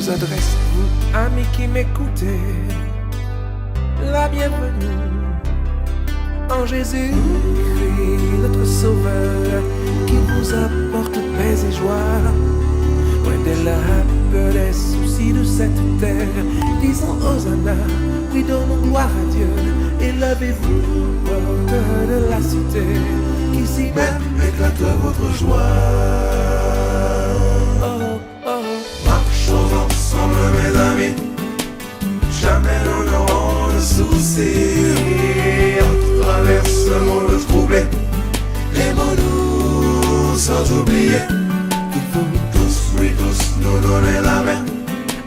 vous adresse, vous, amis qui m'écoutez, la bienvenue en Jésus-Christ, notre Sauveur, qui vous apporte paix et joie. Loin des lames, des soucis de cette terre, disons Hosanna, oui donnons gloire à Dieu, et levez-vous, porte de la cité, qu'ici même éclate votre joie. Oh, oh. Marchons ensemble mes amis, jamais nous n'aurons de soucis. On traverse le monde troublé, les mots nous sont oubliés. Il faut tous, oui tous, nous donner la main,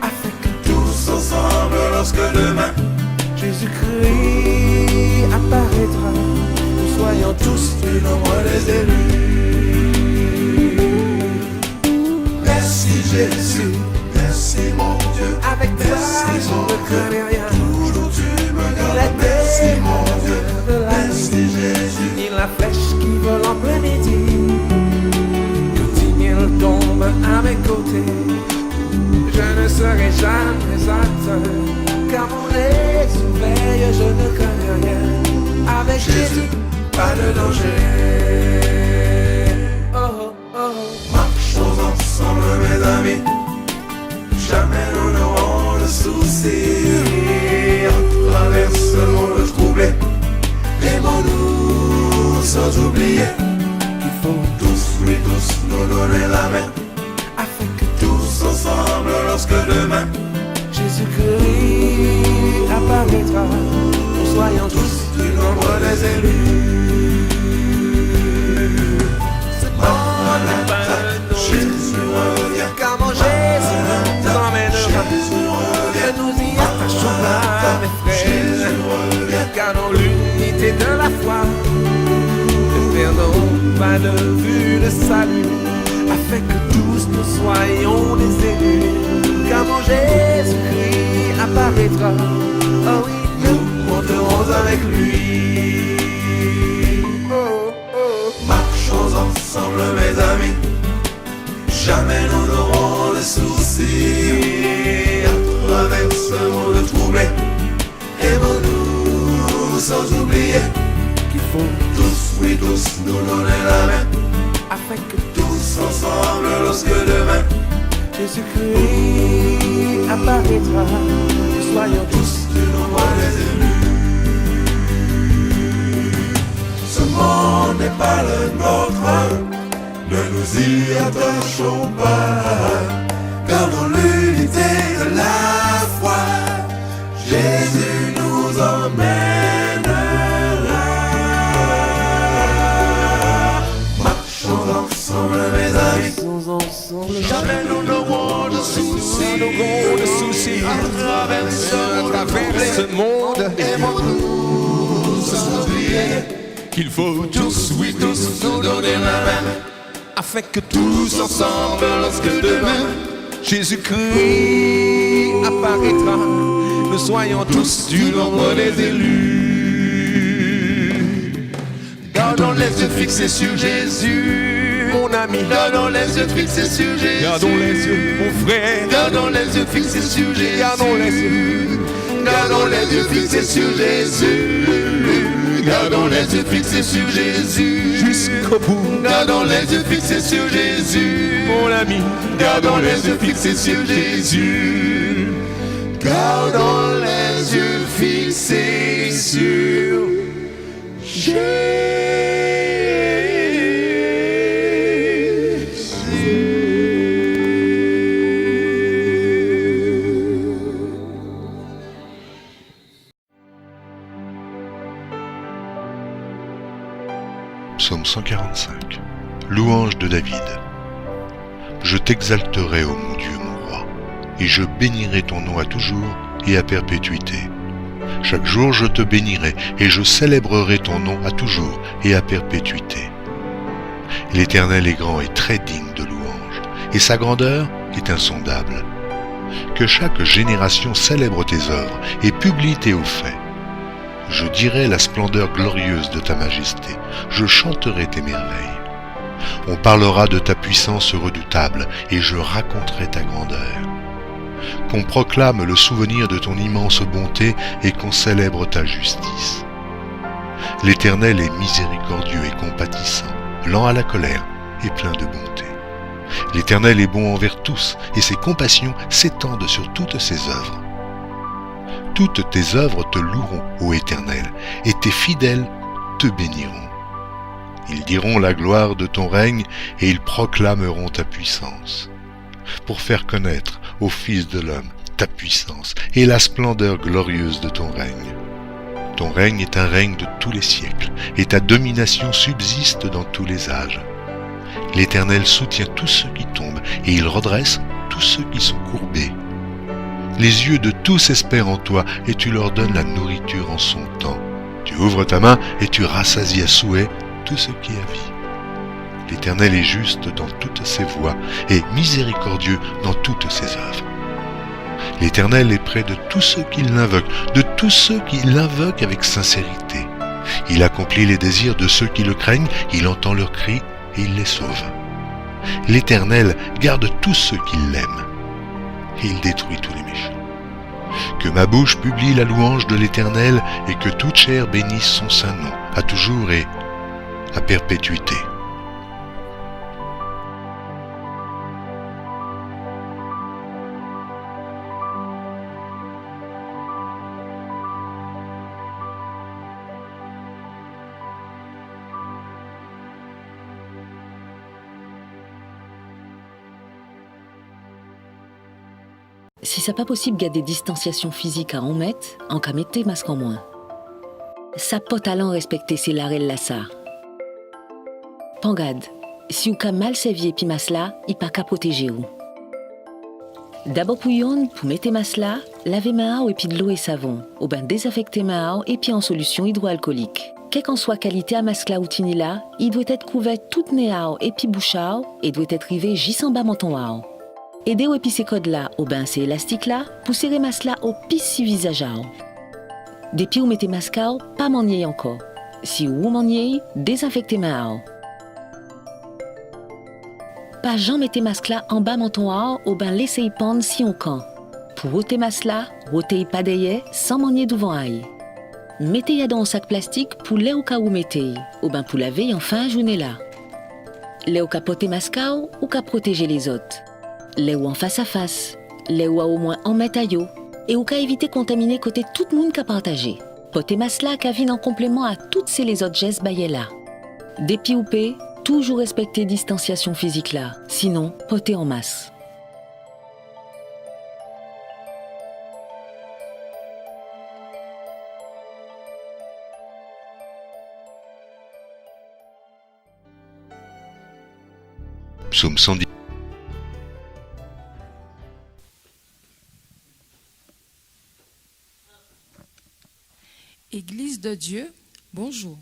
afin que tous ensemble, lorsque demain Jésus-Christ apparaîtra, nous soyons tous du nombre des élus. Merci Jésus, merci mon Dieu, avec toi je ne crains rien, toujours tu me gardes. Merci mon Dieu, merci Jésus, ni la flèche qui vole en plein midi, quand il tombe à mes côtés, je ne serai jamais atteint, car mon Jésus veille, je ne crains rien. Avec Jésus, pas de danger. Oh, oh, oh. Marchons ensemble mes amis, jamais nous n'aurons de soucis. On traverse le monde troublé, les mots nous sont oubliés. Il faut tous, oui tous, nous donner la main, afin que tous ensemble, lorsque demain Jésus-Christ apparaîtra, nous soyons tous du nombre des élus. Ce monde n'est pas le nôtre, Jésus revient, car mon Jésus nous emmènera. Que nous y attachons là, mes frères, gardons l'unité de la foi, ne perdons pas de vue le salut, afin que tous nous soyons des élus. Car mon Jésus-Christ apparaîtra, oh oui, nous monterons avec lui. Oh, oh. Marchons ensemble mes amis, jamais nous n'aurons de soucis. À travers ce monde troublé, les mots nous sont oubliés. Qu'il faut tous, oui tous, nous donner la main, afin que tous ensemble, lorsque demain Jésus-Christ apparaîtra, nous soyons tous du nombre des élus. Ce monde n'est pas le nôtre, ne nous y attachons pas, gardons l'unité de la foi, Jésus nous emmènera. Marchons ensemble mes amis, jamais nous n'aurons de soucis, à travers ce monde, et nous oublier qu'il faut tous, oui tous, nous donner la main, afin que tous ensemble, lorsque demain Jésus-Christ apparaîtra, nous soyons tous du nombre des élus. Gardons les yeux fixés sur Jésus, mon ami, gardons les yeux fixés sur Jésus. Gardons les yeux, mon frère, gardons les yeux fixés sur Jésus. Gardons les yeux, gardons les yeux fixés sur Jésus. Gardons les yeux fixés sur Jésus jusqu'au bout. Gardons les yeux fixés sur Jésus, mon ami. Gardons les yeux fixés sur Jésus. Gardons les yeux fixés sur Jésus. Psaume 145. Louange de David. Je t'exalterai, ô mon Dieu, mon roi, et je bénirai ton nom à toujours et à perpétuité. Chaque jour je te bénirai, et je célébrerai ton nom à toujours et à perpétuité. L'Éternel est grand et très digne de louange, et sa grandeur est insondable. Que chaque génération célèbre tes œuvres et publie tes hauts faits. Je dirai la splendeur glorieuse de ta majesté, je chanterai tes merveilles. On parlera de ta puissance redoutable, et je raconterai ta grandeur. qu'on proclame le souvenir de ton immense bonté et qu'on célèbre ta justice. L'Éternel est miséricordieux et compatissant, lent à la colère et plein de bonté. L'Éternel est bon envers tous, et ses compassions s'étendent sur toutes ses œuvres. Toutes tes œuvres te loueront, ô Éternel, et tes fidèles te béniront. Ils diront la gloire de ton règne, et ils proclameront ta puissance, pour faire connaître aux fils de l'homme ta puissance et la splendeur glorieuse de ton règne. Ton règne est un règne de tous les siècles, et ta domination subsiste dans tous les âges. L'Éternel soutient tous ceux qui tombent, et il redresse tous ceux qui sont courbés. Les yeux de tous espèrent en toi, et tu leur donnes la nourriture en son temps. Tu ouvres ta main, et tu rassasies à souhait tout ce qui a vie. L'Éternel est juste dans toutes ses voies, et miséricordieux dans toutes ses œuvres. L'Éternel est près de tous ceux qui l'invoquent, de tous ceux qui l'invoquent avec sincérité. Il accomplit les désirs de ceux qui le craignent, il entend leurs cris, et il les sauve. L'Éternel garde tous ceux qui l'aiment, et il détruit tous les méchants. Que ma bouche publie la louange de l'Éternel, et que toute chair bénisse son saint nom, à toujours et à perpétuité. Si ça pas possible garder distanciation physique à 1 mètre, en cas mettez masque en moins. Ça pas talent respecter ses larelles là ça. Pangade, si ou ka mal sévier pi mas là, il pas qu'à protéger ou. D'abord pour mettre mas là, lavez main et puis de l'eau et savon, ou ben désinfecter main et puis en solution hydroalcoolique. Quelle qu'en soit qualité à mas là ou tini là, il doit être couvert toute néao et puis bouchao et doit être rivé juste en bas menton ao. Aidez au ces codes là, au bain c'est élastique là, pour serrer mas là au pis si visage. Depuis ou mettez mascao, pas manier encore. Si ou manier, désinfectez main. Pas jamais mettez masque là en bas menton au bain laissez pendre si on can. Pour ôter mas là, ôtez pas d'ailleurs sans manier devant aille. Mettez-y dans un sac plastique pour les au cas où mettez, au bain pour laver en fin journée là. Les au capoter mascao ou qu'à protéger les autres. Les ou en face à face, les ou à au moins en métaillot, et ou qu'à éviter contaminer côté tout le monde qu'a partagé. Poté masla qu'a vine en complément à toutes ces les autres gestes baillés là. Dépi ou pé, toujours respecter distanciation physique là, sinon poté en masse. Psaume 110. Église de Dieu, bonjour.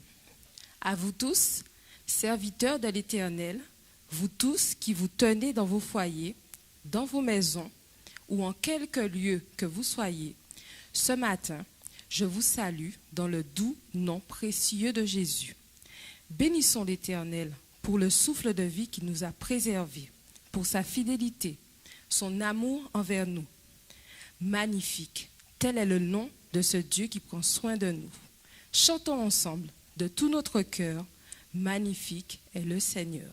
À vous tous, serviteurs de l'Éternel, vous tous qui vous tenez dans vos foyers, dans vos maisons ou en quelque lieu que vous soyez, ce matin, je vous salue dans le doux nom précieux de Jésus. Bénissons l'Éternel pour le souffle de vie qui nous a préservés, pour sa fidélité, son amour envers nous. Magnifique, tel est le nom de ce Dieu qui prend soin de nous. Chantons ensemble de tout notre cœur, magnifique est le Seigneur.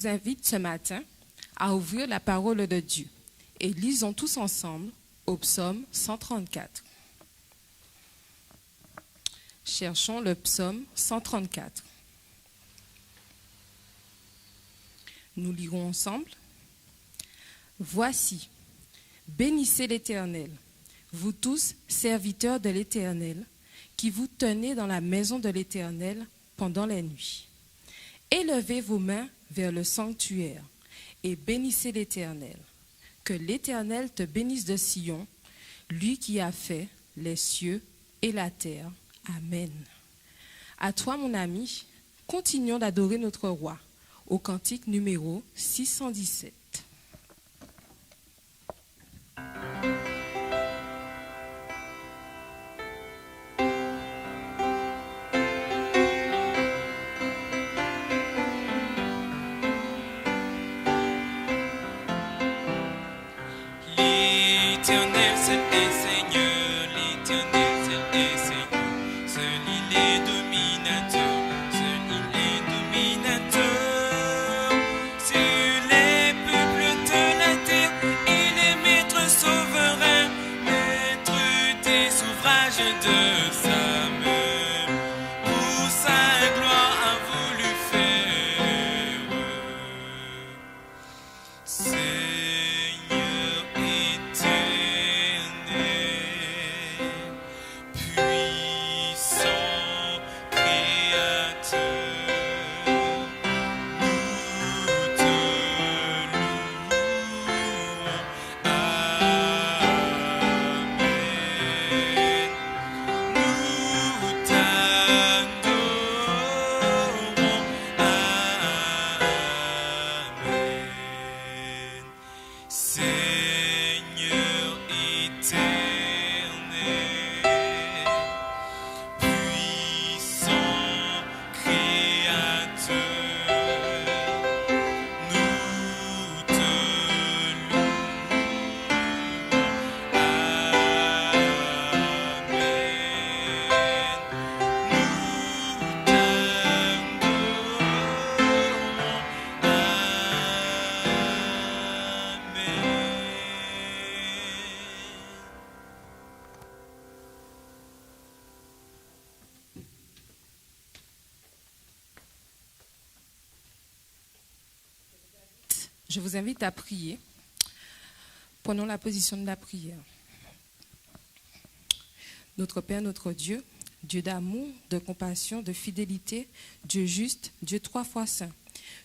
vous invite ce matin à ouvrir la parole de Dieu et lisons tous ensemble au psaume 134. Cherchons le psaume 134. Nous lirons ensemble. Voici, bénissez l'Éternel, vous tous serviteurs de l'Éternel, qui vous tenez dans la maison de l'Éternel pendant la nuit. Élevez vos mains vers le sanctuaire et bénissez l'Éternel. Que l'Éternel te bénisse de Sion, lui qui a fait les cieux et la terre. Amen. À toi, mon ami, continuons d'adorer notre roi au cantique numéro 617. L'Éternel seul est Seigneur, l'Éternel seul est Seigneur, seul il est dominateur, seul il est dominateur. Sur les peuples de la terre, il est maître souverain, maître des ouvrages de sa main, pour sa gloire a voulu faire. Seigneur éternel, puissant créateur, nous te louons. Amen. Nous t'adorons. Amen. Seigneur éternel, puissant créateur, nous te louons. Je vous invite à prier. Prenons la position de la prière. Notre Père, notre Dieu, Dieu d'amour, de compassion, de fidélité, Dieu juste, Dieu 3 fois saint,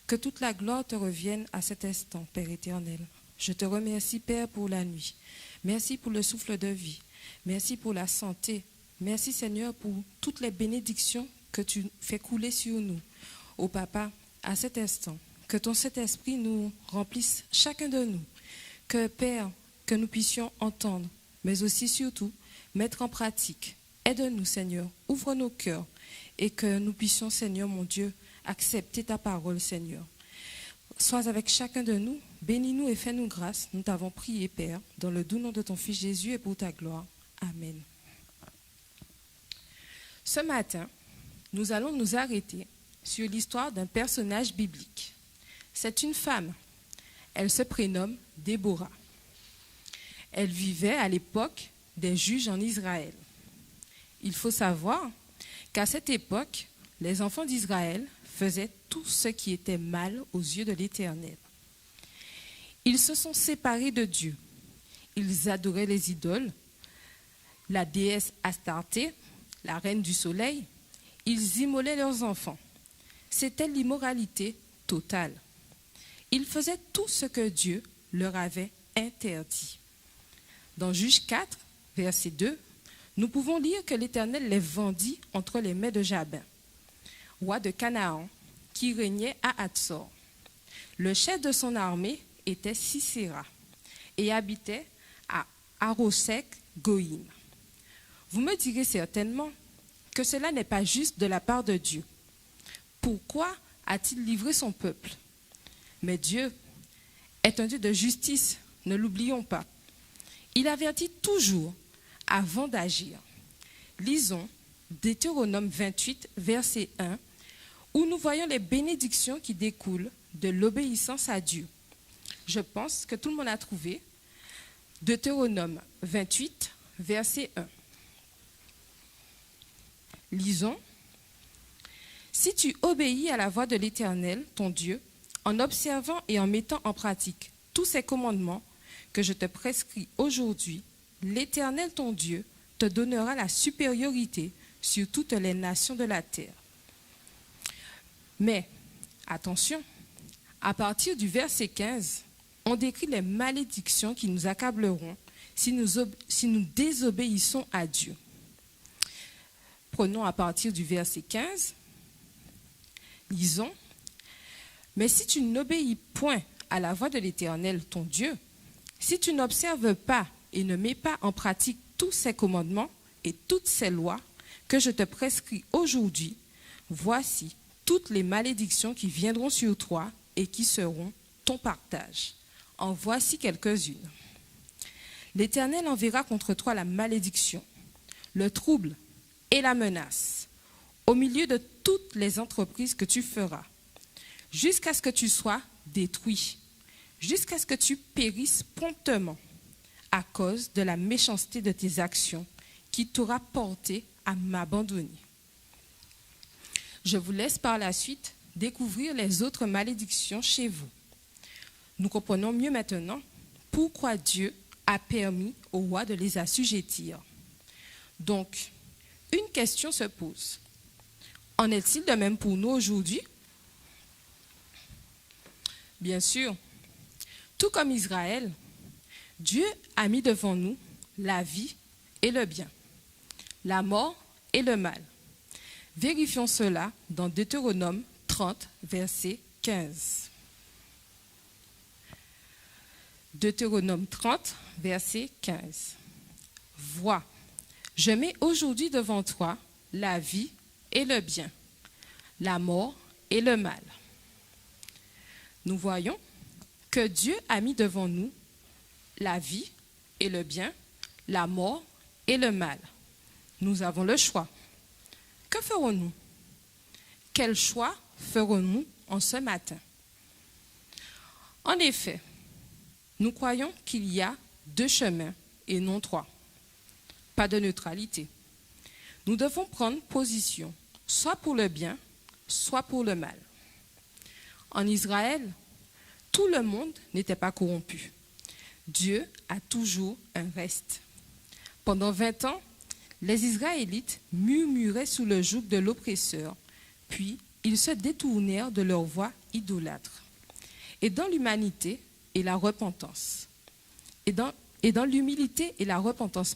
que toute la gloire te revienne à cet instant, Père éternel. Je te remercie, Père, pour la nuit. Merci pour le souffle de vie. Merci pour la santé. Merci, Seigneur, pour toutes les bénédictions que tu fais couler sur nous. Ô Papa, à cet instant, que ton Saint-Esprit nous remplisse chacun de nous. Que, Père, que nous puissions entendre, mais aussi surtout mettre en pratique. Aide-nous, Seigneur, ouvre nos cœurs et que nous puissions, Seigneur, mon Dieu, accepter ta parole, Seigneur. Sois avec chacun de nous, bénis-nous et fais-nous grâce. Nous t'avons prié, Père, dans le doux nom de ton Fils Jésus et pour ta gloire. Amen. Ce matin, nous allons nous arrêter sur l'histoire d'un personnage biblique. C'est une femme. Elle se prénomme Déborah. Elle vivait à l'époque des juges en Israël. Il faut savoir qu'à cette époque, les enfants d'Israël faisaient tout ce qui était mal aux yeux de l'Éternel. Ils se sont séparés de Dieu. Ils adoraient les idoles, la déesse Astarté, la reine du soleil. Ils immolaient leurs enfants. C'était l'immoralité totale. Ils faisaient tout ce que Dieu leur avait interdit. Dans Juges 4, verset 2, nous pouvons lire que l'Éternel les vendit entre les mains de Jabin, roi de Canaan, qui régnait à Hatzor. Le chef de son armée était Sisera et habitait à Harosek Goïm. Vous me direz certainement que cela n'est pas juste de la part de Dieu. Pourquoi a-t-il livré son peuple? Mais Dieu est un Dieu de justice, ne l'oublions pas. Il avertit toujours avant d'agir. Lisons Deutéronome 28, verset 1, où nous voyons les bénédictions qui découlent de l'obéissance à Dieu. Je pense que tout le monde a trouvé Deutéronome 28, verset 1. Lisons. « Si tu obéis à la voix de l'Éternel, ton Dieu, en observant et en mettant en pratique tous ces commandements que je te prescris aujourd'hui, l'Éternel, ton Dieu, te donnera la supériorité sur toutes les nations de la terre. » Mais, attention, à partir du verset 15, on décrit les malédictions qui nous accableront si nous désobéissons à Dieu. Prenons à partir du verset 15, lisons. « Mais si tu n'obéis point à la voix de l'Éternel, ton Dieu, si tu n'observes pas et ne mets pas en pratique tous ces commandements et toutes ces lois que je te prescris aujourd'hui, voici toutes les malédictions qui viendront sur toi et qui seront ton partage. En voici quelques-unes. L'Éternel enverra contre toi la malédiction, le trouble et la menace, au milieu de toutes les entreprises que tu feras, jusqu'à ce que tu sois détruit, jusqu'à ce que tu périsses promptement, à cause de la méchanceté de tes actions qui t'aura porté à m'abandonner. » Je vous laisse par la suite découvrir les autres malédictions chez vous. Nous comprenons mieux maintenant pourquoi Dieu a permis au roi de les assujettir. Donc, une question se pose. En est-il de même pour nous aujourd'hui? Bien sûr, tout comme Israël, Dieu a mis devant nous la vie et le bien, la mort et le mal. Vérifions cela dans Deutéronome 30, verset 15. Deutéronome 30, verset 15. « Vois, je mets aujourd'hui devant toi la vie et le bien, la mort et le mal. » Nous voyons que Dieu a mis devant nous la vie et le bien, la mort et le mal. Nous avons le choix. Que ferons-nous? Quel choix ferons-nous en ce matin? En effet, nous croyons qu'il y a deux chemins et non trois. Pas de neutralité. Nous devons prendre position, soit pour le bien, soit pour le mal. En Israël, tout le monde n'était pas corrompu. Dieu a toujours un reste. Pendant 20 ans, les Israélites murmuraient sous le joug de l'oppresseur, puis ils se détournèrent de leur voie idolâtre. Et dans l'humanité et la repentance, et dans l'humilité et la repentance,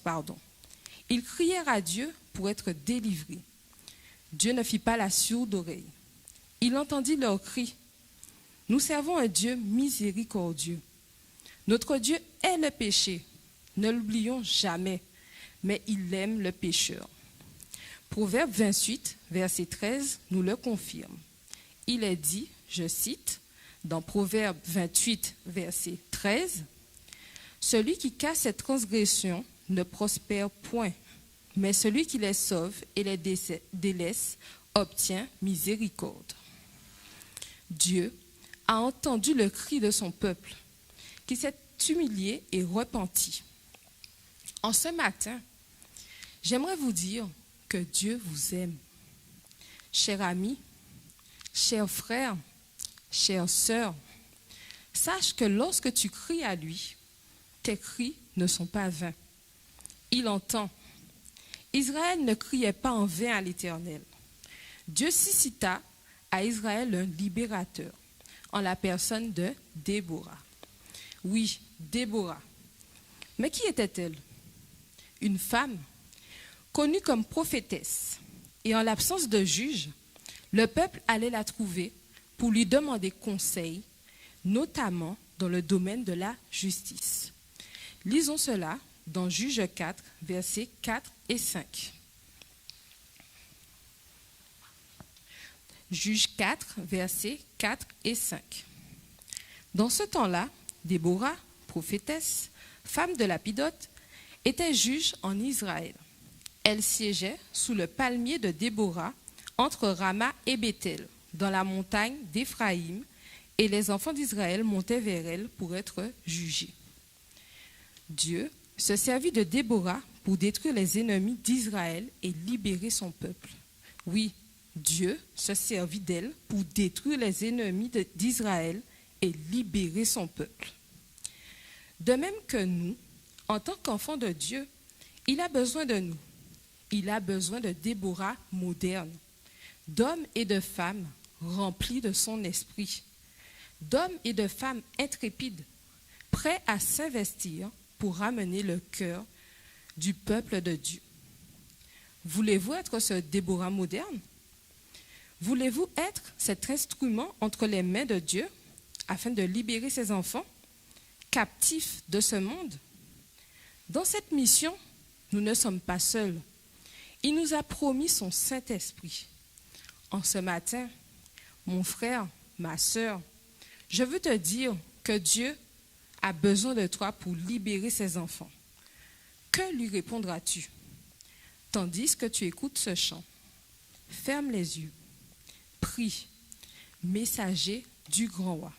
ils crièrent à Dieu pour être délivrés. Dieu ne fit pas la sourde oreille. Il entendit leurs cris. Nous servons un Dieu miséricordieux. Notre Dieu est le péché, ne l'oublions jamais, mais il aime le pécheur. Proverbe 28, verset 13, nous le confirme. Il est dit, je cite, dans Proverbe 28, verset 13, « Celui qui casse ses transgressions ne prospère point, mais celui qui les sauve et les délaisse obtient miséricorde. » Dieu a entendu le cri de son peuple, qui s'est humilié et repenti. En ce matin, j'aimerais vous dire que Dieu vous aime. Chers amis, chers frères, chères sœurs, sache que lorsque tu cries à lui, tes cris ne sont pas vains. Il entend. Israël ne criait pas en vain à l'Éternel. Dieu suscita à Israël un libérateur, en la personne de Déborah. Oui, Déborah. Mais qui était-elle? Une femme connue comme prophétesse. Et en l'absence de juge, le peuple allait la trouver pour lui demander conseil, notamment dans le domaine de la justice. Lisons cela dans Juge 4, versets 4 et 5. Juge 4, versets 4 et 5. Dans ce temps-là, Déborah, prophétesse, femme de Lapidote, était juge en Israël. Elle siégeait sous le palmier de Déborah, entre Rama et Béthel, dans la montagne d'Éphraïm, et les enfants d'Israël montaient vers elle pour être jugés. Dieu se servit de Déborah pour détruire les ennemis d'Israël et libérer son peuple. Oui, Dieu se servit d'elle pour détruire les ennemis d'Israël et libérer son peuple. De même que nous, en tant qu'enfants de Dieu, il a besoin de nous. Il a besoin de Déborah modernes, d'hommes et de femmes remplis de son esprit, d'hommes et de femmes intrépides, prêts à s'investir pour ramener le cœur du peuple de Dieu. Voulez-vous être ce Déborah moderne? Voulez-vous être cet instrument entre les mains de Dieu afin de libérer ses enfants, captifs de ce monde? Dans cette mission, nous ne sommes pas seuls. Il nous a promis son Saint-Esprit. En ce matin, mon frère, ma sœur, je veux te dire que Dieu a besoin de toi pour libérer ses enfants. Que lui répondras-tu? Tandis que tu écoutes ce chant, ferme les yeux, prie, messager du grand roi.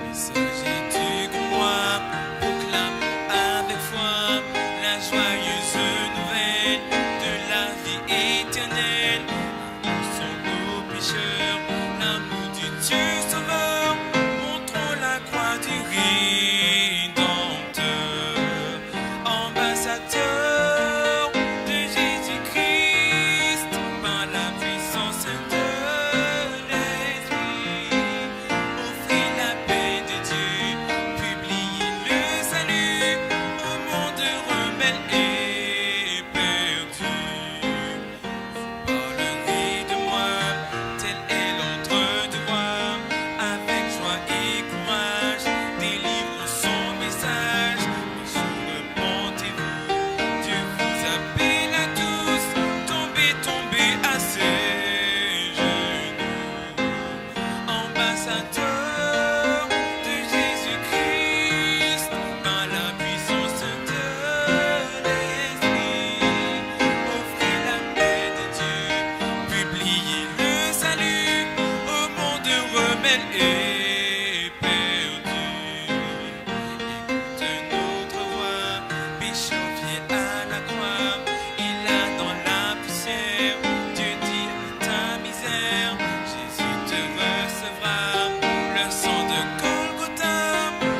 Messager du grand roi, proclame avec foi la joyeuse nouvelle de la vie éternelle. Sont nos pécheurs, l'amour du Dieu sauveur, montrons la croix du Rédempteur, ambassadeur de Jésus-Christ, par la puissance de l'Esprit. Offrez la paix de Dieu, publiez le salut au monde rebelle et perdu. Parlerez de moi, tel est l'ordre de roi, avec joie et courage, délivre son message. Repentez-vous, Dieu vous appelle à tous, tombez, tombez à ses genoux. Ambassadeur de Jésus-Christ, par la puissance de l'Esprit, offrez la paix de Dieu, publiez le salut au monde rebelle et perdu. Écoute notre voix, pécheur pied à la croix, il a dans la poussière, Dieu dit à ta misère, Jésus te recevra, le sang de Golgotha te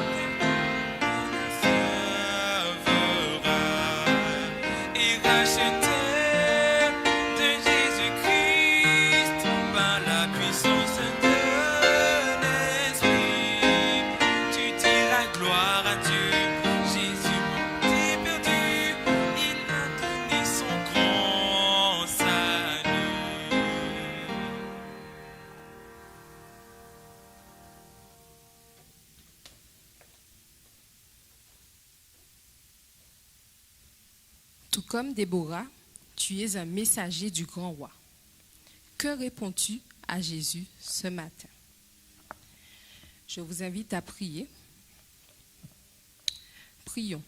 sauvera. Et racheté de Jésus-Christ par la puissance de l'Esprit, tu diras gloire à Dieu. Jésus mort et perdu, il a donné son grand salut. Tout comme Déborah, tu es un messager du grand roi. Que réponds-tu à Jésus ce matin? Je vous invite à prier. Prions.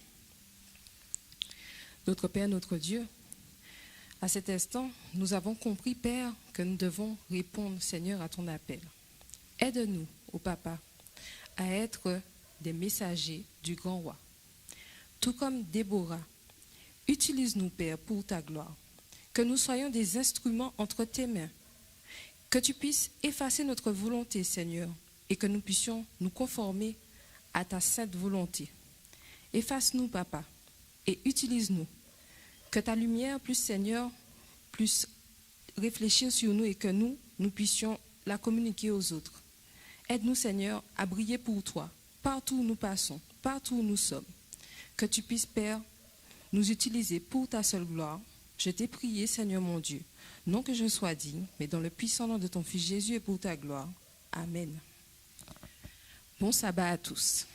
Notre Père, notre Dieu, à cet instant, nous avons compris, Père, que nous devons répondre, Seigneur, à ton appel. Aide-nous, ô Papa, à être des messagers du grand roi. Tout comme Déborah, utilise-nous, Père, pour ta gloire. Que nous soyons des instruments entre tes mains. Que tu puisses effacer notre volonté, Seigneur, et que nous puissions nous conformer à ta sainte volonté. Efface-nous, Papa, et utilise-nous. Que ta lumière, plus Seigneur, puisse réfléchir sur nous et que nous puissions la communiquer aux autres. Aide-nous, Seigneur, à briller pour toi, partout où nous passons, partout où nous sommes. Que tu puisses, Père, nous utiliser pour ta seule gloire. Je t'ai prié, Seigneur mon Dieu, non que je sois digne, mais dans le puissant nom de ton Fils Jésus et pour ta gloire. Amen. Bon sabbat à tous.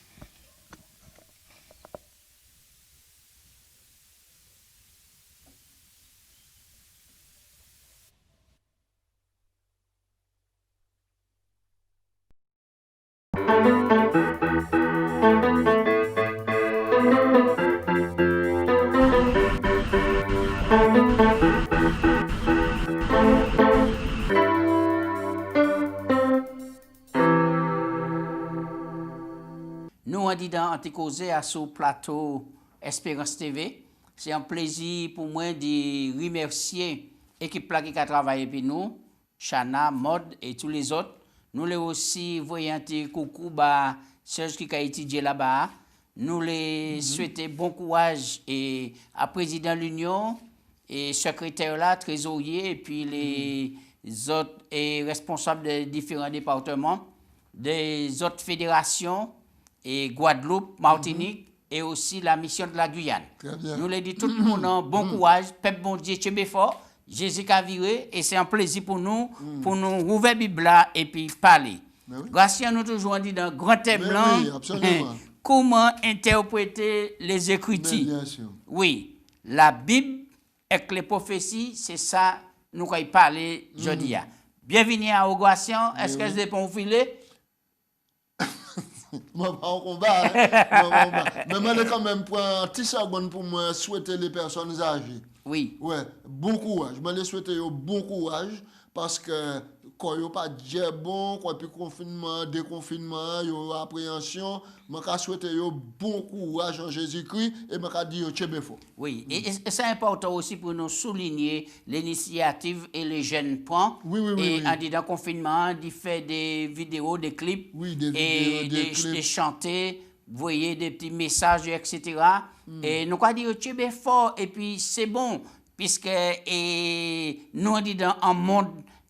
Nous, on dit dans Anticausé à ce plateau Espérance TV. C'est un plaisir pour moi de remercier l'équipe qui a travaillé pour nous, Chana, Mode et tous les autres. Nous les aussi voyons un petit coucou à Serge qui a étudié là-bas. Nous les souhaitons bon courage et à président de l'Union et secrétaire là, trésorier et puis les autres et responsables des différents départements, des autres fédérations et Guadeloupe, Martinique et aussi la mission de la Guyane. Nous les disons tout le monde bon courage, peuple bon Dieu, Tchébé fort, Jésus a viré et c'est un plaisir pour nous rouvrir la Bible là et puis parler. Grâce à nous toujours dit dans grand thème blanc, comment interpréter les Écritures. Bien sûr. Oui, la Bible avec les prophéties, c'est ça nous allons parler aujourd'hui. Bienvenue à Augustin. Est-ce que c'est pour vous filer? Moi, pas en combat. Hein. Mais moi, je quand même prendre un petit seconde pour moi souhaiter les personnes âgées. Oui. Ouais, bon courage. Je me souhaiter bon courage parce que quand il n'y a pas de bon, quand il y a confinement, déconfinement, il y a appréhension, je souhaite bon courage en Jésus-Christ et je dis tchébé fort. Oui, et c'est important aussi pour nous souligner l'initiative et les jeunes prennent. Oui. Et en disant confinement, il fait des vidéos, des clips, Oui, des et vidéos, des clips. des chanter, voyez des petits messages, etc. Et nous avons dit tchébé fort, et puis c'est bon, puisque nous on dit dans un monde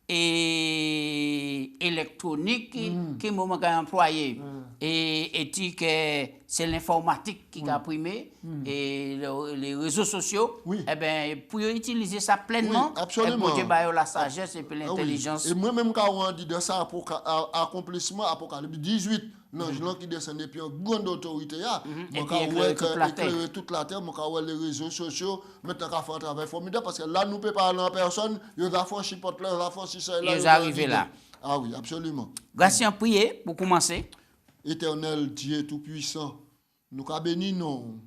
et électronique qui moment qu'a employé et dit que c'est l'informatique qui a primé et les réseaux sociaux eh ben pour utiliser ça pleinement absolument. pour Dieu la sagesse et puis l'intelligence. Et moi-même quand on dit de ça pour accomplissement Apocalypse 18 l'ange qui descend depuis une grande autorité et puis éclairer toute la terre moi les réseaux sociaux maintenant qu'a fait un travail formidable parce que là nous peut parler en personne il a franchi porte là il a franchi ça là il est arrivé là. Ah oui, absolument. Grâce à prier pour commencer. Éternel Dieu tout-puissant, nous avons béni non,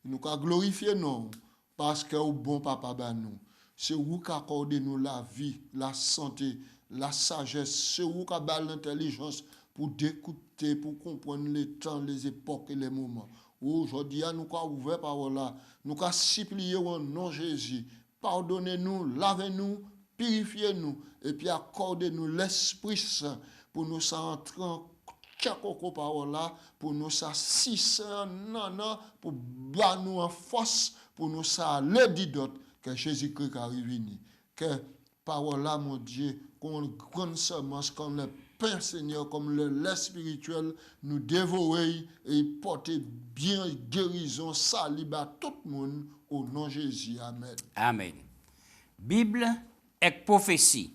nous avons glorifié non, parce que au bon papa ben nous. C'est vous qui accordez nous la vie, la santé, la sagesse, c'est vous qui avez l'intelligence pour d'écouter, pour comprendre les temps, les époques et les moments. Aujourd'hui, nous avons ouvert parole là, nous avons supplié au nom de Jésus. Pardonnez-nous, lavez-nous, purifiez-nous, et puis accordez-nous l'Esprit Saint pour nous entrer en Tchakoko parole là, pour nous ça 600 nana, pour nous en force, pour nous ça aller d'autres que Jésus-Christ arrive venu. Que parole là, mon Dieu, qu'on grande semence, comme le Père Seigneur, comme le lait spirituel, nous dévorer et porter bien guérison, salut à tout le monde, au nom de Jésus. Amen. Amen. Bible et prophétie.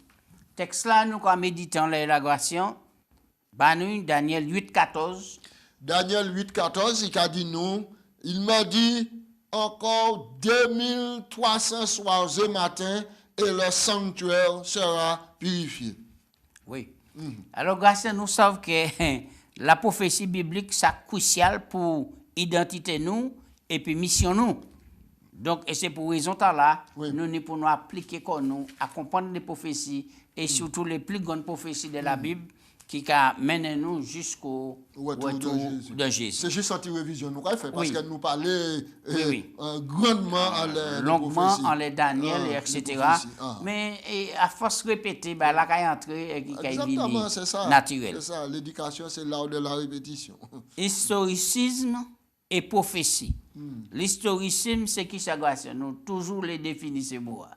Texte là, nous avons médité en l'élaboration. Daniel 8,14. Daniel 8,14, il a dit nous, il m'a dit encore 2300 soirs et matin et le sanctuaire sera purifié. Oui. Alors, grâce à nous savons que la prophétie biblique, c'est crucial pour identité nous et puis mission nous. Donc, et c'est pour raison là, nous pour nous appliquer comme nous, à comprendre les prophéties et surtout les plus grandes prophéties de la Bible qui mènent nous jusqu'au retour de Jésus. C'est juste une révision nous avons fait parce que nous parlons grandement longuement en les Daniel et etc. Mais à force de répéter, là qu'il entrer et qu'il exactement, c'est ça. Naturel. C'est ça, l'éducation c'est l'art de la répétition. Historicisme et prophétie. L'historicisme, c'est qui ça grâce? Nous toujours les définissons moi.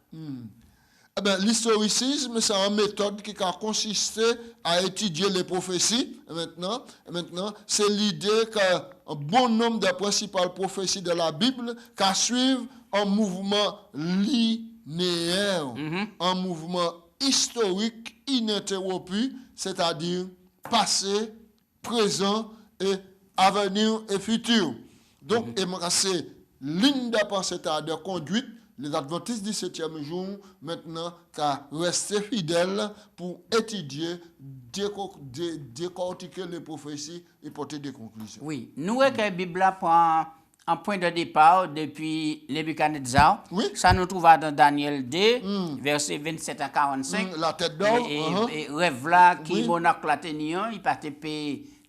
Eh ben, l'historicisme, c'est une méthode qui a consisté à étudier les prophéties. Maintenant, c'est l'idée qu'un bon nombre de principales prophéties de la Bible qui suivent un mouvement linéaire, un mouvement historique ininterrompu, c'est-à-dire passé, présent et avenir et futur. Donc, c'est ligne de pensée de conduite les adventistes du 7e jour, maintenant, qu'à rester fidèles pour étudier, décortiquer les prophéties et porter des conclusions. Oui, nous, que la Bible prend un point de départ depuis Nebuchadnezzar. Oui. Ça nous trouve dans Daniel 2, verset 27 à 45. La tête d'or. Et rêve là, qui Oui. monarque la tenir, il pas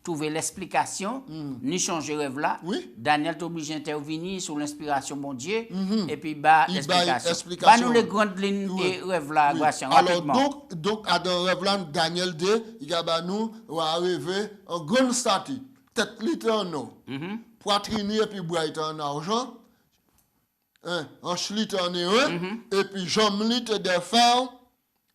trouver l'explication, ni changer rêve là. Oui. Daniel est obligé d'intervenir sur l'inspiration de mon Dieu, et puis bah Il l'explication. bat Bah nous les grandes lignes Oui. et rêve là, Oui. Gracien, Alors, rapidement. donc, dans Revlan Daniel 2, il y a bah, nous, on va arriver en grande statue, tête litre en or, poitrine et puis bois en argent, en litre en néon, et puis jambes litre de fer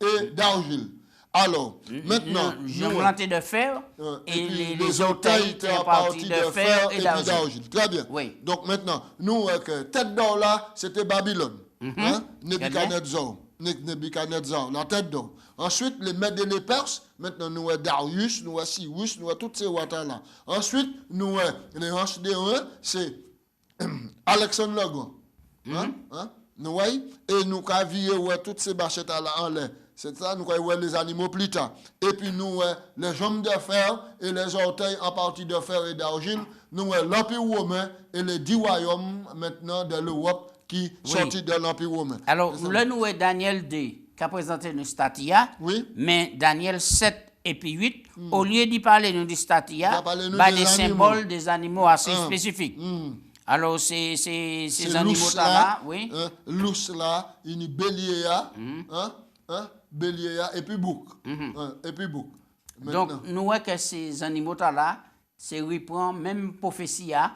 et d'argile. Alors, maintenant, J'ai nous, planté de fer, et puis les orteils étaient en partie de fer et puis d'argile. Très bien. Oui. Donc maintenant, nous, tête d'or là, c'était Babylone. Hein? Nebuchadnezzar, la tête d'or. Ensuite, les Mèdes et les Perses, maintenant nous Darius, nous Cyrus, nous toutes ces waters là. Ensuite, nous les hanches des reins, c'est Alexandre le Grand. Nous voyons, et nous avons toutes ces bâchettes là en l'air. C'est ça, nous avons les animaux plus tard. Et puis nous, les jambes de fer et les orteils en partie de fer et d'argile. Nous, l'Empire romain et les 10 royaumes maintenant de l'Europe qui sortent de l'Empire romain. Alors, là, nous avons Daniel 2 qui a présenté une statia, Oui. mais Daniel 7 et puis 8, au lieu d'y parler nous du statia, bah, des symboles, des animaux assez spécifiques. Alors, ces animaux-là, oui. L'ours là, une bélier, bélier et puis bouc. Et puis bouc. Donc, nous voyons que ces animaux-là, c'est reprend même prophétie à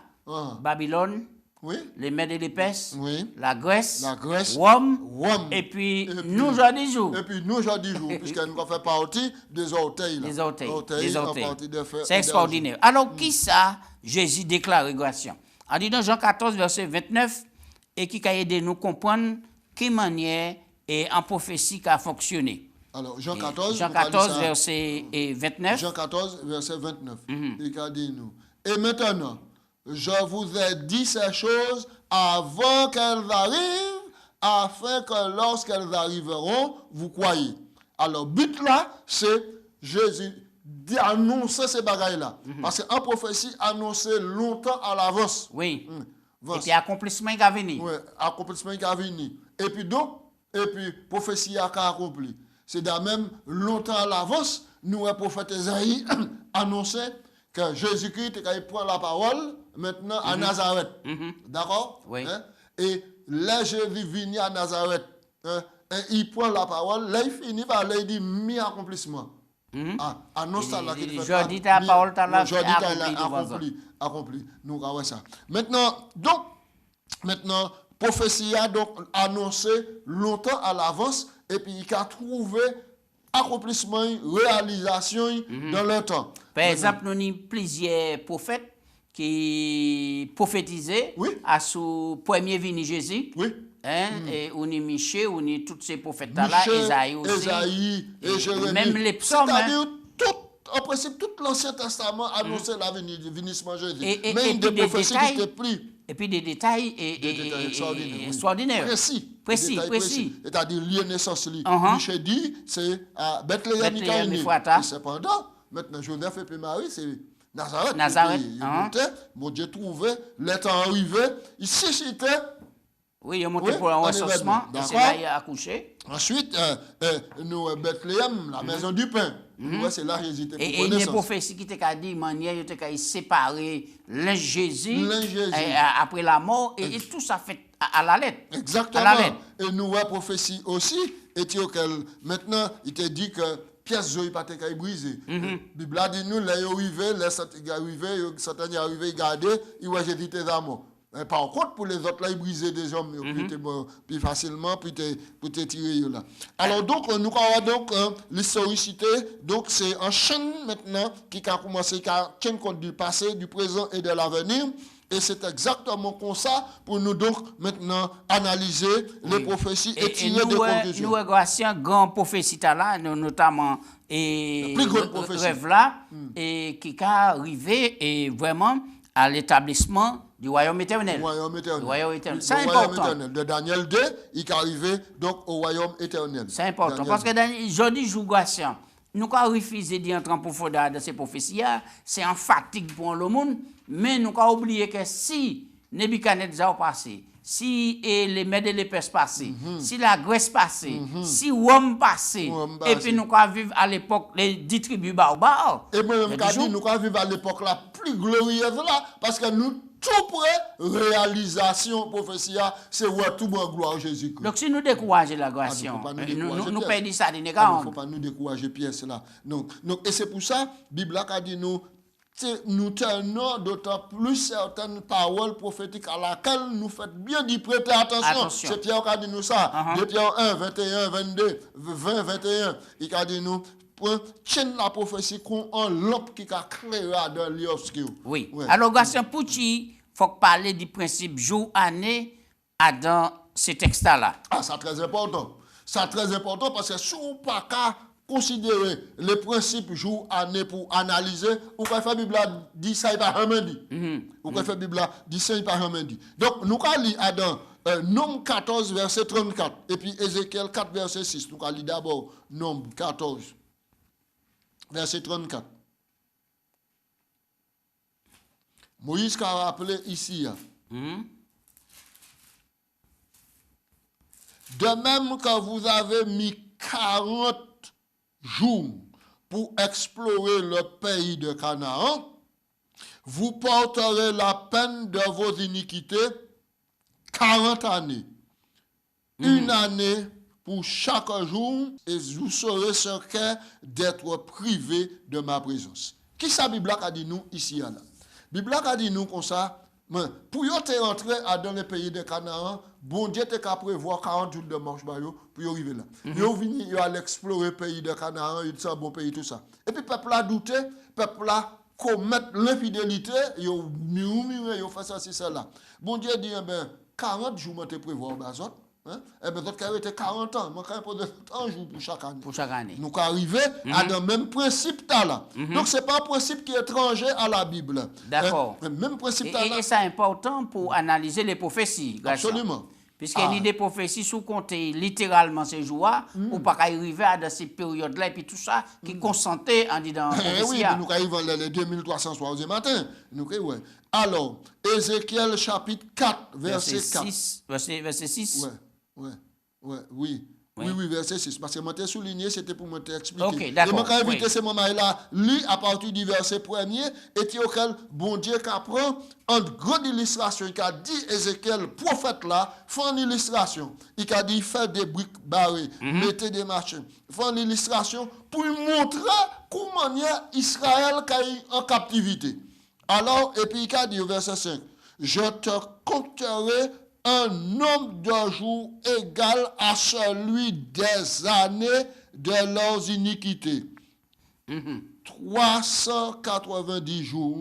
Babylone, Oui. les Mèdes et les Perses, Oui. la Grèce, La Grèce, Rome, Rome. et puis nous aujourd'hui jour. Et puis nous aujourd'hui jour, puisqu'elle nous fait partie des orteils. Là. Des orteils. en partie de fer. C'est extraordinaire. Alors, qui ça, Jésus déclare régression? On dit dans Jean 14, verset 29, et qui a aidé nous comprendre quelle manière et en prophétie qui a fonctionné. Alors, Jean 14, verset 29. Jean 14, verset 29. Il a dit nous. Et maintenant, je vous ai dit ces choses avant qu'elles arrivent, afin que lorsqu'elles arriveront, vous croyez. Alors, but là, c'est Jésus d'annoncer ces bagailles-là. Parce qu'en prophétie, annoncer longtemps à l'avance. Oui. Et puis, accomplissement qui va venir. Oui, accomplissement qui va venir. Et puis donc, prophétie a accompli. C'est de même longtemps à l'avance, nous, le prophète Esaïe, annoncé que Jésus-Christ, quand il prend la parole, maintenant à Nazareth. D'accord? Oui. Et là, Jésus vient à Nazareth. Il prend la parole, là, il finit par là, il dit mi-accomplissement. Annonce ça là. Je dis ta parole, tu as accompli. Nous avons ça. Maintenant, prophétie a donc annoncé longtemps à l'avance et puis il a trouvé accomplissement, réalisation dans le temps. Par exemple, nous avons plusieurs prophètes qui prophétisaient à ce premier venu Jésus. Oui. Et on est Michel, on est tous ces prophètes-là, Esaïe aussi. Esaïe et Jérémie. Même les psaumes. C'est-à-dire, en principe, tout l'Ancien Testament annonçait l'avénissement de Jésus. Mais et des prophéties qui étaient pris. Et puis des détails extraordinaires. Précis. C'est-à-dire, lié naissance. Michel dit, c'est à Bethléem, cependant, maintenant, Joseph et puis Marie, c'est Nazareth. Mon Dieu trouvait, le temps arrivé, il suscitait. Oui, il a monté pour un recensement, et c'est là qu'il a accouché. Ensuite, nous, Bethléem, la maison du pain. C'est là Jésus était pour et il y a une prophétie qui t'a dit, manière, il t'a séparé l'ange Jésus après la mort, et tout ça fait à la lettre. Exactement. Et nous, la prophétie aussi, et maintenant, il t'a dit que pièce de pas été brisée. La Bible a dit nous, là, il est arrivé, garder, il va jeter tes amours. Par contre, pour les autres, là, ils brisaient des hommes plus facilement, pour te tirer là. Alors, donc, nous avons donc l'historicité. Donc, c'est un chaîne maintenant qui a commencé, qui tient compte du passé, du présent et de l'avenir. Et c'est exactement comme ça pour nous donc maintenant analyser les prophéties et tirer des conclusions. Nous, grâce à une grande prophétie là, notamment et rêve là, et qui a arrivé et vraiment à l'établissement Du royaume éternel. Du royaume éternel. Du royaume éternel. Le C'est royaume important. éternel. De Daniel 2, il est arrivé donc au royaume éternel. C'est important. Daniel Parce que je dis, jouation, nous avons refusé d'entrer en profondeur de ces prophéties. C'est en fatigue pour le monde. Mais nous avons oublié que si Nebuchadnezzar passé, si les Mèdes et les Perses passés, si la Grèce passée, si Rome passé, et puis nous avons vécu à l'époque les 10 tribus barbares. Et moi-même, nous avons vécu à l'époque la plus glorieuse là, parce que nous, tout près, réalisation, prophétie, c'est retour en gloire Jésus-Christ. Donc si nous décourageons la grâce, nous perdons ça de Il ne faut pas nous décourager pièce là. Donc, et c'est pour ça, la Bible a dit nous tenons d'autant plus certaines paroles prophétiques à laquelle nous faites bien d'y prêter attention. C'est Pierre qui a dit nous ça. De Pierre 1, 21, 22, 20, 21. Il a dit nous, tiens la prophétie qu'on en lampe qui a clairé dans l'obscur. Oui. Ouais. Alors, Gaston Pouchi, il faut parler du principe jour-année dans ce texte-là. Ah, c'est très important. C'est très important parce que si on n'a pas qu'à considérer les principes jour-année pour analyser, ou quand la Bible dit ça, il n'y a pas rien dit. Ou quand la Bible dit ça, il n'y a pas rien dit. Donc, nous allons lire dans Nombre 14, verset 34, et puis Ézéchiel 4, verset 6. Nous allons lire d'abord Nombre 14, verset 34. Moïse a rappelé ici. De même que vous avez mis 40 jours pour explorer le pays de Canaan, vous porterez la peine de vos iniquités 40 années. Une année pour chaque jour, et vous serez ce qu'est d'être privé de ma présence. Qui ça Bible a dit nous ici là? Bible a dit nous comme ça. Mais pour y rentrer dans le pays de Canaan, bon Dieu t'a prévoir 40 jours de marche pour y arriver là. Yo vini, yo allé explorer le pays de Canaan, il c'est un bon pays tout ça. Et puis peuple a douté, peuple a commettre l'infidélité, yo murmuré, yo fait ça c'est ça là. Bon Dieu dit 40 jours m'ont prévoir bazot. Eh bien, d'autres qui été 40 ans, moi, quand même, un jour pour chaque année. Pour chaque année. Nous arrivons à le même principe là. Donc, ce n'est pas un principe qui est étranger à la Bible. D'accord. Même principe et c'est important pour analyser les prophéties. Absolument. Puisqu'il y a des prophéties sous compter littéralement ces jours-là, ou pas arriver à ces périodes-là, et puis tout ça qui consentait en disant. Oui, nous arrivons les 2303 du matin. Ouais. Alors, Ézéchiel chapitre 4, verset 4. 6, verset 6. Oui, verset 6. Parce que je t'ai souligné, c'était pour me t'expliquer. Ok, d'accord. Et je vais inviter ce moment-là, lis à partir du verset 1er, et tu auquel bon Dieu apprend une grande illustration. Il a dit Ézéchiel, prophète là, fait une illustration. Il a dit, fait des briques barrées, mettez des machins. Fait une illustration pour montrer comment Israël est en captivité. Alors, et puis il a dit au verset 5, je te compterai un nombre de jours égal à celui des années de leurs iniquités. 390 jours,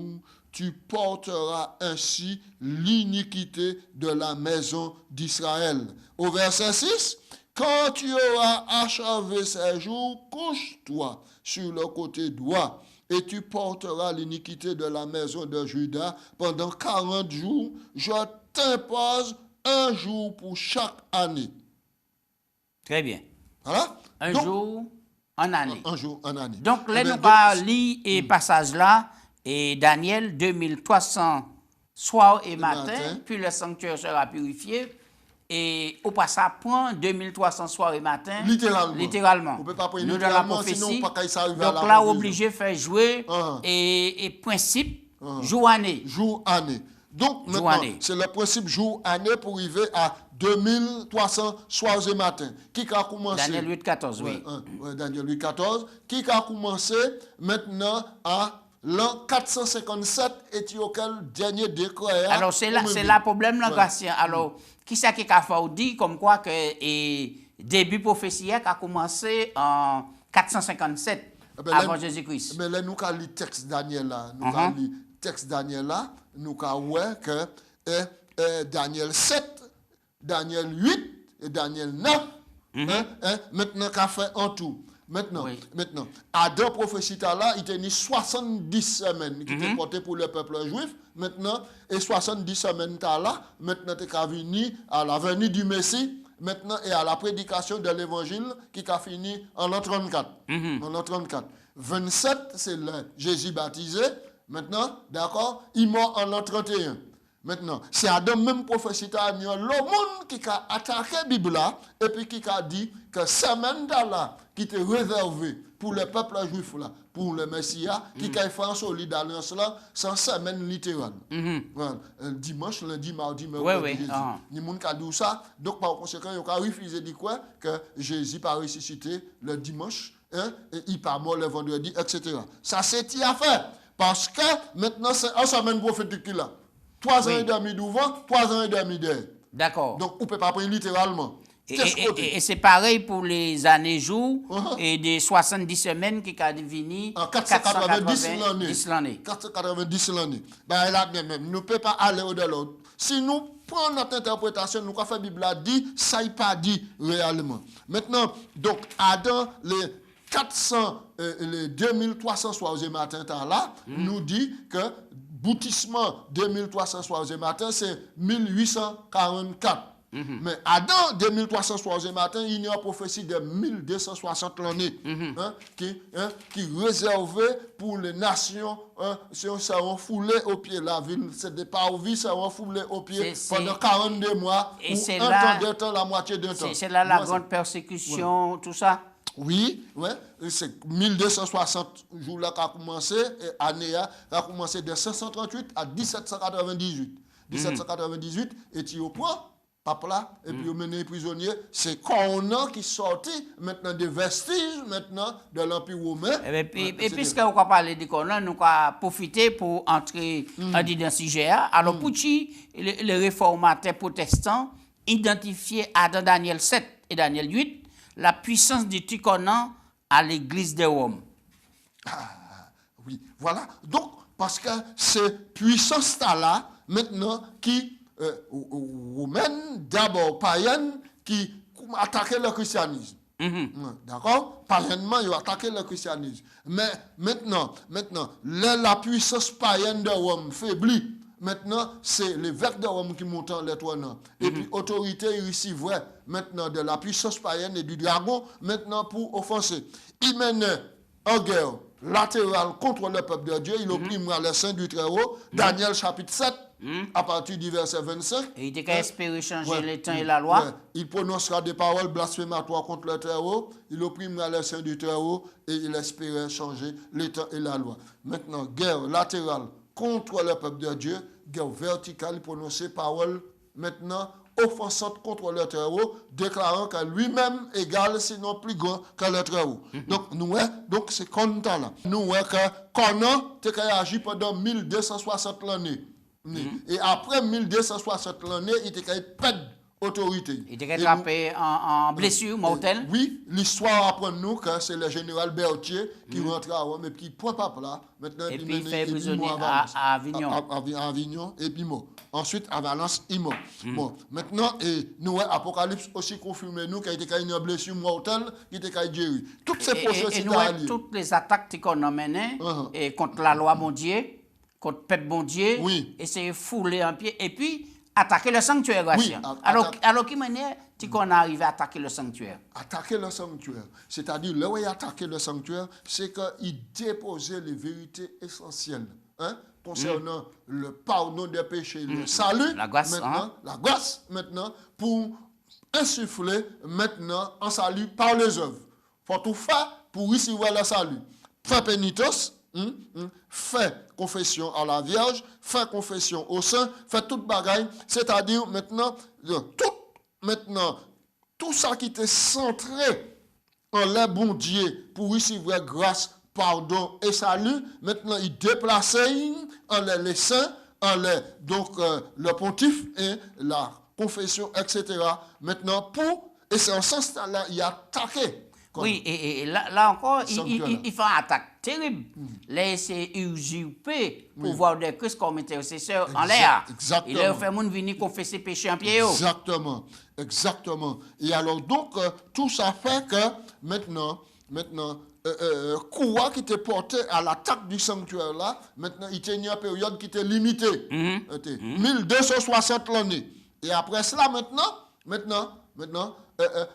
tu porteras ainsi l'iniquité de la maison d'Israël. Au verset 6, quand tu auras achevé ces jours, couche-toi sur le côté droit, et tu porteras l'iniquité de la maison de Juda pendant 40 jours. Je t'impose un jour pour chaque année. Très bien. Voilà. Un jour en année. Un jour en année. Donc, là, nous allons lire et passage là, et Daniel 2300 soir et matin, puis le sanctuaire sera purifié. Et au passage, prend 2300 soir et matin. Littéralement. On ne peut pas prendre nous dans la prophétie. Donc là, obligé de faire jouer et principe jour-année. Jour-année. Donc, maintenant, c'est le principe jour-année pour arriver à 2300 soirs et matin. Qui a commencé? Daniel 8,14, oui. Daniel 8,14. Qui a commencé maintenant à l'an 457 et auquel dernier décret. Alors, c'est là problème, là, Gatien. Alors, qui c'est qui a fait dire comme quoi que début prophétie a commencé en 457 avant Jésus-Christ? Mais là, nous avons lu texte Daniel là. Nous avons lu texte Daniel là. Nous avons vu que Daniel 7, Daniel 8 et Daniel 9, maintenant qu'a fait en tout. Maintenant, Oui. maintenant, Adam prophétie là, il tenait 70 semaines qui étaient portées pour le peuple juif. Maintenant, et 70 semaines là, maintenant, tu as venu à la venue du Messie, maintenant, et à la prédication de l'évangile qui a fini en l'an 34. En l'an 34. 27, c'est le Jésus baptisé. Maintenant, d'accord, il mort en l'an 31. Maintenant, c'est Adam même prophétie le monde qui a attaqué la Bible là, et puis qui a dit que semaine là, qui était réservé pour le peuple juif là, pour le Messia, qui a fait en solide alliance là, sans semaine littérale. Voilà. Dimanche, lundi, mardi, mercredi, jeudi. Ni monde qui a dit ça, donc par conséquent, il a refusé de dire quoi? Que Jésus pas ressuscité le dimanche, hein, et il pas mort le vendredi, etc. Ça c'est y à faire. Parce que maintenant, c'est une semaine prophétique qu'il a. 3 ans et demi devant, 3 ans et demi derrière. D'accord. Donc, on ne peut pas prendre littéralement. Et c'est pareil pour les années jours et des 70 semaines qui ont devenu en 490 l'année. 490 l'année. Ben là, même, nous ne pouvons pas aller au-delà. Si nous prenons notre interprétation, nous avons fait la Bible a dit, ça n'est pas dit réellement. Maintenant, donc, Adam, les 2360 matin là, nous dit que boutissement 2360 matin, c'est 1844. Mais Adam, 2360 matin, il y a une prophétie de 1260 l'année qui réservée pour les nations, si on seront foulés au pied. La ville, c'est des parvis, seront foulés au pied pendant 42 mois, et ou c'est un là, temps, 2 temps, la moitié d'un temps. C'est là la grande persécution, tout ça. Oui, ouais, c'est 1260 jours là qu'a commencé, et année a commencé de 538 à 1798. 1798, et tu au point, papa là, et puis au mené prisonnier, c'est Conan qui sortit maintenant des vestiges maintenant de l'Empire romain. Et puisque on va parler de Conan, nous allons profiter pour entrer dans le sujet. Alors, pour les réformateurs protestants identifiaient dans Daniel 7 et Daniel 8 la puissance du Conan à l'église de Rome. Oui, voilà. Donc, parce que c'est puissance là, maintenant, qui, romaine, d'abord païenne, qui attaquait le christianisme. D'accord? Païennement, ils ont attaqué le christianisme. Mais maintenant, la puissance païenne de Rome faiblit. Maintenant, c'est l'évêque de Rome qui monte en l'étoile. Et puis, autorité ici, vrai, maintenant, de la puissance païenne et du dragon, maintenant, pour offenser. Il mène en guerre latérale contre le peuple de Dieu. Il opprimera les saints du Très-Haut. Daniel chapitre 7, à partir du verset 25. Et il a espéré changer les temps et la loi. Ouais. Il prononcera des paroles blasphématoires contre le Très-Haut. Il opprimera les saints du Très-Haut et il espérait changer les temps et la loi. Maintenant, guerre latérale contre le peuple de Dieu, guerre verticale, prononcer parole maintenant offensante contre le Très-Haut, déclarant que lui-même égal, sinon plus grand que le Très-Haut. Donc c'est comme ça là. Nous voyons que Conan a agi pendant 1260 l'année. Et après 1260 l'année, il a perdu autorité. Il était attrapé en blessure mortelle. Oui, l'histoire apprend nous que c'est le général Berthier qui rentre à Rome et qui prend papa là. Maintenant, et puis il fait prisonnier à Avignon. À Avignon et puis mort. Ensuite, à Valence, il mort. Bon, maintenant, et nous, Apocalypse aussi confirme nous qu'il y a une blessure mortelle qui était guérie. Toutes ces processus. Et nous, toutes les attaques qu'on a menées contre la loi bon Dieu, contre le peuple bon Dieu, et c'est fouler en pied. Et puis, attaquer le sanctuaire, alors qui manière qu'on arrive à attaquer le sanctuaire? Attaquer le sanctuaire. C'est-à-dire, là où il attaquer le sanctuaire, c'est qu'il déposait les vérités essentielles concernant le pardon des péchés, le salut, la grâce, maintenant, la grâce, maintenant, pour insuffler maintenant un salut par les œuvres. Il faut tout faire pour recevoir le salut. Faire pénitence, fait confession à la Vierge, fait confession au Saint, fait toute bagaille, c'est-à-dire maintenant, tout ça qui était centré en le bon Dieu pour recevoir grâce, pardon et salut, maintenant il déplaçait en les saints, le pontife et la confession, etc. Maintenant, et c'est en ce sens-là, il a attaqué. Oui, et là encore, il fait une attaque terrible. Là, c'est usurper le pouvoir de Christ comme intercesseur en l'air. Exactement. Il a fait moun venir confesser péché en pied. Exactement. Et alors, donc, tout ça fait que, maintenant, maintenant, courroie qui était porté à l'attaque du sanctuaire là, maintenant, il tenait une période qui était limitée. 1260 l'année. Et après cela, maintenant,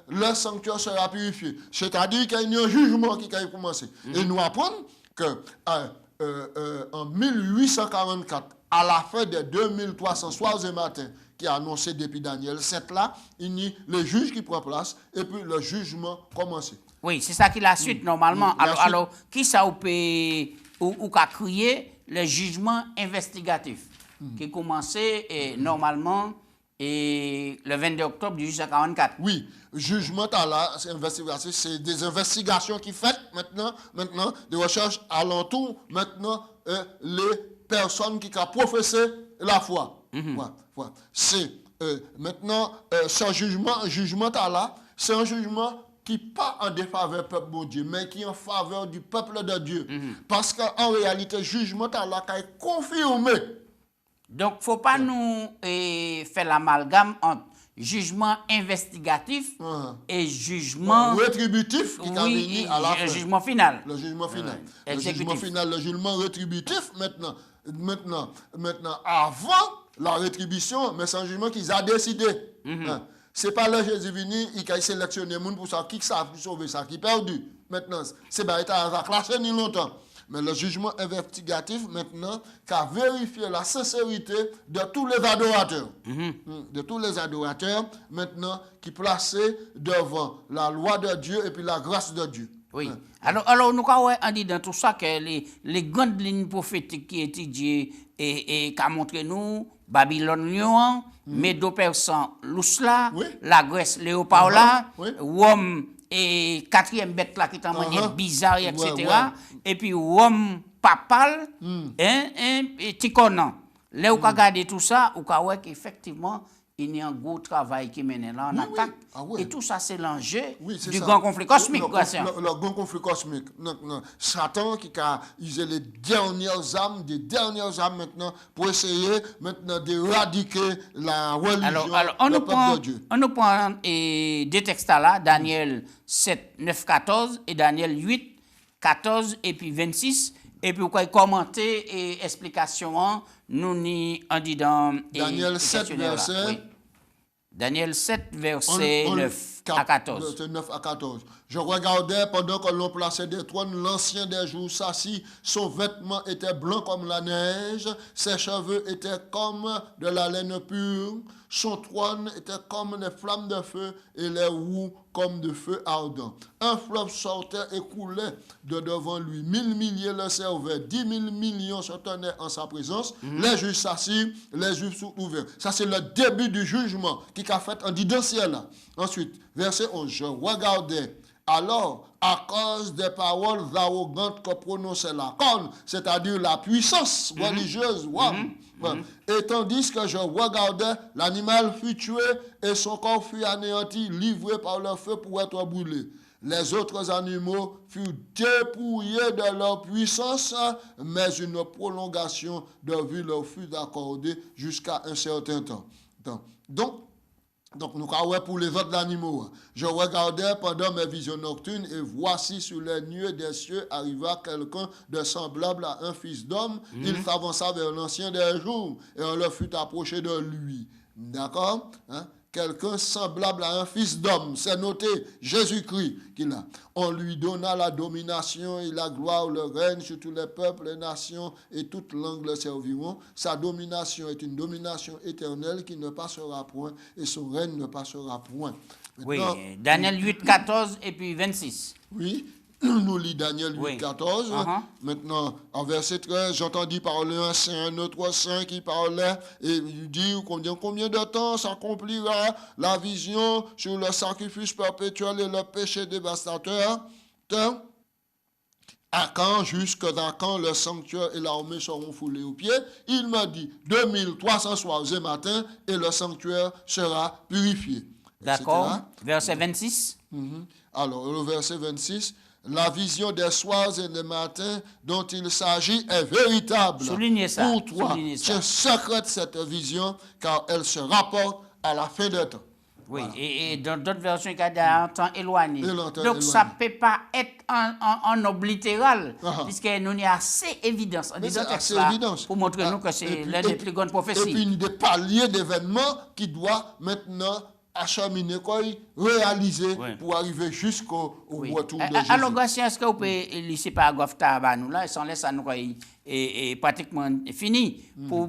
le sanctuaire sera purifié. C'est-à-dire qu'il y a un jugement qui a commencé. Et nous apprenons que en 1844, à la fin des 2300 soirs et matins, qui a annoncé depuis Daniel 7 là, il y a le juge qui prend place et puis le jugement commence. Oui, c'est ça qui est la suite normalement. Alors, qui ça ou qu'a créé le jugement investigatif qui commençait normalement le 22 octobre 1844. Oui, jugement là, c'est des investigations qui faites maintenant, des recherches alentour, maintenant, les personnes qui ont professé la foi. Voilà. C'est maintenant, ce jugement là, c'est un jugement qui pas en défaveur du peuple de Dieu, mais qui en faveur du peuple de Dieu. Parce qu'en réalité, jugement là, qui est confirmé. Donc, il ne faut pas nous faire l'amalgame entre jugement investigatif et jugement rétributif qui a venu à la fin. Le jugement final. Le jugement final. Le jugement final, le jugement rétributif, maintenant, avant la rétribution, mais c'est un jugement qu'ils ont décidé. C'est pas là Jésus venu, il a sélectionné les gens pour ça, qui ça sauver ça, qui perdu. Maintenant, c'est pas été classé ni longtemps. Mais le jugement investigatif, maintenant, qui a vérifié la sincérité de tous les adorateurs. De tous les adorateurs, maintenant, qui plaçaient devant la loi de Dieu et puis la grâce de Dieu. Oui. Alors nous avons dit dans tout ça que les grandes lignes prophétiques qui étudiées et qui ont montré nous, Babylone Lyon, Médo-Persan Lousla, la Grèce Léopaula, Rome et quatrième bête là qui est en manière bizarre, etc. Et puis Rome papal, et Tikonan. Là où vous regardez tout ça, vous voyez qu'effectivement, il y a un gros travail qui mène là en attaque. Et tout ça, c'est l'enjeu du grand conflit cosmique. Le grand conflit cosmique. Satan qui a usé les dernières âmes, maintenant, pour essayer maintenant d'éradiquer la religion, le peuple de Dieu. On nous prend des textes là, Daniel 7, 9, 14 et Daniel 8, 14 et puis 26. Et puis, vous pouvez commenter et explication, nous ni en dit dans Daniel 7, verset. Oui. Daniel 7, verset 9 à 14. 9 à 14. Je regardais pendant que l'on plaçait des trônes, l'ancien des jours s'assit, son vêtement était blanc comme la neige, ses cheveux étaient comme de la laine pure, son trône était comme des flammes de feu et les roues comme de feu ardent. Un fleuve sortait et coulait de devant lui. 1000 milliers le servaient, 10 000 millions se tenaient en sa présence. Les juges s'assirent, les juges sont ouverts. Ça, c'est le début du jugement qui a fait en disant ciel. Ensuite, verset 11, je regardais. Alors, à cause des paroles arrogantes que prononçait la corne, c'est-à-dire la puissance religieuse, et tandis que je regardais, l'animal fut tué et son corps fut anéanti, livré par le feu pour être brûlé. Les autres animaux furent dépouillés de leur puissance, mais une prolongation de vie leur fut accordée jusqu'à un certain temps. Donc, nous avons pour les autres animaux. Je regardais pendant mes visions nocturnes et voici sur les nuées des cieux arriva quelqu'un de semblable à un fils d'homme. Il s'avança vers l'ancien des jours et on le fut approché de lui. D'accord? Quelqu'un semblable à un fils d'homme. C'est noté Jésus-Christ qu'il a. On lui donna la domination et la gloire, le règne sur tous les peuples, les nations et toutes langues le serviront. Sa domination est une domination éternelle qui ne passera point et son règne ne passera point. Maintenant, oui, Daniel 8, 14 et puis 26. Oui. Nous lisons Daniel 8, 14. Maintenant, en verset 13, j'entendis parler un saint, un autre saint qui parlait et il dit combien de temps s'accomplira la vision sur le sacrifice perpétuel et le péché dévastateur. À quand, jusqu'à quand le sanctuaire et l'armée seront foulés aux pieds. Il m'a dit 2300 soirs et matins et le sanctuaire sera purifié. D'accord. Verset 26. Alors, le verset 26. La vision des soirs et des matins dont il s'agit est véritable. Soulignez ça. Pour toi, je secrète cette vision car elle se rapporte à la fin des temps. Oui, Voilà. et dans d'autres versions, il y a un temps éloigné. Et longtemps Donc, ça ne éloigné. peut pas être en oblitéral, Ah. puisque nous avons assez évidence. Mais c'est Disons texte assez là, évidence. pour montrer nous Ah, que et c'est puis- l'un des plus grandes Et prophéties. puis des paliers d'événements qui doivent maintenant acheminer, réaliser Oui. pour arriver jusqu'au Oui. retour de Jésus. Alors, Gatien, est-ce que vous pouvez lire ce paragraphe à nous là, sans laisser à nous et pratiquement fini, pour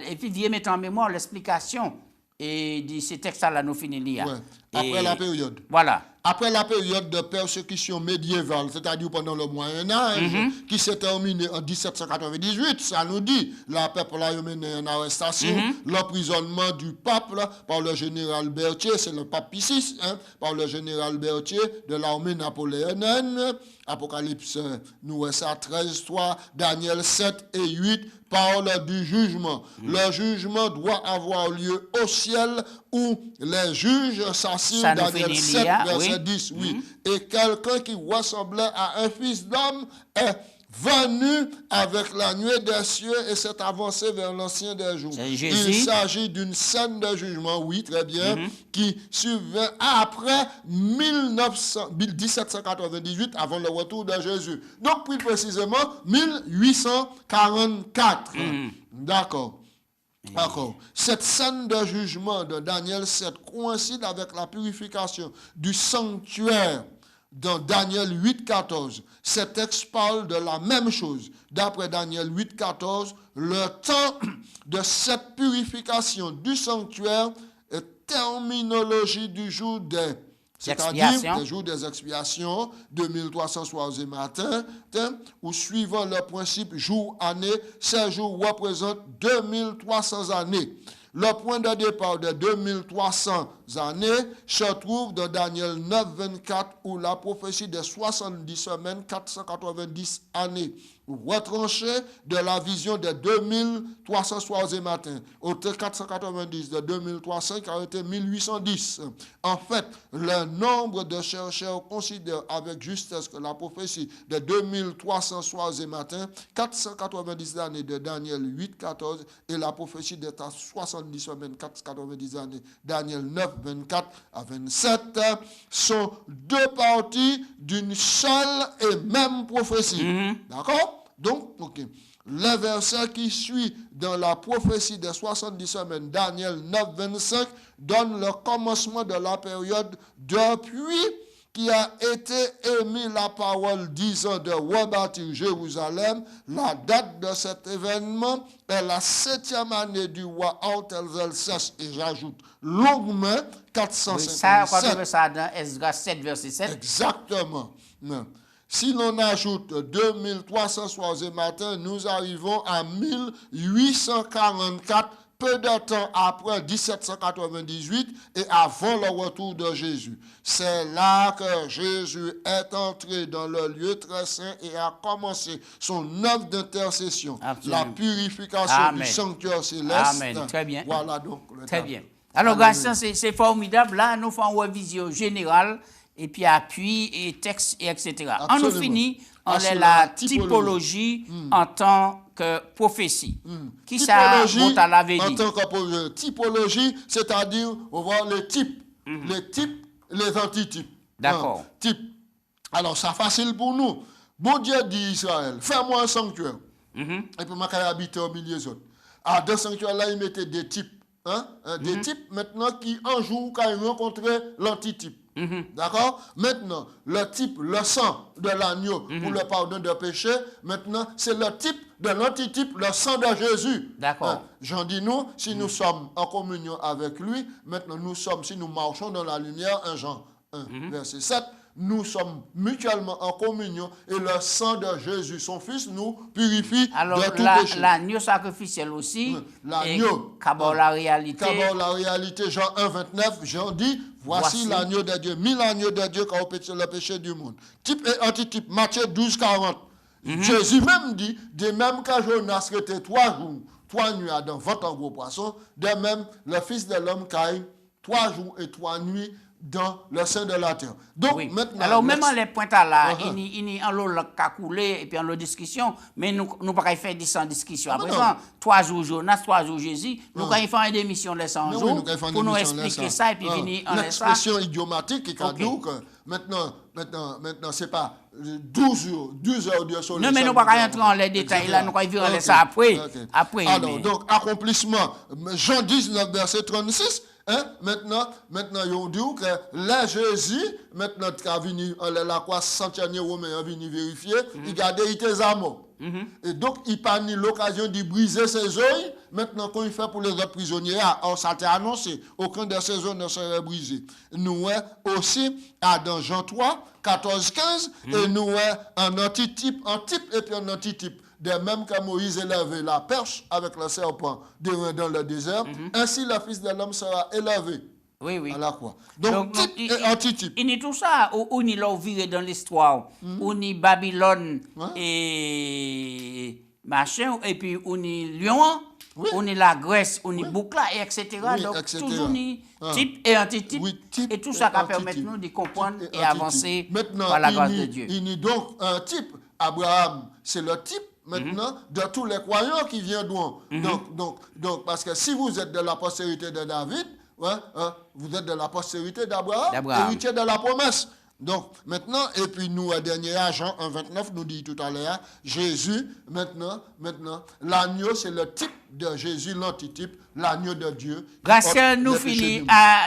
et puis viens mettre en mémoire l'explication et de ces textes-là, nous finissons lire. Ouais. Après Et- la période. Voilà. Après la période de persécution médiévale, c'est-à-dire pendant le Moyen-Âge, qui s'est terminée en 1798, ça nous dit, la peuple a mené en arrestation, l'emprisonnement du pape là, par le général Berthier, c'est le pape Pie VI, par le général Berthier de l'armée napoléonienne, Apocalypse, nous ça 13, 3, Daniel 7 et 8, parle du jugement. Le jugement doit avoir lieu au ciel où les juges s'assirent, Ça nous Daniel finit 7, là, verset oui. 10, oui. Et quelqu'un qui ressemblait à un fils d'homme est venu avec la nuée des cieux et s'est avancé vers l'ancien des jours. C'est Jésus. Il s'agit d'une scène de jugement, oui, très bien, qui survint après 1798, avant le retour de Jésus. Donc, plus précisément, 1844. D'accord. D'accord. Cette scène de jugement de Daniel 7 coïncide avec la purification du sanctuaire dans Daniel 8,14. Ces textes parlent de la même chose. D'après Daniel 8,14, le temps de cette purification du sanctuaire est terminologie du jour des c'est-à-dire Expiation. des jours des expiations, 2300 soirs et matins, ou suivant le principe jour-année, ces jours représentent 2300 années. Le point de départ de 2300 années se trouve dans Daniel 9, 24, où la prophétie des 70 semaines, 490 années, retranchée de la vision des 2300 soirs et matins. Au 490 de 2300 qui a été 1810. En fait, le nombre de chercheurs considère avec justesse que la prophétie de 2300 soirs et matins, 490 années de Daniel 8, 14 et la prophétie des 70 semaines, 490 années, Daniel 9, 24 à 27, sont deux parties d'une seule et même prophétie. D'accord? Donc, ok. Le verset qui suit dans la prophétie des 70 semaines, Daniel 9, 25, donne le commencement de la période depuis qui a été émis la parole disant de rebâtir Jérusalem. La date de cet événement est la 7e année du roi Artaxerxès, et j'ajoute longuement, Oui, ça, quand on 457. veut ça dans Esdras 7, verset 7. Exactement. Si l'on ajoute 2300 soirs et matins, nous arrivons à 1844, peu de temps après 1798 et avant le retour de Jésus. C'est là que Jésus est entré dans le lieu très saint et a commencé son œuvre d'intercession, Absolument. la purification Amen. du sanctuaire céleste. Amen. Très bien. Voilà donc le Très temps. bien. Alors, Alléluia. Gaston, c'est formidable. Là, nous faisons une revision générale, et puis appui, et texte, et etc. On nous Absolument. finit, on Ah, est sur la la typologie. typologie en tant que prophétie. Qui ça, Typologie, bon, l'avait en dit? tant que typologie, c'est-à-dire, on voit les types, les types, les antitypes. D'accord. Type. Alors, c'est facile pour nous. Bon Dieu dit Israël, fais-moi un sanctuaire. Et puis, moi, quand habiter au milieu des autres. À deux sanctuaires-là, il mettait des types. Des types, maintenant, qui, un jour, quand ils rencontraient l'antitype. D'accord? Maintenant, le type, le sang de l'agneau pour le pardon de péché, maintenant, c'est le type de l'antitype, le sang de Jésus. D'accord. J'en dis nous, si nous sommes en communion avec lui, maintenant nous sommes, si nous marchons dans la lumière, 1 Jean 1, verset 7, nous sommes mutuellement en communion et le sang de Jésus, son Fils, nous purifie Alors, de tout péché. l'agneau sacrificiel aussi, L'agneau. Qu'abord la réalité. Qu'abord la réalité, Jean 1, 29, Jean dit, voici l'agneau de Dieu, 1000 agneaux de Dieu qui ont péché le péché du monde. Type et antitype, Matthieu 12, 40. Jésus même dit, de même que Jonas était 3 jours, 3 nuits dans votre gros poisson, de même, le Fils de l'homme qui a 3 jours et 3 nuits dans le sein de la terre. Donc, Oui. maintenant... Alors, même en les points là, Uh-huh. il y a un coulé et puis en la discussion, mais nous ne pouvons pas faire 10 ans de discussion. Après non. ça, 3 jours Jonas, 3 jours Jésus, nous pouvons faire une émission de 100 Mais oui, jours nous pouvons faire une pour nous émission expliquer là, ça et puis venir en laissant. l'expression idiomatique qui a Ok. dit que maintenant, c'est pas 12 heures de soleil. Non, mais nous ne pouvons pas entrer dans les détails là, nous pouvons vivre Ok. ça après. Ok. Après, Alors, mais- donc, accomplissement, Jean 19, verset 36, hein, maintenant, ils dit que là, Jésus, maintenant, qui a venu, la croix centenière romain a venu vérifier, il gardait tes amours. Et donc, il n'a pas eu l'occasion de briser ses oeils. Maintenant, quand il fait pour les autres prisonniers, ça a été annoncé, aucun de ses oeils ne serait brisé. Nous aussi, dans Jean 3, 14, 15, et nous un antitype, un type et puis un antitype. De même que Moïse élevait la perche avec le serpent dans le désert, ainsi le Fils de l'homme sera élevé Oui, oui. à la croix. Donc, type et antitype. Il y a tout ça, où il a viré dans l'histoire, où il y a Babylone et machin, et puis où il y a Lyon, Oui. où il y a la Grèce, où il y a Boucla, et etc. Oui, Donc, etc. toujours il y a type et antitype, Oui, type et tout ça et qui permet antitype. nous de comprendre Type et antitype. avancer Maintenant, par la grâce de Dieu. Il y a donc un type. Abraham, c'est le type maintenant de tous les croyants qui viendront. Donc, parce que si vous êtes de la postérité de David, vous êtes de la postérité d'Abraham, héritier de la promesse. Donc, maintenant, et puis nous, à dernier Jean 1,29 nous dit tout à l'heure, Jésus, maintenant, l'agneau, c'est le type de Jésus, l'antitype, l'agneau de Dieu. Grâce à nous finissons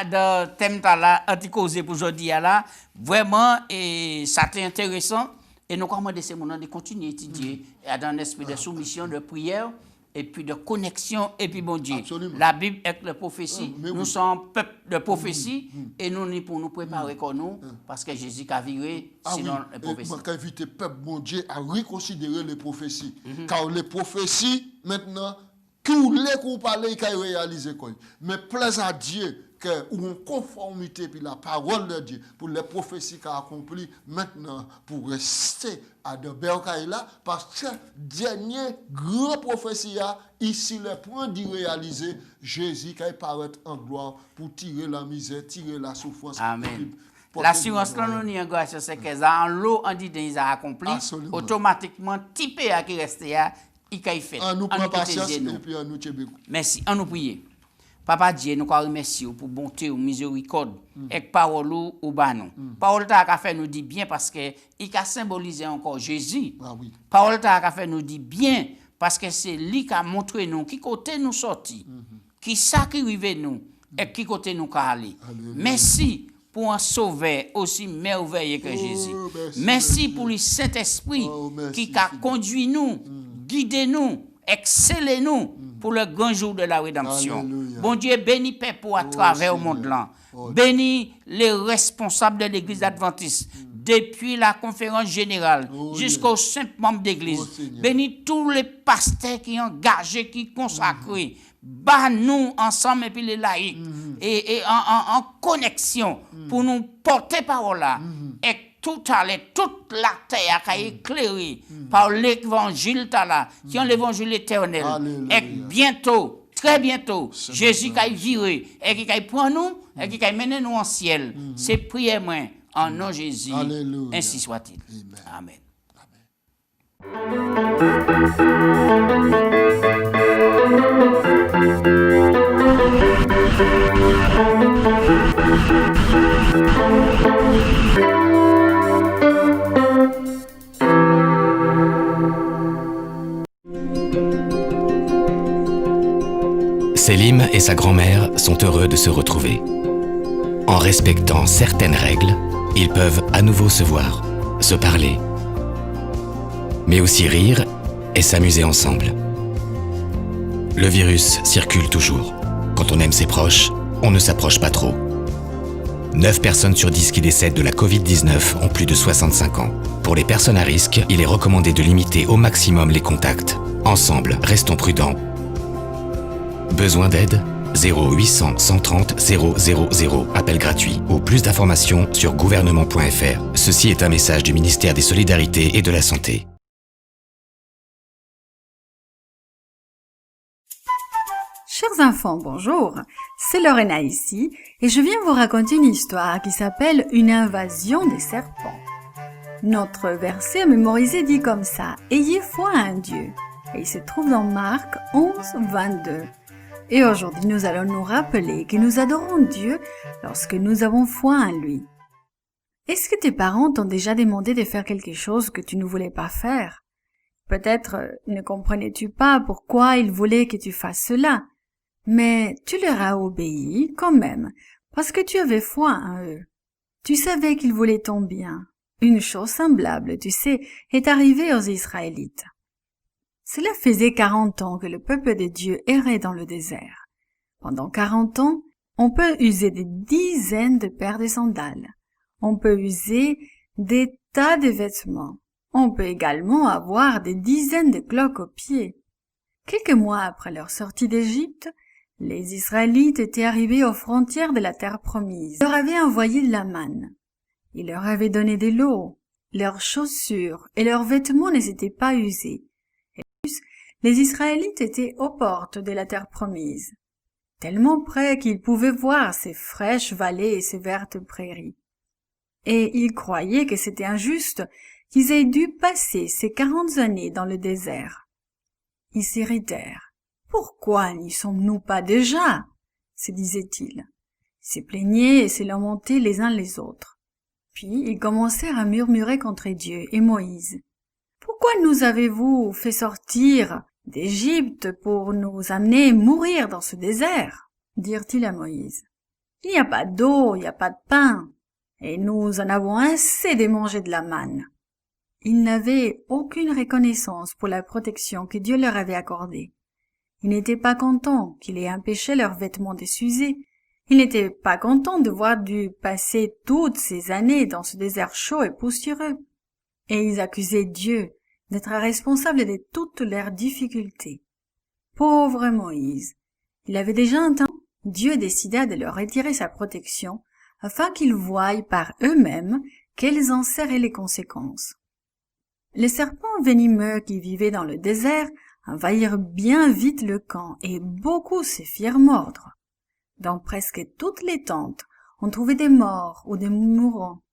dans le thème là, anti-causé pour aujourd'hui là, vraiment, et ça c'est intéressant. Et nous commandons ces moments de continuer à étudier dans un esprit de soumission, de prière, et puis de connexion, et puis bon Dieu. Absolument. La Bible est la prophétie. Mais Nous oui. sommes peuple de prophétie, et nous sommes pour nous préparer comme nous, parce que Jésus a viré, sinon les prophéties. Je invite le peuple, mon Dieu, à reconsidérer les prophéties. Car les prophéties, maintenant, tous les qu'on parle, ils ont réalisé quoi. Mais plaise à Dieu que ou en conformité puis la parole de Dieu pour les prophéties qu'a accompli maintenant pour rester à de bercailles là parce que dernier grand prophétie a ici le point d'y réaliser Jésus qui paraît en gloire pour tirer la misère, tirer la souffrance. Amen. L'assurance là nous n'y grâce c'est que ça en l'eau en dit ils a accompli Absolument. automatiquement typé à qui resté à il kay fait. En nous En prend nous patience protéger, et nous. puis en nous tchébé. Merci, on nous prier. Papa Dieu, nous remercions pour bonté ou miséricorde et parole ou banon. Parole ta ka fait nous dit bien parce que il a symbolisé encore Jésus. Ah oui. Parole ta ka fait nous dit bien parce que c'est lui qui a montré nous qui côté nous sorti, qui ça qui rive nous et qui côté nous ka aller. Alléluia. Merci pour un sauveur aussi merveilleux que Jésus. merci, Merci pour le Saint-Esprit Oh, merci, qui a Seigneur. conduit nous, guidé nous, excellé nous pour le grand jour de la rédemption. Alléluia. Bon Dieu, bénis Père à travers le monde là. Oh, Bénis les responsables de l'Église adventiste. Depuis la conférence générale Oh, jusqu'aux simples membres d'église. Oh, Seigneur. Bénis tous les pasteurs qui sont engagés, qui consacrés. Bas nous ensemble et puis les laïcs. Et en connexion pour nous porter parole là. Et toute la terre a éclairée par l'évangile là, qui est l'évangile éternel. Alléluia. Et bientôt, très bientôt, Jésus qui a viré et qui a pris nous et qui a mené nous en ciel. C'est prière moi en nom de Jésus. Alléluia. Ainsi soit-il. Amen. Amen. Selim et sa grand-mère sont heureux de se retrouver. En respectant certaines règles, ils peuvent à nouveau se voir, se parler, mais aussi rire et s'amuser ensemble. Le virus circule toujours. Quand on aime ses proches, on ne s'approche pas trop. 9 personnes sur 10 qui décèdent de la Covid-19 ont plus de 65 ans. Pour les personnes à risque, il est recommandé de limiter au maximum les contacts. Ensemble, restons prudents. Besoin d'aide ? 0800 130 000, appel gratuit, ou plus d'informations sur gouvernement.fr. Ceci est un message du ministère des Solidarités et de la Santé. Chers Chers enfants, bonjour. C'est Lorena ici et je viens vous raconter une histoire qui s'appelle Une invasion des serpents. Notre verset mémorisé dit comme ça: Ayez foi en Dieu. Et il se trouve dans Marc 11, 22. Et aujourd'hui, nous allons nous rappeler que nous adorons Dieu lorsque nous avons foi en lui. Est-ce que tes parents t'ont déjà demandé de faire quelque chose que tu ne voulais pas faire? Peut-être ne comprenais-tu pas pourquoi ils voulaient que tu fasses cela, mais tu leur as obéi quand même, parce que tu avais foi en eux. Tu savais qu'ils voulaient ton bien. Une chose semblable, tu sais, est arrivée aux Israélites. Cela faisait 40 ans que le peuple de Dieu errait dans le désert. Pendant 40 ans, on peut user des dizaines de paires de sandales. On peut user des tas de vêtements. On peut également avoir des dizaines de cloques aux pieds. Quelques mois après leur sortie d'Égypte, les Israélites étaient arrivés aux frontières de la terre promise. Ils leur avaient envoyé de la manne. Ils leur avaient donné de l'eau. Leurs chaussures et leurs vêtements ne s'étaient pas usés. Et plus, les Israélites étaient aux portes de la terre promise, tellement près qu'ils pouvaient voir ces fraîches vallées et ces vertes prairies. Et ils croyaient que c'était injuste qu'ils aient dû passer ces 40 années dans le désert. Ils s'irritèrent. « Pourquoi n'y sommes-nous pas déjà ?» se disaient-ils. Ils se plaignaient et se lamentaient les uns les autres. Puis ils commencèrent à murmurer contre Dieu et Moïse. « Pourquoi nous avez-vous fait sortir d'Égypte pour nous amener mourir dans ce désert ?» dirent-ils à Moïse. « Il n'y a pas d'eau, il n'y a pas de pain, et nous en avons assez de manger de la manne. » Ils n'avaient aucune reconnaissance pour la protection que Dieu leur avait accordée. Ils n'étaient pas contents qu'il ait empêché leurs vêtements de s'user. Ils n'étaient pas contents de voir dû passer toutes ces années dans ce désert chaud et poussiéreux. Et ils accusaient Dieu d'être responsable de toutes leurs difficultés. Pauvre Moïse! Il avait déjà entendu. Dieu décida de leur retirer sa protection afin qu'ils voient par eux-mêmes quelles en seraient les conséquences. Les serpents venimeux qui vivaient dans le désert envahirent bien vite le camp et beaucoup se firent mordre. Dans presque toutes les tentes, on trouvait des morts ou des mourants.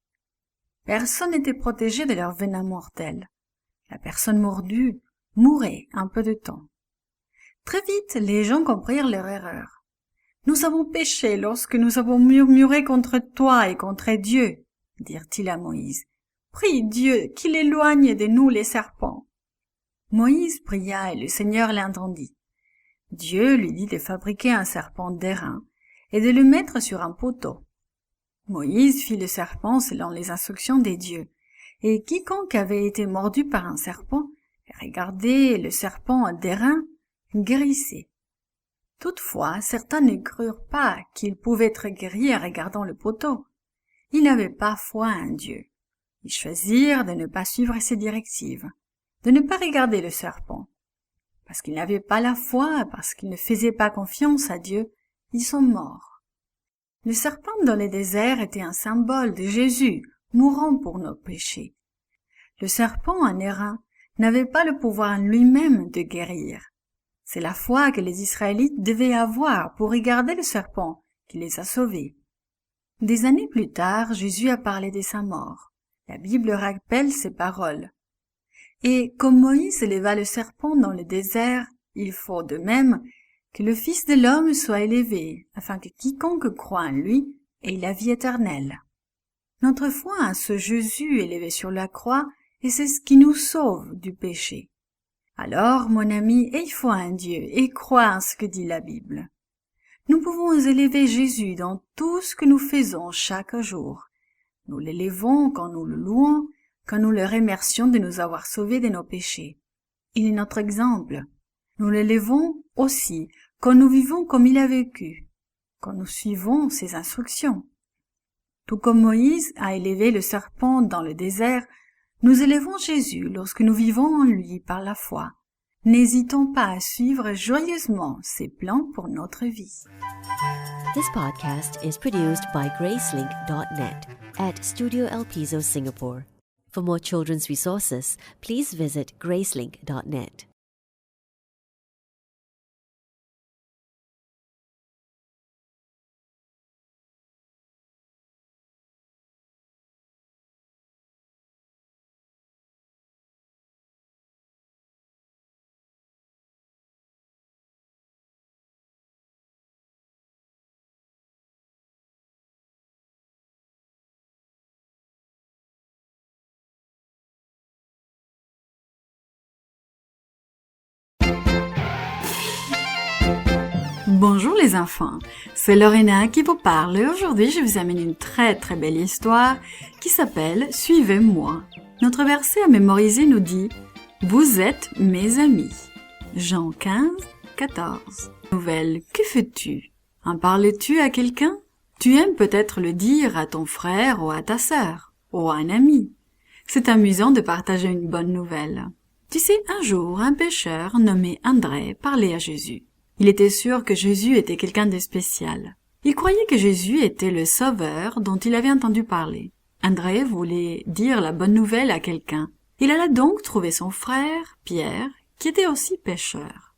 Personne n'était protégé de leur venin mortel. La personne mordue mourait en peu de temps. Très vite, les gens comprirent leur erreur. « Nous avons péché lorsque nous avons murmuré contre toi et contre Dieu, » dirent-ils à Moïse. « Prie Dieu qu'il éloigne de nous les serpents. » Moïse pria et le Seigneur l'entendit. Dieu lui dit de fabriquer un serpent d'airain et de le mettre sur un poteau. Moïse fit le serpent selon les instructions des dieux, et quiconque avait été mordu par un serpent et regardait le serpent d'airain guérissait. Toutefois, certains ne crurent pas qu'il pouvait être guéri en regardant le poteau. Ils n'avaient pas foi en Dieu. Ils choisirent de ne pas suivre ses directives, de ne pas regarder le serpent. Parce qu'ils n'avaient pas la foi, parce qu'ils ne faisaient pas confiance à Dieu, ils sont morts. Le serpent dans le désert était un symbole de Jésus, mourant pour nos péchés. Le serpent en airain n'avait pas le pouvoir en lui-même de guérir. C'est la foi que les Israélites devaient avoir pour regarder le serpent qui les a sauvés. Des années plus tard, Jésus a parlé de sa mort. La Bible rappelle ces paroles. Et comme Moïse éleva le serpent dans le désert, il faut de même que le Fils de l'homme soit élevé, afin que quiconque croit en lui ait la vie éternelle. Notre foi en ce Jésus élevé sur la croix, et c'est ce qui nous sauve du péché. Alors, mon ami, aie foi en Dieu et crois en ce que dit la Bible. Nous pouvons élever Jésus dans tout ce que nous faisons chaque jour. Nous l'élevons quand nous le louons, quand nous le remercions de nous avoir sauvés de nos péchés. Il est notre exemple. Nous l'élevons aussi quand nous vivons comme il a vécu, quand nous suivons ses instructions. Tout comme Moïse a élevé le serpent dans le désert, nous élevons Jésus lorsque nous vivons en lui par la foi. N'hésitons pas à suivre joyeusement ses plans pour notre vie. This podcast is produced by Gracelink.net at Studio El Piso, Singapore. For more children's resources, please visit Gracelink.net. Bonjour les enfants, c'est Lorena qui vous parle et aujourd'hui je vous amène une très très belle histoire qui s'appelle « Suivez-moi ». Notre verset à mémoriser nous dit « Vous êtes mes amis ». Jean 15, 14. Nouvelle, que fais-tu? En parles-tu à quelqu'un? Tu aimes peut-être le dire à ton frère ou à ta sœur, ou à un ami. C'est amusant de partager une bonne nouvelle. Tu sais, un jour, un pêcheur nommé André parlait à Jésus. Il était sûr que Jésus était quelqu'un de spécial. Il croyait que Jésus était le sauveur dont il avait entendu parler. André voulait dire la bonne nouvelle à quelqu'un. Il alla donc trouver son frère, Pierre, qui était aussi pêcheur.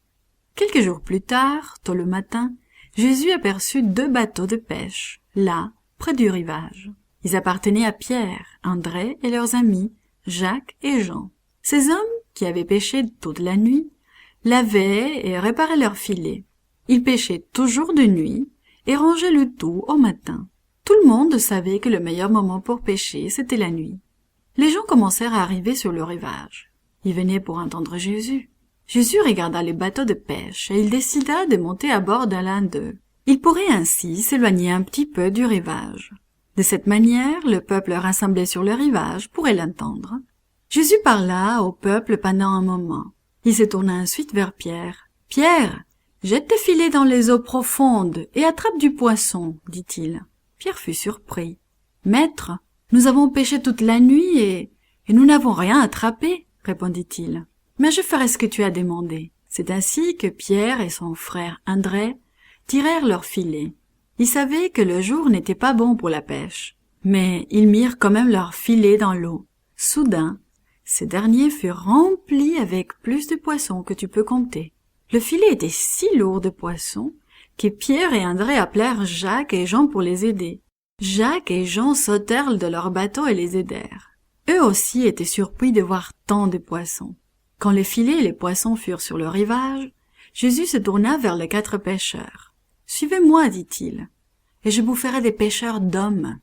Quelques jours plus tard, tôt le matin, Jésus aperçut 2 bateaux de pêche, là, près du rivage. Ils appartenaient à Pierre, André et leurs amis, Jacques et Jean. Ces hommes, qui avaient pêché toute la nuit, lavaient et réparaient leurs filets. Ils pêchaient toujours de nuit et rangeaient le tout au matin. Tout le monde savait que le meilleur moment pour pêcher, c'était la nuit. Les gens commencèrent à arriver sur le rivage. Ils venaient pour entendre Jésus. Jésus regarda les bateaux de pêche et il décida de monter à bord de l'un d'eux. Il pourrait ainsi s'éloigner un petit peu du rivage. De cette manière, le peuple rassemblé sur le rivage pourrait l'entendre. Jésus parla au peuple pendant un moment. Il se tourna ensuite vers Pierre. « Pierre, jette tes filets dans les eaux profondes et attrape du poisson, dit-il. » Pierre fut surpris. « Maître, nous avons pêché toute la nuit et nous n'avons rien attrapé, répondit-il. « Mais je ferai ce que tu as demandé. » C'est ainsi que Pierre et son frère André tirèrent leurs filets. Ils savaient que le jour n'était pas bon pour la pêche, mais ils mirent quand même leurs filets dans l'eau. Soudain, ces derniers furent remplis avec plus de poissons que tu peux compter. Le filet était si lourd de poissons que Pierre et André appelèrent Jacques et Jean pour les aider. Jacques et Jean sautèrent de leur bateau et les aidèrent. Eux aussi étaient surpris de voir tant de poissons. Quand les filets et les poissons furent sur le rivage, Jésus se tourna vers les 4 pêcheurs. « Suivez-moi, dit-il, et je vous ferai des pêcheurs d'hommes. »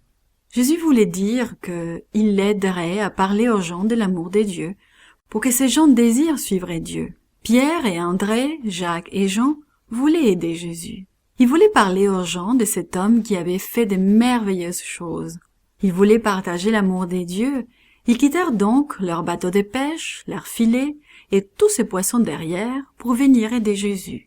Jésus voulait dire qu'il l'aiderait à parler aux gens de l'amour de Dieu pour que ces gens désirent suivre Dieu. Pierre et André, Jacques et Jean voulaient aider Jésus. Ils voulaient parler aux gens de cet homme qui avait fait de merveilleuses choses. Ils voulaient partager l'amour de Dieu. Ils quittèrent donc leur bateau de pêche, leurs filets et tous ces poissons derrière pour venir aider Jésus.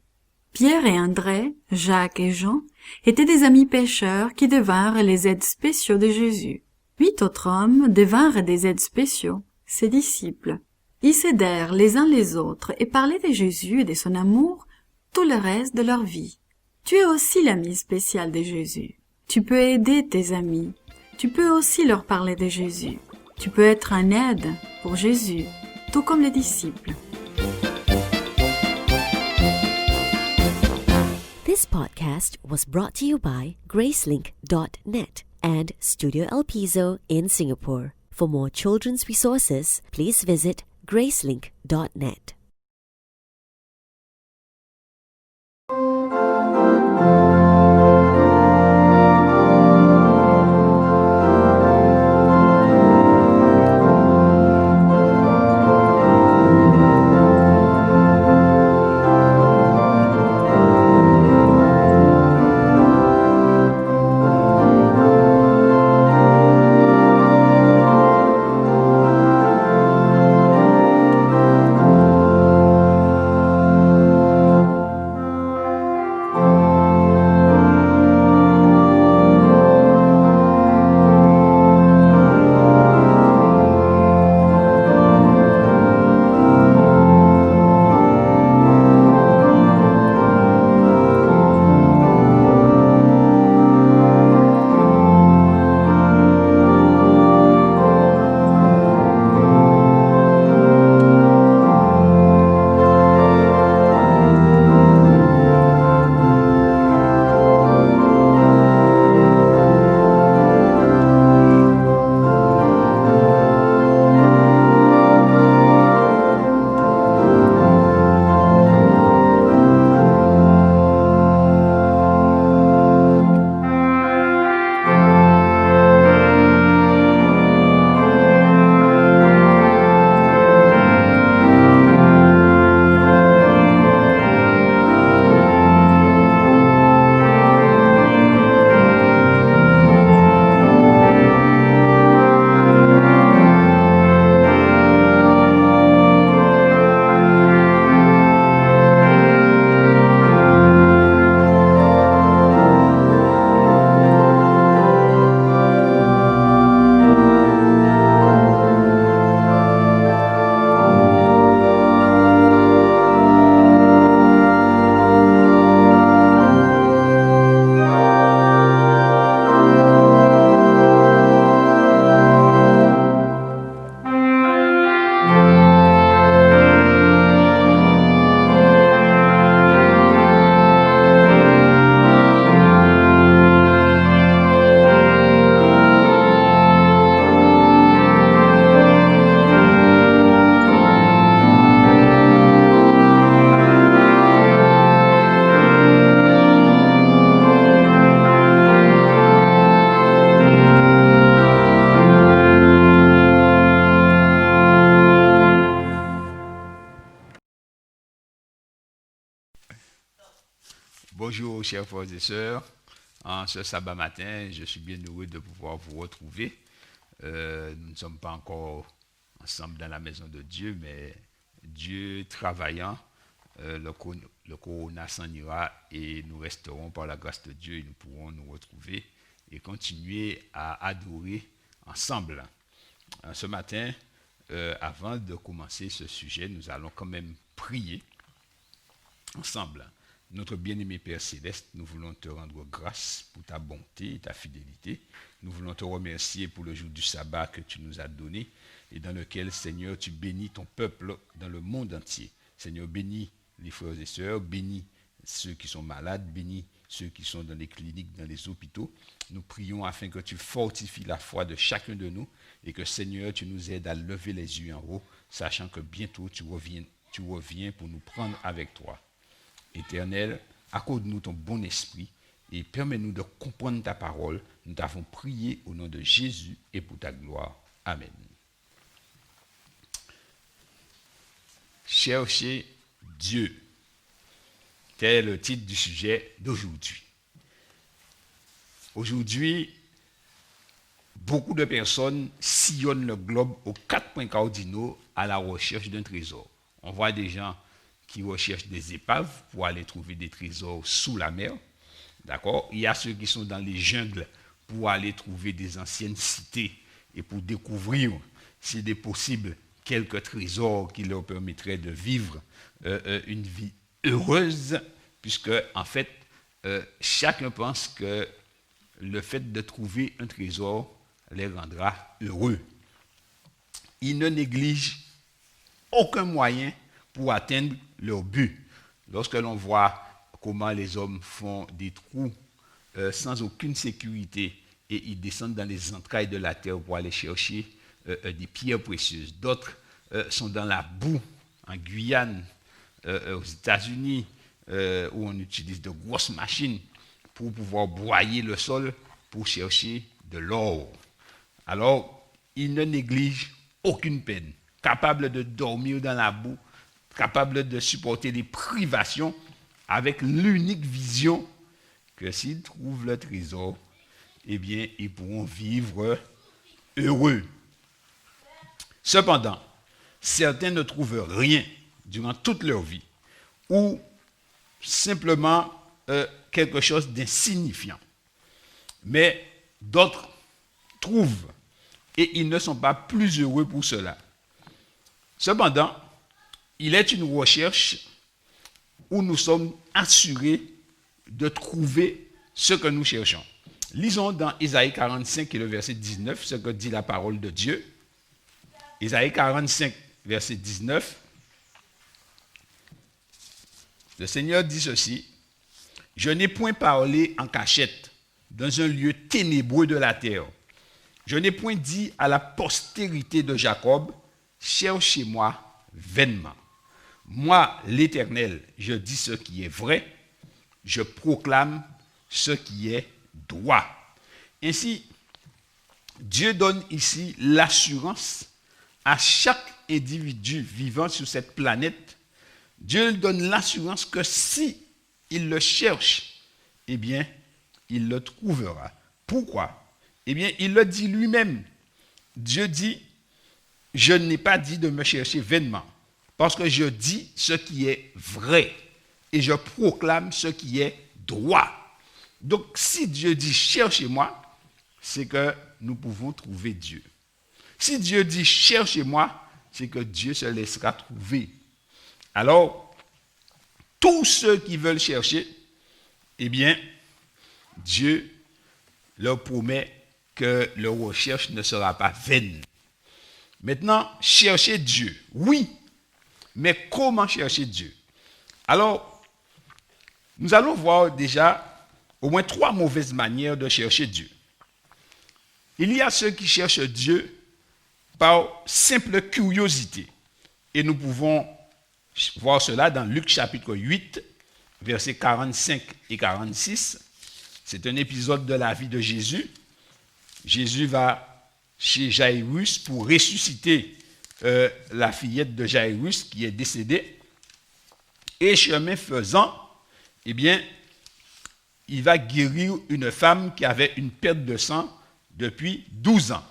Pierre et André, Jacques et Jean étaient des amis pêcheurs qui devinrent les aides spéciaux de Jésus. 8 autres hommes devinrent des aides spéciaux, ses disciples. Ils s'aidèrent les uns les autres et parlaient de Jésus et de son amour tout le reste de leur vie. Tu es aussi l'ami spécial de Jésus. Tu peux aider tes amis. Tu peux aussi leur parler de Jésus. Tu peux être un aide pour Jésus, tout comme les disciples. This podcast was brought to you by Gracelink.net and Studio El Piso in Singapore. For more children's resources, please visit Gracelink.net. Bonjour chers frères et sœurs. En ce sabbat matin, je suis bien heureux de pouvoir vous retrouver. Nous ne sommes pas encore ensemble dans la maison de Dieu, mais Dieu travaillant, le corona s'en ira et nous resterons par la grâce de Dieu et nous pourrons nous retrouver et continuer à adorer ensemble. Ce matin, avant de commencer ce sujet, nous allons quand même prier ensemble. Notre bien-aimé Père Céleste, nous voulons te rendre grâce pour ta bonté et ta fidélité. Nous voulons te remercier pour le jour du sabbat que tu nous as donné et dans lequel, Seigneur, tu bénis ton peuple dans le monde entier. Seigneur, bénis les frères et sœurs, bénis ceux qui sont malades, bénis ceux qui sont dans les cliniques, dans les hôpitaux. Nous prions afin que tu fortifies la foi de chacun de nous et que, Seigneur, tu nous aides à lever les yeux en haut, sachant que bientôt tu reviens pour nous prendre avec toi. Éternel, accorde-nous ton bon esprit et permets-nous de comprendre ta parole. Nous t'avons prié au nom de Jésus et pour ta gloire. Amen. Chercher Dieu. Tel est le titre du sujet d'aujourd'hui. Aujourd'hui, beaucoup de personnes sillonnent le globe aux 4 points cardinaux à la recherche d'un trésor. On voit des gens qui recherchent des épaves pour aller trouver des trésors sous la mer. D'accord? Il y a ceux qui sont dans les jungles pour aller trouver des anciennes cités et pour découvrir, s'il est possible, quelques trésors qui leur permettraient de vivre une vie heureuse, puisque, en fait, chacun pense que le fait de trouver un trésor les rendra heureux. Ils ne négligent aucun moyen pour atteindre leur but. Lorsque l'on voit comment les hommes font des trous sans aucune sécurité et ils descendent dans les entrailles de la terre pour aller chercher des pierres précieuses. D'autres sont dans la boue, en Guyane, aux États-Unis, où on utilise de grosses machines pour pouvoir broyer le sol pour chercher de l'or. Alors, ils ne négligent aucune peine, capables de dormir dans la boue, capables de supporter les privations avec l'unique vision que s'ils trouvent le trésor, eh bien, ils pourront vivre heureux. Cependant, certains ne trouvent rien durant toute leur vie ou simplement quelque chose d'insignifiant. Mais d'autres trouvent et ils ne sont pas plus heureux pour cela. Cependant, il est une recherche où nous sommes assurés de trouver ce que nous cherchons. Lisons dans Isaïe 45 et le verset 19 ce que dit la parole de Dieu. Isaïe 45, verset 19. Le Seigneur dit ceci: « Je n'ai point parlé en cachette dans un lieu ténébreux de la terre. Je n'ai point dit à la postérité de Jacob, cherchez-moi vainement. Moi, l'Éternel, je dis ce qui est vrai, je proclame ce qui est droit. » Ainsi, Dieu donne ici l'assurance à chaque individu vivant sur cette planète. Dieu donne l'assurance que si il le cherche, eh bien, il le trouvera. Pourquoi? Eh bien, il le dit lui-même. Dieu dit, je n'ai pas dit de me chercher vainement, parce que je dis ce qui est vrai et je proclame ce qui est droit. Donc, si Dieu dit cherchez-moi, c'est que nous pouvons trouver Dieu. Si Dieu dit cherchez-moi, c'est que Dieu se laissera trouver. Alors, tous ceux qui veulent chercher, eh bien, Dieu leur promet que leur recherche ne sera pas vaine. Maintenant, chercher Dieu, oui, mais comment chercher Dieu? Alors, nous allons voir déjà au moins 3 mauvaises manières de chercher Dieu. Il y a ceux qui cherchent Dieu par simple curiosité. Et nous pouvons voir cela dans Luc chapitre 8, versets 45 et 46. C'est un épisode de la vie de Jésus. Jésus va chez Jairus pour ressusciter la fillette de Jairus qui est décédée. Et chemin faisant, eh bien, il va guérir une femme qui avait une perte de sang depuis 12 ans.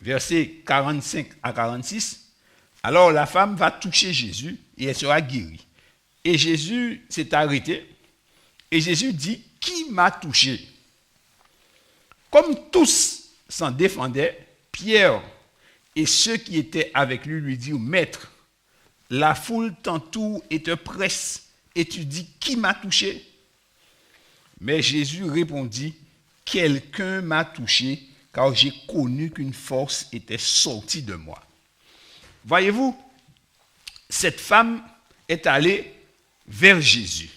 Versets 45 à 46. Alors la femme va toucher Jésus et elle sera guérie. Et Jésus s'est arrêté et Jésus dit, qui m'a touché? Comme tous s'en défendaient, Pierre et ceux qui étaient avec lui dirent, Maître, la foule t'entoure et te presse, et tu dis, qui m'a touché? Mais Jésus répondit, quelqu'un m'a touché, car j'ai connu qu'une force était sortie de moi. Voyez-vous, cette femme est allée vers Jésus.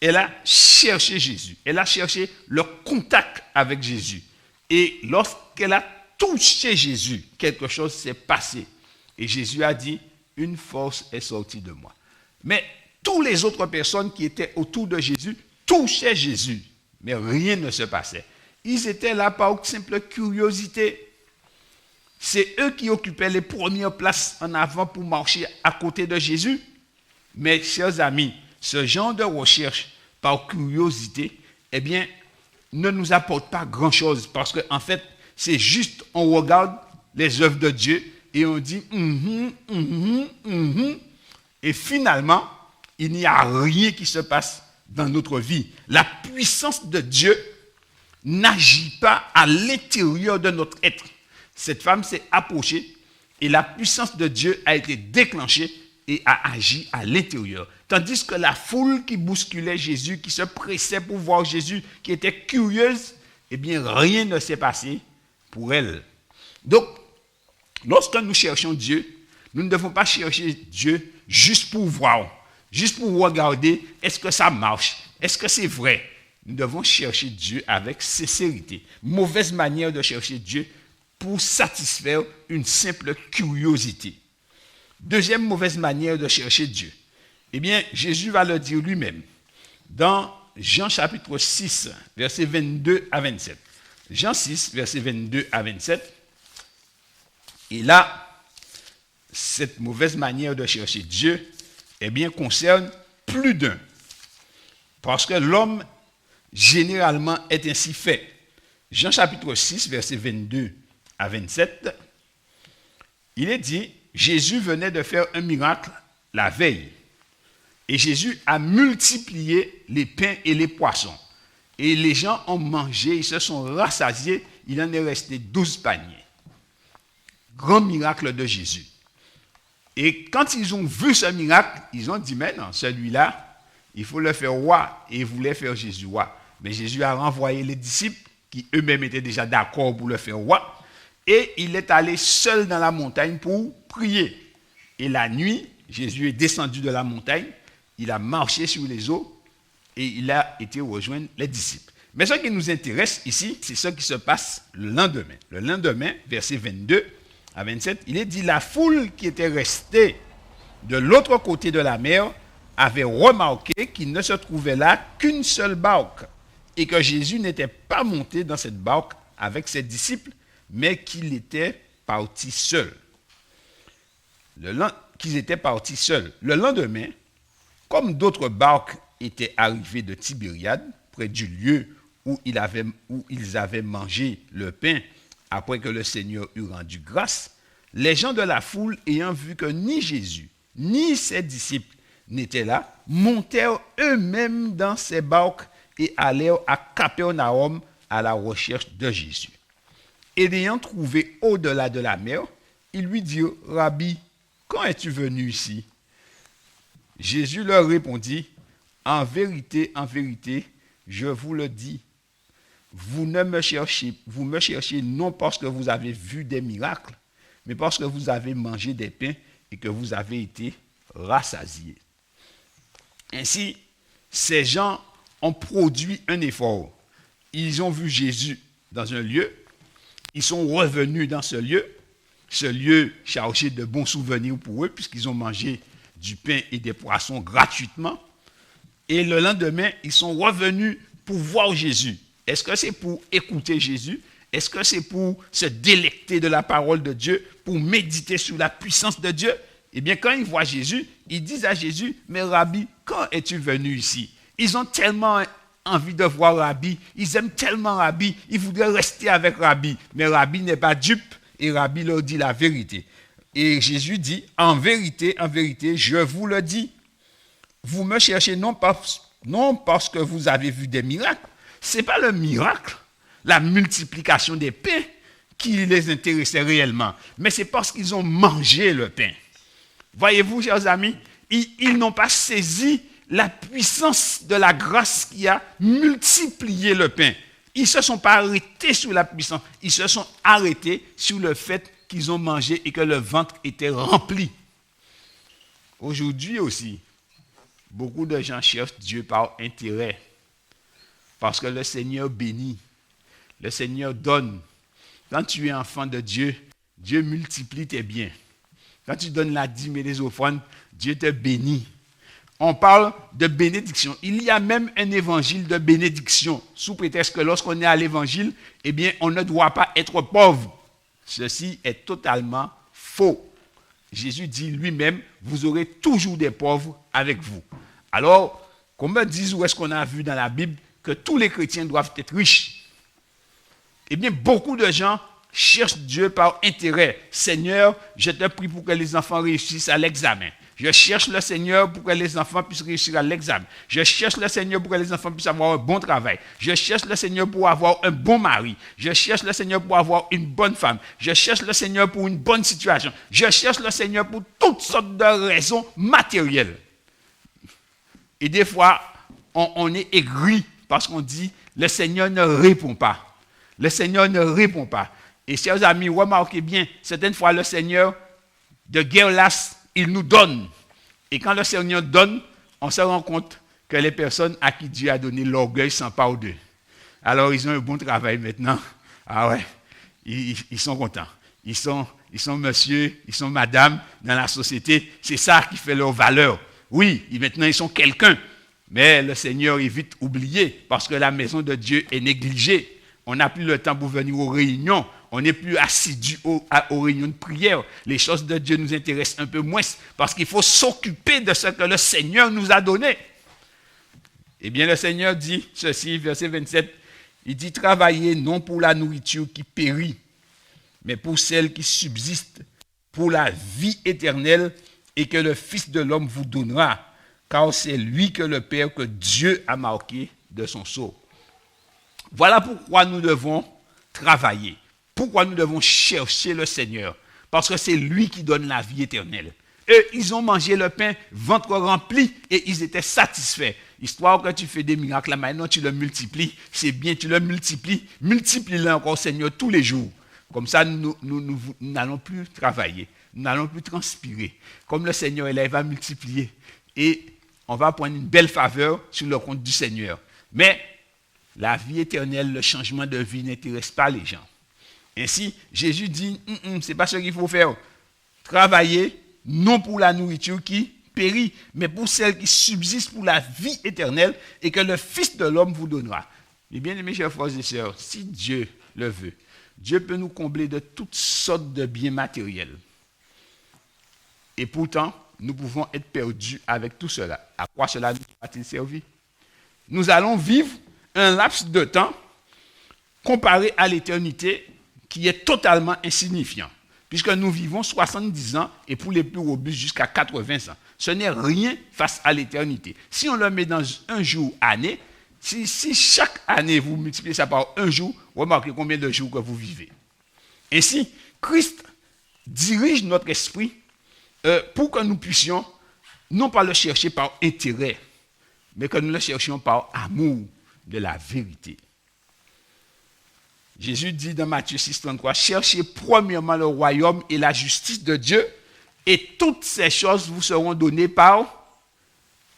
Elle a cherché Jésus. Elle a cherché le contact avec Jésus. Et lorsqu'elle a touché Jésus, quelque chose s'est passé. Et Jésus a dit, une force est sortie de moi. Mais toutes les autres personnes qui étaient autour de Jésus touchaient Jésus. Mais rien ne se passait. Ils étaient là par simple curiosité. C'est eux qui occupaient les premières places en avant pour marcher à côté de Jésus. Mais, chers amis, ce genre de recherche par curiosité, eh bien, ne nous apporte pas grand-chose. Parce qu'en fait, c'est juste, on regarde les œuvres de Dieu et on dit, et finalement, il n'y a rien qui se passe dans notre vie. La puissance de Dieu n'agit pas à l'intérieur de notre être. Cette femme s'est approchée et la puissance de Dieu a été déclenchée et a agi à l'intérieur. Tandis que la foule qui bousculait Jésus, qui se pressait pour voir Jésus, qui était curieuse, eh bien rien ne s'est passé pour elle. Donc, lorsque nous cherchons Dieu, nous ne devons pas chercher Dieu juste pour voir, juste pour regarder, est-ce que ça marche, est-ce que c'est vrai. Nous devons chercher Dieu avec sincérité. Mauvaise manière de chercher Dieu pour satisfaire une simple curiosité. Deuxième mauvaise manière de chercher Dieu. Eh bien, Jésus va le dire lui-même dans Jean chapitre 6, versets 22 à 27. Jean 6, versets 22 à 27. Et là, cette mauvaise manière de chercher Dieu, eh bien, concerne plus d'un. Parce que l'homme, généralement, est ainsi fait. Jean chapitre 6, versets 22 à 27, il est dit, Jésus venait de faire un miracle la veille. Et Jésus a multiplié les pains et les poissons. Et les gens ont mangé, ils se sont rassasiés, il en est resté 12 paniers. Grand miracle de Jésus. Et quand ils ont vu ce miracle, ils ont dit, mais non, celui-là, il faut le faire roi. Et ils voulaient faire Jésus roi. Mais Jésus a renvoyé les disciples, qui eux-mêmes étaient déjà d'accord pour le faire roi. Et il est allé seul dans la montagne pour prier. Et la nuit, Jésus est descendu de la montagne, il a marché sur les eaux et il a été rejoindre les disciples. Mais ce qui nous intéresse ici, c'est ce qui se passe le lendemain. Le lendemain, versets 22 à 27, il est dit, la foule qui était restée de l'autre côté de la mer avait remarqué qu'il ne se trouvait là qu'une seule barque et que Jésus n'était pas monté dans cette barque avec ses disciples, mais qu'il était parti seul. Qu'ils étaient partis seuls. Le lendemain, comme d'autres barques étaient arrivées de Tibériade, près du lieu où ils avaient mangé le pain après que le Seigneur eut rendu grâce, les gens de la foule, ayant vu que ni Jésus, ni ses disciples n'étaient là, montèrent eux-mêmes dans ces barques et allèrent à Capernaum à la recherche de Jésus. Et l'ayant trouvé au-delà de la mer, ils lui dirent, « Rabbi, quand es-tu venu ici ?» Jésus leur répondit, « En vérité, je vous le dis, vous me cherchez non parce que vous avez vu des miracles, mais parce que vous avez mangé des pains et que vous avez été rassasiés. » Ainsi, ces gens ont produit un effort. Ils ont vu Jésus dans un lieu, ils sont revenus dans ce lieu chargé de bons souvenirs pour eux, puisqu'ils ont mangé du pain et des poissons gratuitement. Et le lendemain, ils sont revenus pour voir Jésus. Est-ce que c'est pour écouter Jésus? Est-ce que c'est pour se délecter de la parole de Dieu, pour méditer sur la puissance de Dieu? Eh bien, quand ils voient Jésus, ils disent à Jésus, « Mais Rabbi, quand es-tu venu ici ?» Ils ont tellement envie de voir Rabbi, ils aiment tellement Rabbi, ils voudraient rester avec Rabbi. Mais Rabbi n'est pas dupe et Rabbi leur dit la vérité. Et Jésus dit, en vérité, je vous le dis, vous me cherchez non parce que vous avez vu des miracles. Ce n'est pas le miracle, la multiplication des pains qui les intéressait réellement, mais c'est parce qu'ils ont mangé le pain. Voyez-vous, chers amis, ils n'ont pas saisi la puissance de la grâce qui a multiplié le pain. Ils ne se sont pas arrêtés sur la puissance, ils se sont arrêtés sur le fait qu'ils ont mangé et que le ventre était rempli. Aujourd'hui aussi, beaucoup de gens cherchent Dieu par intérêt, parce que le Seigneur bénit, le Seigneur donne. Quand tu es enfant de Dieu, Dieu multiplie tes biens. Quand tu donnes la dîme et les offrandes, Dieu te bénit. On parle de bénédiction. Il y a même un évangile de bénédiction, sous prétexte que lorsqu'on est à l'évangile, eh bien, on ne doit pas être pauvre. Ceci est totalement faux. Jésus dit lui-même, vous aurez toujours des pauvres avec vous. Alors, qu'on me dise où est-ce qu'on a vu dans la Bible que tous les chrétiens doivent être riches. Eh bien, beaucoup de gens cherchent Dieu par intérêt. Seigneur, je te prie pour que les enfants réussissent à l'examen. Je cherche le Seigneur pour que les enfants puissent réussir à l'examen. Je cherche le Seigneur pour que les enfants puissent avoir un bon travail. Je cherche le Seigneur pour avoir un bon mari. Je cherche le Seigneur pour avoir une bonne femme. Je cherche le Seigneur pour une bonne situation. Je cherche le Seigneur pour toutes sortes de raisons matérielles. Et des fois, on est aigri parce qu'on dit, le Seigneur ne répond pas. Le Seigneur ne répond pas. Et chers amis, remarquez bien, certaines fois, le Seigneur, de guerre lasse, il nous donne. Et quand le Seigneur donne, on se rend compte que les personnes à qui Dieu a donné l'orgueil s'emparent d'eux. Alors, ils ont un bon travail maintenant. Ah ouais, ils sont contents. Ils sont monsieur, ils sont madame dans la société. C'est ça qui fait leur valeur. Oui, maintenant, ils sont quelqu'un. Mais le Seigneur est vite oublié parce que la maison de Dieu est négligée. On n'a plus le temps pour venir aux réunions. On n'est plus assidu aux réunions de prière. Les choses de Dieu nous intéressent un peu moins parce qu'il faut s'occuper de ce que le Seigneur nous a donné. Eh bien, le Seigneur dit ceci, verset 27, il dit « Travaillez non pour la nourriture qui périt, mais pour celle qui subsiste, pour la vie éternelle et que le Fils de l'homme vous donnera, car c'est lui que le Père, que Dieu a marqué de son sceau. » Voilà pourquoi nous devons travailler. Pourquoi nous devons chercher le Seigneur? Parce que c'est lui qui donne la vie éternelle. Eux, ils ont mangé le pain, ventre rempli, et ils étaient satisfaits. Histoire que tu fais des miracles, là maintenant tu le multiplies. C'est bien, tu le multiplies. Multiplie-le encore, Seigneur, tous les jours. Comme ça, nous n'allons plus travailler. Nous n'allons plus transpirer. Comme le Seigneur est là, il va multiplier. Et on va prendre une belle faveur sur le compte du Seigneur. Mais la vie éternelle, le changement de vie n'intéresse pas les gens. Ainsi, Jésus dit, c'est pas ce qu'il faut faire. Travailler, non pour la nourriture qui périt, mais pour celle qui subsiste pour la vie éternelle et que le Fils de l'homme vous donnera. Et bien aimés chers frères et sœurs, si Dieu le veut, Dieu peut nous combler de toutes sortes de biens matériels. Et pourtant, nous pouvons être perdus avec tout cela. À quoi cela nous a-t-il servi? Nous allons vivre un laps de temps comparé à l'éternité qui est totalement insignifiant, puisque nous vivons 70 ans et pour les plus robustes jusqu'à 80 ans. Ce n'est rien face à l'éternité. Si on le met dans un jour année, si chaque année vous multipliez ça par un jour, remarquez combien de jours que vous vivez. Ainsi, Christ dirige notre esprit pour que nous puissions non pas le chercher par intérêt, mais que nous le cherchions par amour de la vérité. Jésus dit dans Matthieu 6,33, cherchez premièrement le royaume et la justice de Dieu, et toutes ces choses vous seront données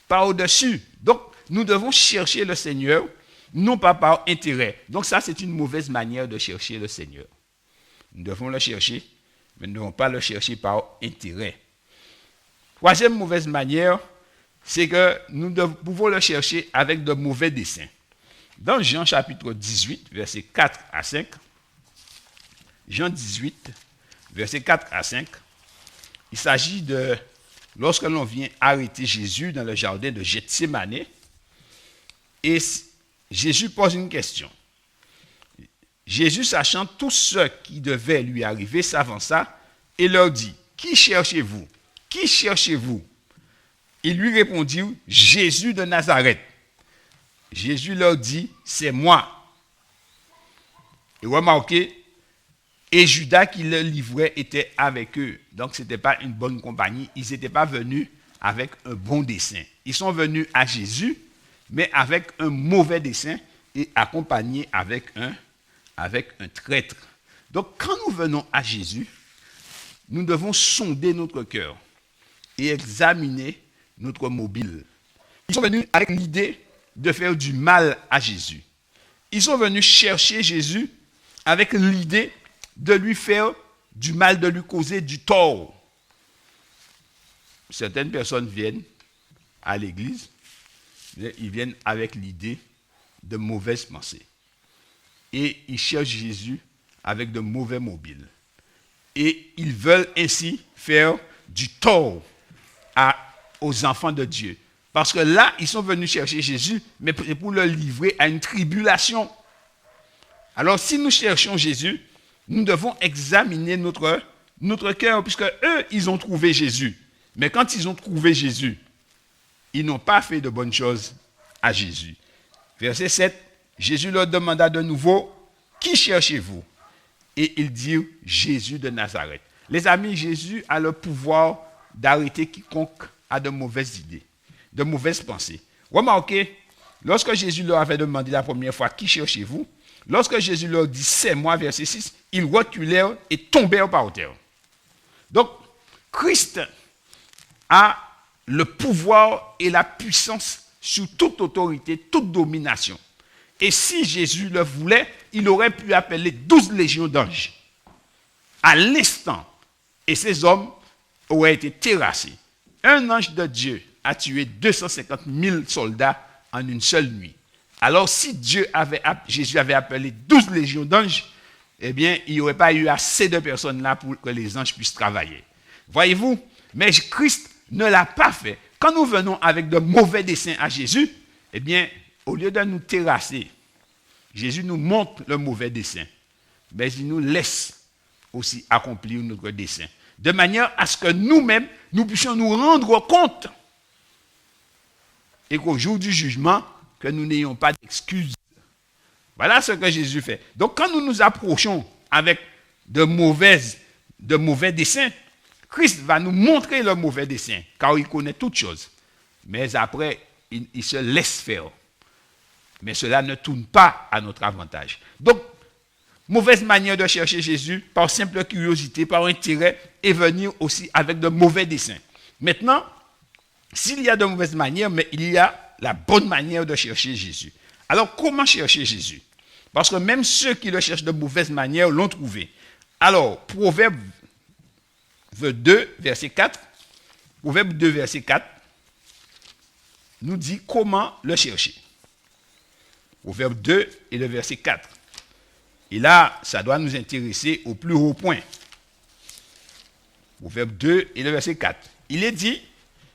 par-dessus. Donc, nous devons chercher le Seigneur, non pas par intérêt. Donc, ça, c'est une mauvaise manière de chercher le Seigneur. Nous devons le chercher, mais nous ne devons pas le chercher par intérêt. Troisième mauvaise manière, c'est que nous pouvons le chercher avec de mauvais desseins. Dans Jean chapitre 18, versets 4 à 5, Jean 18, versets 4 à 5, il s'agit de, lorsque l'on vient arrêter Jésus dans le jardin de Gethsémané, et Jésus pose une question. Jésus, sachant tout ce qui devait lui arriver, s'avança et leur dit, « Qui cherchez-vous? Qui cherchez-vous » Ils lui répondirent, « Jésus de Nazareth. » Jésus leur dit, « C'est moi. » Et remarquez, et Judas qui le livrait était avec eux. Donc ce n'était pas une bonne compagnie. Ils n'étaient pas venus avec un bon dessein. Ils sont venus à Jésus, mais avec un mauvais dessein et accompagnés avec un traître. Donc quand nous venons à Jésus, nous devons sonder notre cœur et examiner notre mobile. Ils sont venus avec l'idée de faire du mal à Jésus. Ils sont venus chercher Jésus avec l'idée de lui faire du mal, de lui causer du tort. Certaines personnes viennent à l'église, ils viennent avec l'idée de mauvaises pensées. Et ils cherchent Jésus avec de mauvais mobiles. Et ils veulent ainsi faire du tort aux enfants de Dieu. Parce que là, ils sont venus chercher Jésus, mais c'est pour le livrer à une tribulation. Alors, si nous cherchons Jésus, nous devons examiner notre cœur, puisque eux, ils ont trouvé Jésus. Mais quand ils ont trouvé Jésus, ils n'ont pas fait de bonnes choses à Jésus. Verset 7, Jésus leur demanda de nouveau, « Qui cherchez-vous » Et ils dirent, « Jésus de Nazareth. » Les amis, Jésus a le pouvoir d'arrêter quiconque a de mauvaises idées, de mauvaises pensées. Remarquez, lorsque Jésus leur avait demandé la première fois, « Qui cherchez-vous » Lorsque Jésus leur dit, « C'est moi », verset 6, ils reculèrent et tombèrent par terre. Donc, Christ a le pouvoir et la puissance sur toute autorité, toute domination. Et si Jésus le voulait, il aurait pu appeler 12 légions d'anges à l'instant. Et ces hommes auraient été terrassés. Un ange de Dieu a tué 250 000 soldats en une seule nuit. Alors si Jésus avait appelé 12 légions d'anges, eh bien, il n'y aurait pas eu assez de personnes là pour que les anges puissent travailler. Voyez-vous, mais Christ ne l'a pas fait. Quand nous venons avec de mauvais desseins à Jésus, eh bien, au lieu de nous terrasser, Jésus nous montre le mauvais dessein, mais il nous laisse aussi accomplir notre dessein, de manière à ce que nous-mêmes, nous puissions nous rendre compte et qu'au jour du jugement, que nous n'ayons pas d'excuses. Voilà ce que Jésus fait. Donc quand nous nous approchons avec de mauvais desseins, Christ va nous montrer le mauvais dessein, car il connaît toutes choses. Mais après, il se laisse faire. Mais cela ne tourne pas à notre avantage. Donc, mauvaise manière de chercher Jésus, par simple curiosité, par intérêt, et venir aussi avec de mauvais desseins. Maintenant, s'il y a de mauvaises manières, mais il y a la bonne manière de chercher Jésus. Alors, comment chercher Jésus? Parce que même ceux qui le cherchent de mauvaise manière l'ont trouvé. Alors, Proverbe 2, verset 4, Proverbe 2, verset 4, nous dit comment le chercher. Proverbe 2 et le verset 4. Et là, ça doit nous intéresser au plus haut point. Proverbe 2 et le verset 4. Il est dit,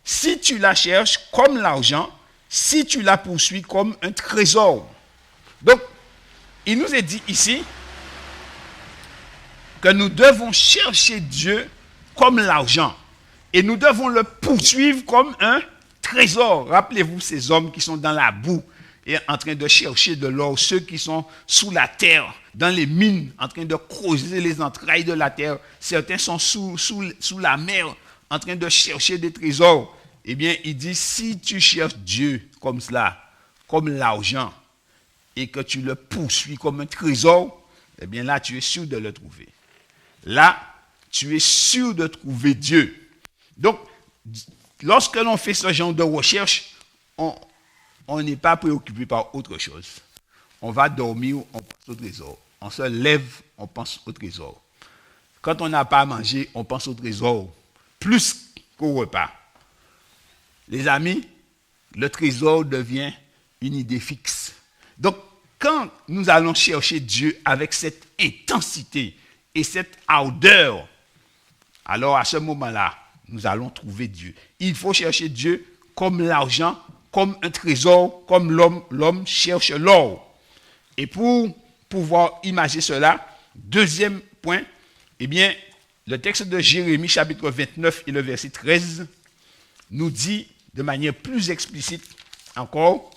si tu la cherches comme l'argent, si tu la poursuis comme un trésor. Donc, il nous est dit ici que nous devons chercher Dieu comme l'argent. Et nous devons le poursuivre comme un trésor. Rappelez-vous ces hommes qui sont dans la boue et en train de chercher de l'or, ceux qui sont sous la terre, dans les mines, en train de creuser les entrailles de la terre. Certains sont sous la mer, en train de chercher des trésors. Eh bien, il dit, si tu cherches Dieu comme cela, comme l'argent, et que tu le poursuis comme un trésor, eh bien là, tu es sûr de le trouver. Là, tu es sûr de trouver Dieu. Donc, lorsque l'on fait ce genre de recherche, on n'est pas préoccupé par autre chose. On va dormir, on pense au trésor. On se lève, on pense au trésor. Quand on n'a pas à manger, on pense au trésor, plus qu'au repas. Les amis, le trésor devient une idée fixe. Donc, quand nous allons chercher Dieu avec cette intensité et cette ardeur, alors à ce moment-là, nous allons trouver Dieu. Il faut chercher Dieu comme l'argent, comme un trésor, comme l'homme cherche l'or. Et pour pouvoir imaginer cela, deuxième point, eh bien, le texte de Jérémie, chapitre 29 et le verset 13, nous dit de manière plus explicite encore,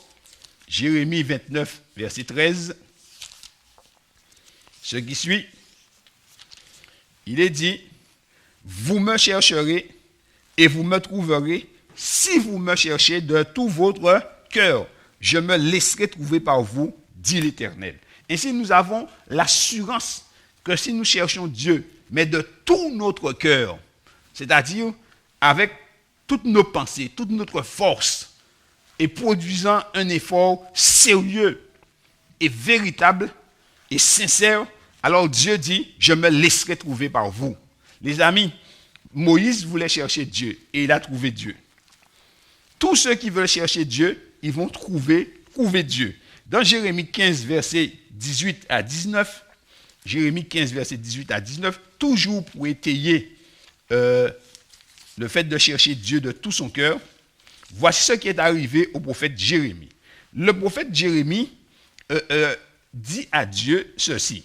Jérémie 29, verset 13, ce qui suit, il est dit, vous me chercherez et vous me trouverez si vous me cherchez de tout votre cœur. Je me laisserai trouver par vous, dit l'Éternel. Ainsi, nous avons l'assurance que si nous cherchons Dieu, mais de tout notre cœur, c'est-à-dire avec toutes nos pensées, toute notre force, et produisant un effort sérieux et véritable et sincère, alors Dieu dit, je me laisserai trouver par vous. Les amis, Moïse voulait chercher Dieu et il a trouvé Dieu. Tous ceux qui veulent chercher Dieu, ils vont trouver Dieu. Dans Jérémie 15, versets 18 à 19, Jérémie 15, versets 18 à 19, toujours pour étayer le fait de chercher Dieu de tout son cœur, voici ce qui est arrivé au prophète Jérémie. Le prophète Jérémie dit à Dieu ceci.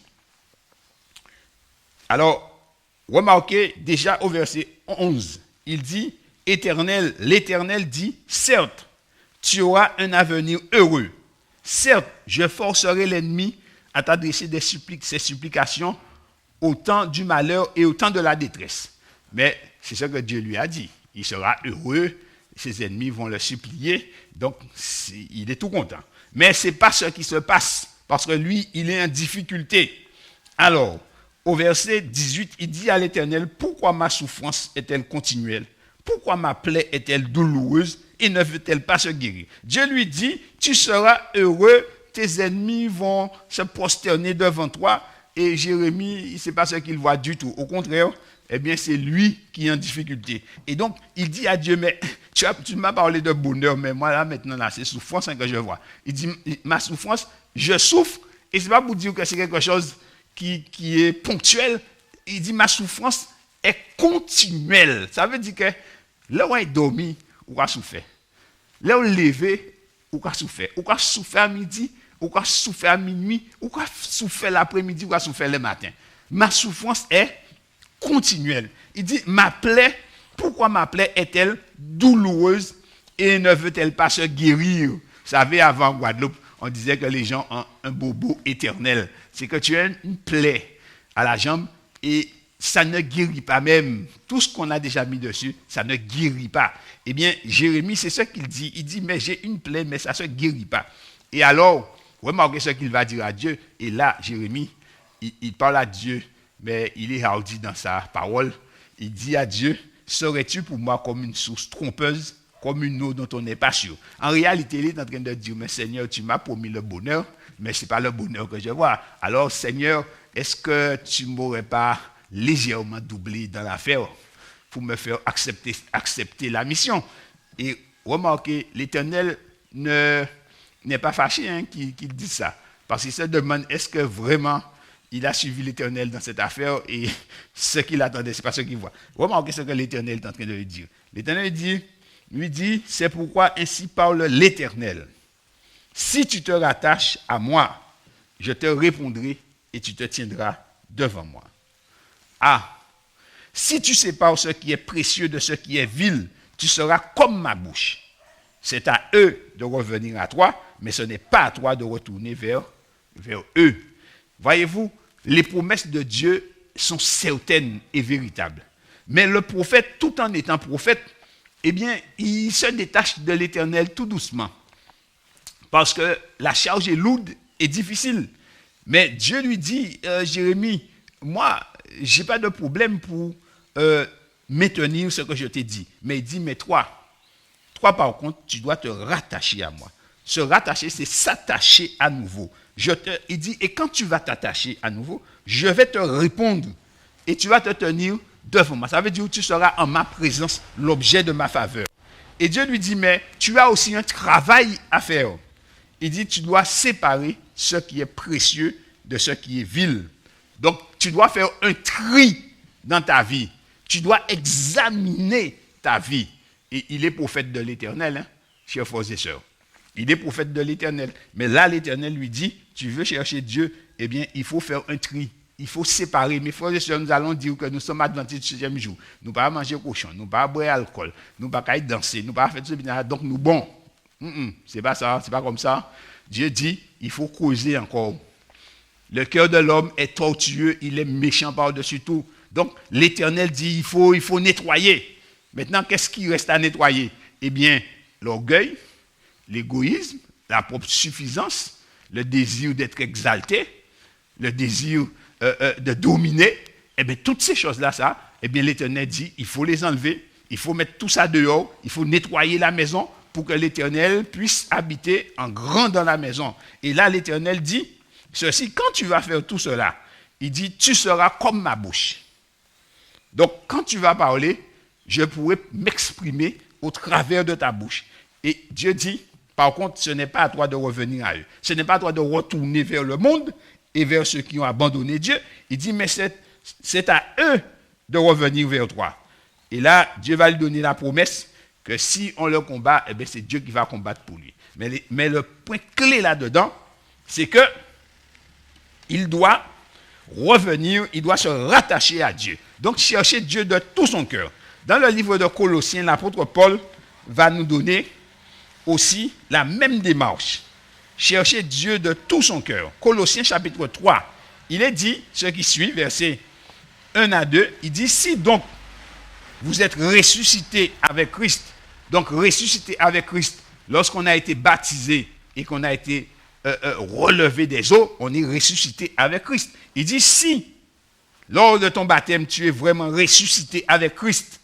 Alors, remarquez déjà au verset 11, il dit, l'Éternel dit, certes, tu auras un avenir heureux. Certes, je forcerai l'ennemi à t'adresser ses supplications au temps du malheur et au temps de la détresse. Mais c'est ce que Dieu lui a dit. Il sera heureux, ses ennemis vont le supplier, donc il est tout content. Mais ce n'est pas ce qui se passe, parce que lui, il est en difficulté. Alors, au verset 18, il dit à l'Éternel, pourquoi ma souffrance est-elle continuelle? Pourquoi ma plaie est-elle douloureuse et ne veut-elle pas se guérir? Dieu lui dit, tu seras heureux, tes ennemis vont se prosterner devant toi. Et Jérémie, ce n'est pas ce qu'il voit du tout. Au contraire, eh bien, c'est lui qui est en difficulté. Et donc, il dit à Dieu, mais tu m'as parlé de bonheur, mais moi, là, maintenant, là, c'est souffrance que je vois. Il dit, ma souffrance, je souffre, et ce n'est pas pour dire que c'est quelque chose qui est ponctuel. Il dit, ma souffrance est continuelle. Ça veut dire que là où on est dormi, on a souffert. Là où on est levé, on a souffert. On a souffert à midi, on a souffert à minuit, on a souffert l'après-midi, on a souffert le matin. Ma souffrance est continuelle. Il dit, pourquoi ma plaie est-elle douloureuse et ne veut-elle pas se guérir? Vous savez, avant Guadeloupe, on disait que les gens ont un bobo éternel. C'est que tu as une plaie à la jambe et ça ne guérit pas même. Tout ce qu'on a déjà mis dessus, ça ne guérit pas. Eh bien, Jérémie, c'est ce qu'il dit. Il dit, mais j'ai une plaie, mais ça ne se guérit pas. Et alors, remarquez ce qu'il va dire à Dieu. Et là, Jérémie, il parle à Dieu, mais il est hardi dans sa parole. Il dit à Dieu, serais-tu pour moi comme une source trompeuse, comme une eau dont on n'est pas sûr? En réalité, il est en train de dire, mais Seigneur, tu m'as promis le bonheur, mais ce n'est pas le bonheur que je vois. Alors, Seigneur, est-ce que tu ne m'aurais pas légèrement doublé dans l'affaire pour me faire accepter la mission? Et remarquez, l'Éternel n'est pas fâché qu'il dise ça. Parce qu'il se demande, est-ce que vraiment il a suivi l'Éternel dans cette affaire et ce qu'il attendait, ce n'est pas ce qu'il voit. Remarquez ce que l'Éternel est en train de lui dire. L'Éternel lui dit, c'est pourquoi ainsi parle l'Éternel. Si tu te rattaches à moi, je te répondrai et tu te tiendras devant moi. Ah, si tu sépares ce qui est précieux de ce qui est vil, tu seras comme ma bouche. C'est à eux de revenir à toi, mais ce n'est pas à toi de retourner vers eux. Voyez-vous, les promesses de Dieu sont certaines et véritables. Mais le prophète, tout en étant prophète, eh bien, il se détache de l'Éternel tout doucement. Parce que la charge est lourde et difficile. Mais Dieu lui dit, Jérémie, moi, je n'ai pas de problème pour maintenir ce que je t'ai dit. Mais il dit, mais toi par contre, tu dois te rattacher à moi. Se rattacher, c'est s'attacher à nouveau. Il dit, et quand tu vas t'attacher à nouveau, je vais te répondre et tu vas te tenir devant moi. Ça veut dire que tu seras en ma présence, l'objet de ma faveur. Et Dieu lui dit, mais tu as aussi un travail à faire. Il dit, tu dois séparer ce qui est précieux de ce qui est vil. Donc, tu dois faire un tri dans ta vie. Tu dois examiner ta vie. Et il est prophète de l'Éternel. chers frères et sœurs. Il est prophète de l'Éternel. Mais là, l'Éternel lui dit, tu veux chercher Dieu, eh bien, il faut faire un tri. Il faut séparer. Mes frères et sœurs, nous allons dire que nous sommes adventistes du 7e jour. Nous ne pouvons pas manger cochon, nous ne pouvons pas boire alcool, nous ne pouvons pas danser, nous ne pouvons pas faire tout ça. Donc, nous, bon. C'est pas ça, c'est pas comme ça. Dieu dit, il faut causer encore. Le cœur de l'homme est tortueux, il est méchant par-dessus tout. Donc, l'Éternel dit, il faut nettoyer. Maintenant, qu'est-ce qui reste à nettoyer? Eh bien, l'orgueil, l'égoïsme, la propre suffisance, le désir d'être exalté, le désir de dominer, eh bien, toutes ces choses-là, eh bien, l'Éternel dit, il faut les enlever, il faut mettre tout ça dehors, il faut nettoyer la maison pour que l'Éternel puisse habiter en grand dans la maison. Et là, l'Éternel dit, ceci, quand tu vas faire tout cela, il dit, tu seras comme ma bouche. Donc, quand tu vas parler, je pourrai m'exprimer au travers de ta bouche. Et Dieu dit, par contre, ce n'est pas à toi de revenir à eux. Ce n'est pas à toi de retourner vers le monde et vers ceux qui ont abandonné Dieu. Il dit, mais c'est à eux de revenir vers toi. Et là, Dieu va lui donner la promesse que si on le combat, eh bien, c'est Dieu qui va combattre pour lui. Mais le point clé là-dedans, c'est que il doit revenir, il doit se rattacher à Dieu. Donc, chercher Dieu de tout son cœur. Dans le livre de Colossiens, l'apôtre Paul va nous donner aussi la même démarche. Chercher Dieu de tout son cœur. Colossiens chapitre 3, il est dit, ce qui suit, versets 1 à 2, il dit, si donc vous êtes ressuscité avec Christ, donc ressuscité avec Christ, lorsqu'on a été baptisé et qu'on a été relevé des eaux, on est ressuscité avec Christ. Il dit, si lors de ton baptême, tu es vraiment ressuscité avec Christ,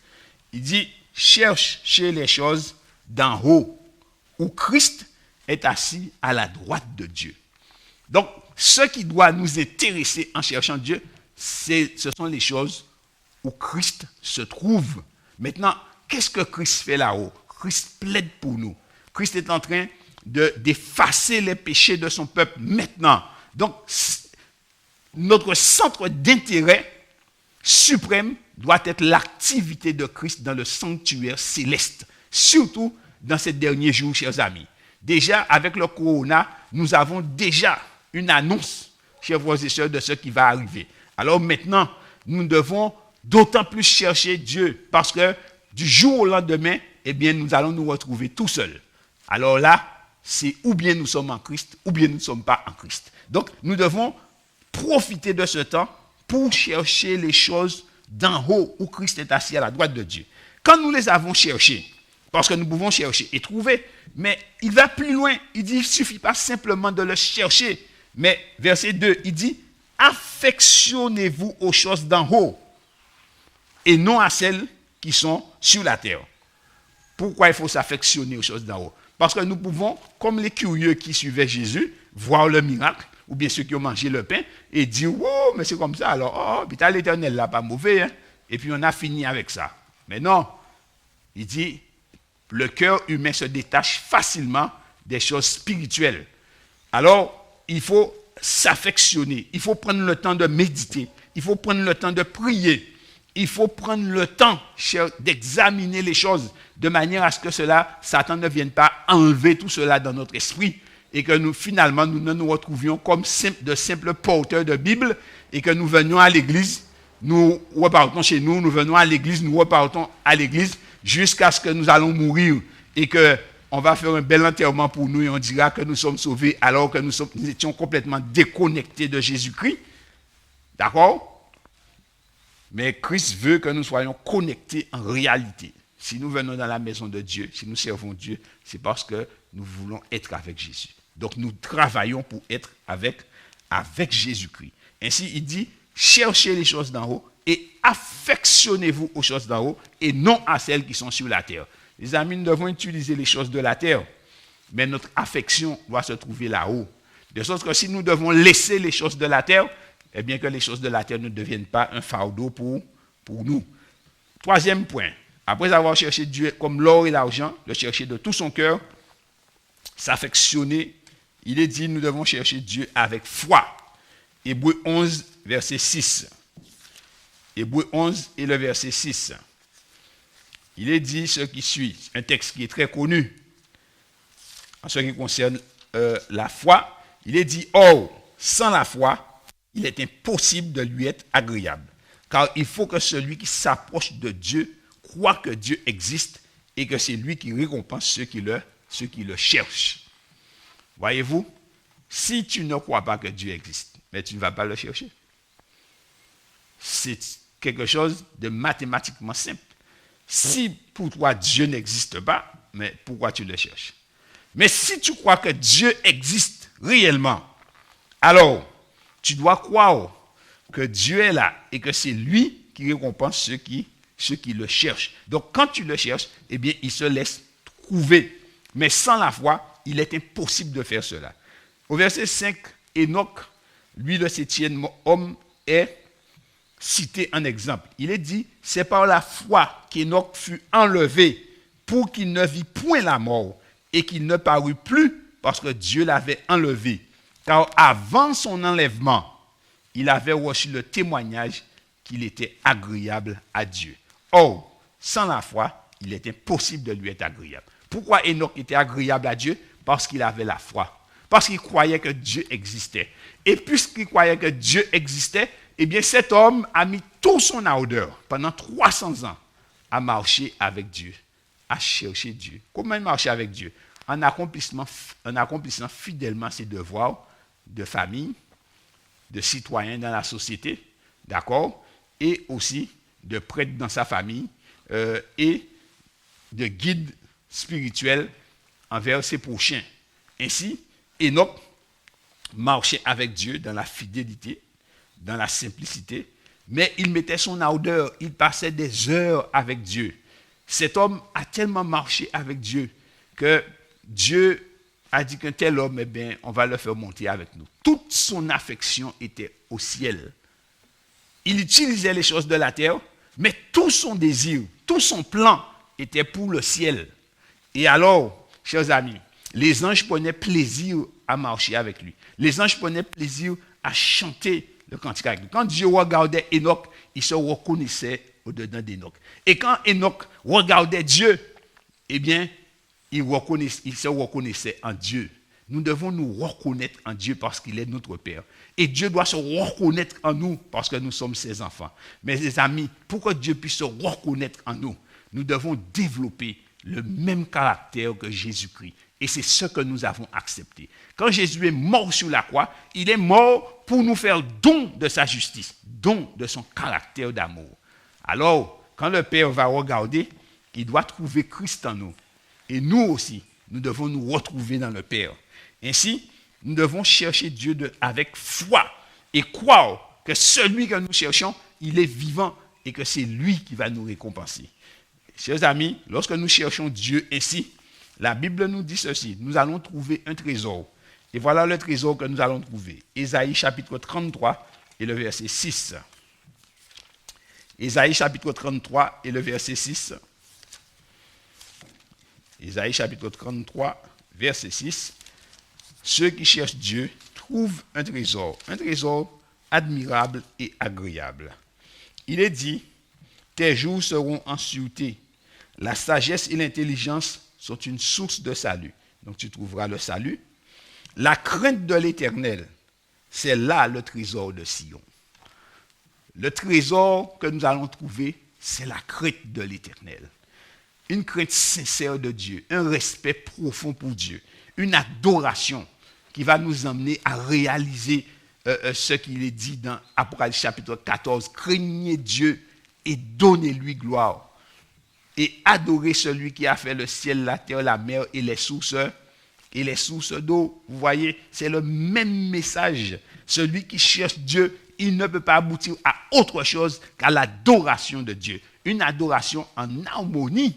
il dit, cherche chez les choses d'en haut, où Christ est assis à la droite de Dieu. Donc, ce qui doit nous intéresser en cherchant Dieu, ce sont les choses où Christ se trouve. Maintenant, qu'est-ce que Christ fait là-haut? Christ plaide pour nous. Christ est en train d'effacer les péchés de son peuple maintenant. Donc, notre centre d'intérêt suprême doit être l'activité de Christ dans le sanctuaire céleste, surtout dans ces derniers jours, chers amis. Déjà, avec le corona, nous avons déjà une annonce, chers frères et sœurs, de ce qui va arriver. Alors maintenant, nous devons d'autant plus chercher Dieu, parce que du jour au lendemain, eh bien, nous allons nous retrouver tout seuls. Alors là, c'est ou bien nous sommes en Christ, ou bien nous ne sommes pas en Christ. Donc, nous devons profiter de ce temps pour chercher les choses d'en haut, où Christ est assis à la droite de Dieu. Quand nous les avons cherchées, parce que nous pouvons chercher et trouver, mais il va plus loin. Il dit, il ne suffit pas simplement de le chercher. Mais verset 2, il dit, affectionnez-vous aux choses d'en haut et non à celles qui sont sur la terre. Pourquoi il faut s'affectionner aux choses d'en haut? Parce que nous pouvons, comme les curieux qui suivaient Jésus, voir le miracle, ou bien ceux qui ont mangé le pain, et dire, oh, mais c'est comme ça, alors, oh, putain, l'Éternel là, pas mauvais, hein? Et puis on a fini avec ça. Mais non, il dit, le cœur humain se détache facilement des choses spirituelles. Alors, il faut s'affectionner, il faut prendre le temps de méditer, il faut prendre le temps de prier, il faut prendre le temps d'examiner les choses de manière à ce que Satan ne vienne pas enlever tout cela dans notre esprit et que nous, finalement, nous ne nous retrouvions comme de simples porteurs de Bible et que nous venions à l'église, nous repartons chez nous, nous venons à l'église, nous repartons à l'église jusqu'à ce que nous allons mourir et qu'on va faire un bel enterrement pour nous et on dira que nous sommes sauvés alors que nous étions complètement déconnectés de Jésus-Christ. D'accord? Mais Christ veut que nous soyons connectés en réalité. Si nous venons dans la maison de Dieu, si nous servons Dieu, c'est parce que nous voulons être avec Jésus. Donc nous travaillons pour être avec Jésus-Christ. Ainsi, il dit, cherchez les choses d'en haut et affectionnez-vous aux choses d'en haut et non à celles qui sont sur la terre. Les amis, nous devons utiliser les choses de la terre, mais notre affection doit se trouver là-haut. De sorte que si nous devons laisser les choses de la terre, eh bien que les choses de la terre ne deviennent pas un fardeau pour nous. Troisième point, après avoir cherché Dieu comme l'or et l'argent, le chercher de tout son cœur, s'affectionner, il est dit, nous devons chercher Dieu avec foi. Hébreux 11, verset 6. Hébreux 11 et le verset 6. Il est dit ce qui suit, un texte qui est très connu. en ce qui concerne la foi, il est dit, or, sans la foi, il est impossible de lui être agréable. Car il faut que celui qui s'approche de Dieu croit que Dieu existe et que c'est lui qui récompense ceux qui le cherchent. Voyez-vous, si tu ne crois pas que Dieu existe, mais tu ne vas pas le chercher. C'est quelque chose de mathématiquement simple. Si pour toi Dieu n'existe pas, mais pourquoi tu le cherches? Mais si tu crois que Dieu existe réellement, alors tu dois croire que Dieu est là et que c'est lui qui récompense ceux qui le cherchent. Donc quand tu le cherches, eh bien il se laisse trouver. Mais sans la foi, il est impossible de faire cela. Au verset 5, Enoch, lui le 7e homme, est cité en exemple. Il est dit, c'est par la foi qu'Enoch fut enlevé pour qu'il ne vit point la mort et qu'il ne parut plus parce que Dieu l'avait enlevé. Car avant son enlèvement, il avait reçu le témoignage qu'il était agréable à Dieu. Or, sans la foi, il est impossible de lui être agréable. Pourquoi Enoch était agréable à Dieu? Parce qu'il avait la foi. Parce qu'il croyait que Dieu existait. Et puisqu'il croyait que Dieu existait, eh bien cet homme a mis tout son ardeur pendant 300 ans à marcher avec Dieu, à chercher Dieu. Comment il marchait avec Dieu? En accomplissant fidèlement ses devoirs de famille, de citoyen dans la société, d'accord, et aussi de prêtre dans sa famille et de guide spirituel envers ses prochains. Ainsi, Enoch marchait avec Dieu dans la fidélité, dans la simplicité, mais il mettait son ardeur, il passait des heures avec Dieu. Cet homme a tellement marché avec Dieu que Dieu a dit qu'un tel homme, eh bien, on va le faire monter avec nous. Toute son affection était au ciel. Il utilisait les choses de la terre, mais tout son désir, tout son plan était pour le ciel. Et alors, chers amis, les anges prenaient plaisir à marcher avec lui. Les anges prenaient plaisir à chanter le cantique avec lui. Quand Dieu regardait Enoch, il se reconnaissait au-dedans d'Enoch. Et quand Enoch regardait Dieu, eh bien, il se reconnaissait en Dieu. Nous devons nous reconnaître en Dieu parce qu'il est notre Père. Et Dieu doit se reconnaître en nous parce que nous sommes ses enfants. Mais les amis, pour que Dieu puisse se reconnaître en nous, nous devons développer le même caractère que Jésus-Christ. Et c'est ce que nous avons accepté. Quand Jésus est mort sur la croix, il est mort pour nous faire don de sa justice, don de son caractère d'amour. Alors, quand le Père va regarder, il doit trouver Christ en nous. Et nous aussi, nous devons nous retrouver dans le Père. Ainsi, nous devons chercher Dieu avec foi et croire que celui que nous cherchons, il est vivant et que c'est lui qui va nous récompenser. Chers amis, lorsque nous cherchons Dieu ainsi, la Bible nous dit ceci, nous allons trouver un trésor. Et voilà le trésor que nous allons trouver. Ésaïe chapitre 33 et le verset 6. Ésaïe chapitre 33 et le verset 6. Ésaïe chapitre 33, verset 6. Ceux qui cherchent Dieu trouvent un trésor admirable et agréable. Il est dit, tes jours seront en sûreté. La sagesse et l'intelligence sont une source de salut. Donc tu trouveras le salut. La crainte de l'Éternel, c'est là le trésor de Sion. Le trésor que nous allons trouver, c'est la crainte de l'Éternel. Une crainte sincère de Dieu, un respect profond pour Dieu, une adoration qui va nous emmener à réaliser ce qu'il est dit dans Apocalypse chapitre 14. Craignez Dieu et donnez-lui gloire. Et adorez celui qui a fait le ciel, la terre, la mer et les sources d'eau. Vous voyez, c'est le même message. Celui qui cherche Dieu, il ne peut pas aboutir à autre chose qu'à l'adoration de Dieu. Une adoration en harmonie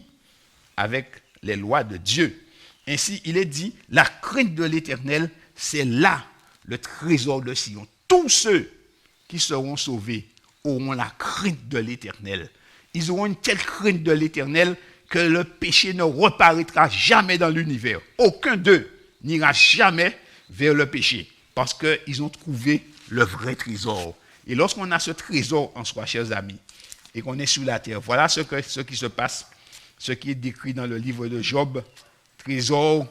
avec les lois de Dieu. Ainsi, il est dit, la crainte de l'Éternel, c'est là le trésor de Sion. Tous ceux qui seront sauvés auront la crainte de l'Éternel. Ils auront une telle crainte de l'Éternel que le péché ne reparaîtra jamais dans l'univers. Aucun d'eux n'ira jamais vers le péché parce qu'ils ont trouvé le vrai trésor. Et lorsqu'on a ce trésor en soi, chers amis, et qu'on est sur la terre, voilà ce qui se passe, ce qui est décrit dans le livre de Job, trésor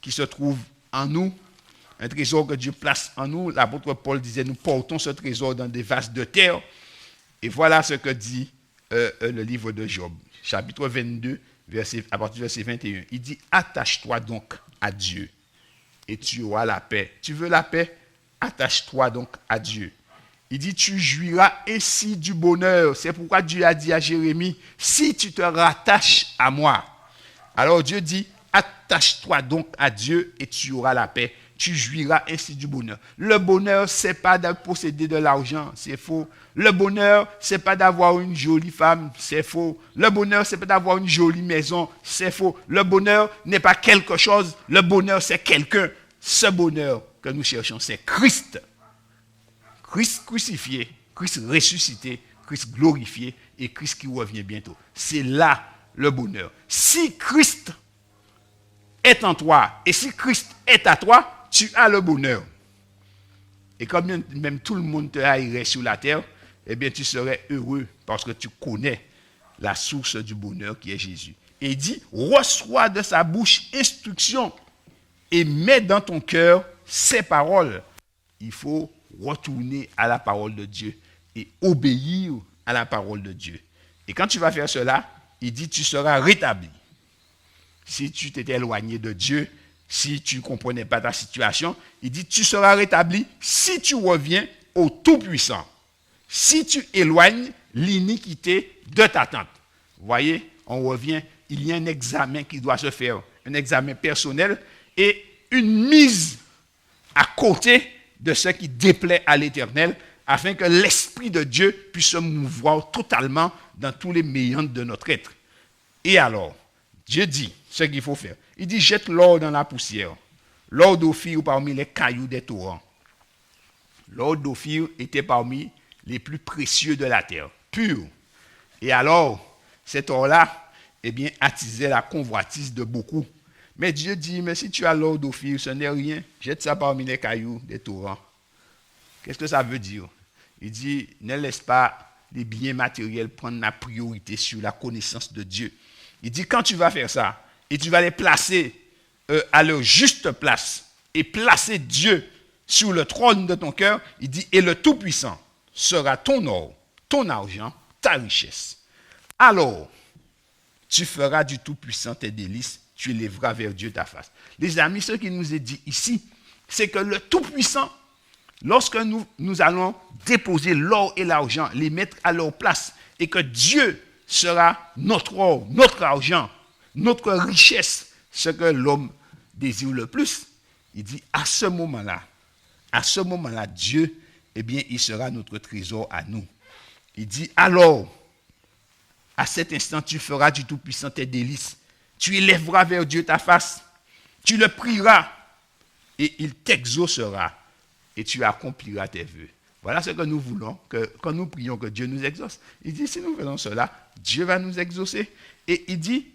qui se trouve en nous, un trésor que Dieu place en nous. L'apôtre Paul disait, nous portons ce trésor dans des vases de terre. Et voilà ce que dit le livre de Job, chapitre 22, à partir du verset 21. Il dit, attache-toi donc à Dieu et tu auras la paix. Tu veux la paix? Attache-toi donc à Dieu. Il dit, tu jouiras ainsi du bonheur. C'est pourquoi Dieu a dit à Jérémie, si tu te rattaches à moi. Alors Dieu dit, attache-toi donc à Dieu et tu auras la paix. Tu jouiras ainsi du bonheur. Le bonheur, c'est pas de posséder de l'argent, c'est faux. Le bonheur, c'est pas d'avoir une jolie femme, c'est faux. Le bonheur, c'est pas d'avoir une jolie maison, c'est faux. Le bonheur n'est pas quelque chose, le bonheur, c'est quelqu'un. Ce bonheur que nous cherchons, c'est Christ. Christ crucifié, Christ ressuscité, Christ glorifié et Christ qui revient bientôt. C'est là le bonheur. Si Christ est en toi et si Christ est à toi, tu as le bonheur. Et comme même tout le monde te haïrait sur la terre, eh bien tu serais heureux parce que tu connais la source du bonheur qui est Jésus. Et il dit, reçois de sa bouche instruction et mets dans ton cœur ses paroles. Il faut retourner à la parole de Dieu et obéir à la parole de Dieu. Et quand tu vas faire cela, il dit, tu seras rétabli. Si tu t'étais éloigné de Dieu, si tu ne comprenais pas ta situation, il dit, tu seras rétabli si tu reviens au Tout-Puissant. Si tu éloignes l'iniquité de ta tente. Vous voyez, on revient, il y a un examen qui doit se faire, un examen personnel et une mise à côté de ce qui déplaît à l'Éternel, afin que l'Esprit de Dieu puisse se mouvoir totalement dans tous les méandres de notre être. Et alors, Dieu dit ce qu'il faut faire. Il dit, jette l'or dans la poussière, l'or d'Ophir parmi les cailloux des torrents. L'or d'Ophir était parmi les plus précieux de la terre, pur. Et alors, cet or-là, eh bien, attisait la convoitise de beaucoup. Mais Dieu dit, mais si tu as l'or d'Ophir, ce n'est rien, jette ça parmi les cailloux des torrents. Qu'est-ce que ça veut dire? Il dit, ne laisse pas les biens matériels prendre la priorité sur la connaissance de Dieu. Il dit, quand tu vas faire ça, et tu vas les placer à leur juste place, et placer Dieu sur le trône de ton cœur, il dit, et le Tout-Puissant sera ton or, ton argent, ta richesse. Alors, tu feras du Tout-Puissant tes délices, tu élèveras vers Dieu ta face. Les amis, ce qu'il nous est dit ici, c'est que le Tout-Puissant, lorsque nous allons déposer l'or et l'argent, les mettre à leur place, et que Dieu sera notre or, notre argent, notre richesse, ce que l'homme désire le plus, il dit, à ce moment-là, Dieu, eh bien, il sera notre trésor à nous. Il dit, alors, à cet instant, tu feras du Tout-Puissant tes délices, tu élèveras vers Dieu ta face, tu le prieras, et il t'exaucera, et tu accompliras tes vœux. Voilà ce que nous voulons, que quand nous prions que Dieu nous exauce. Il dit, si nous faisons cela, Dieu va nous exaucer. Et il dit,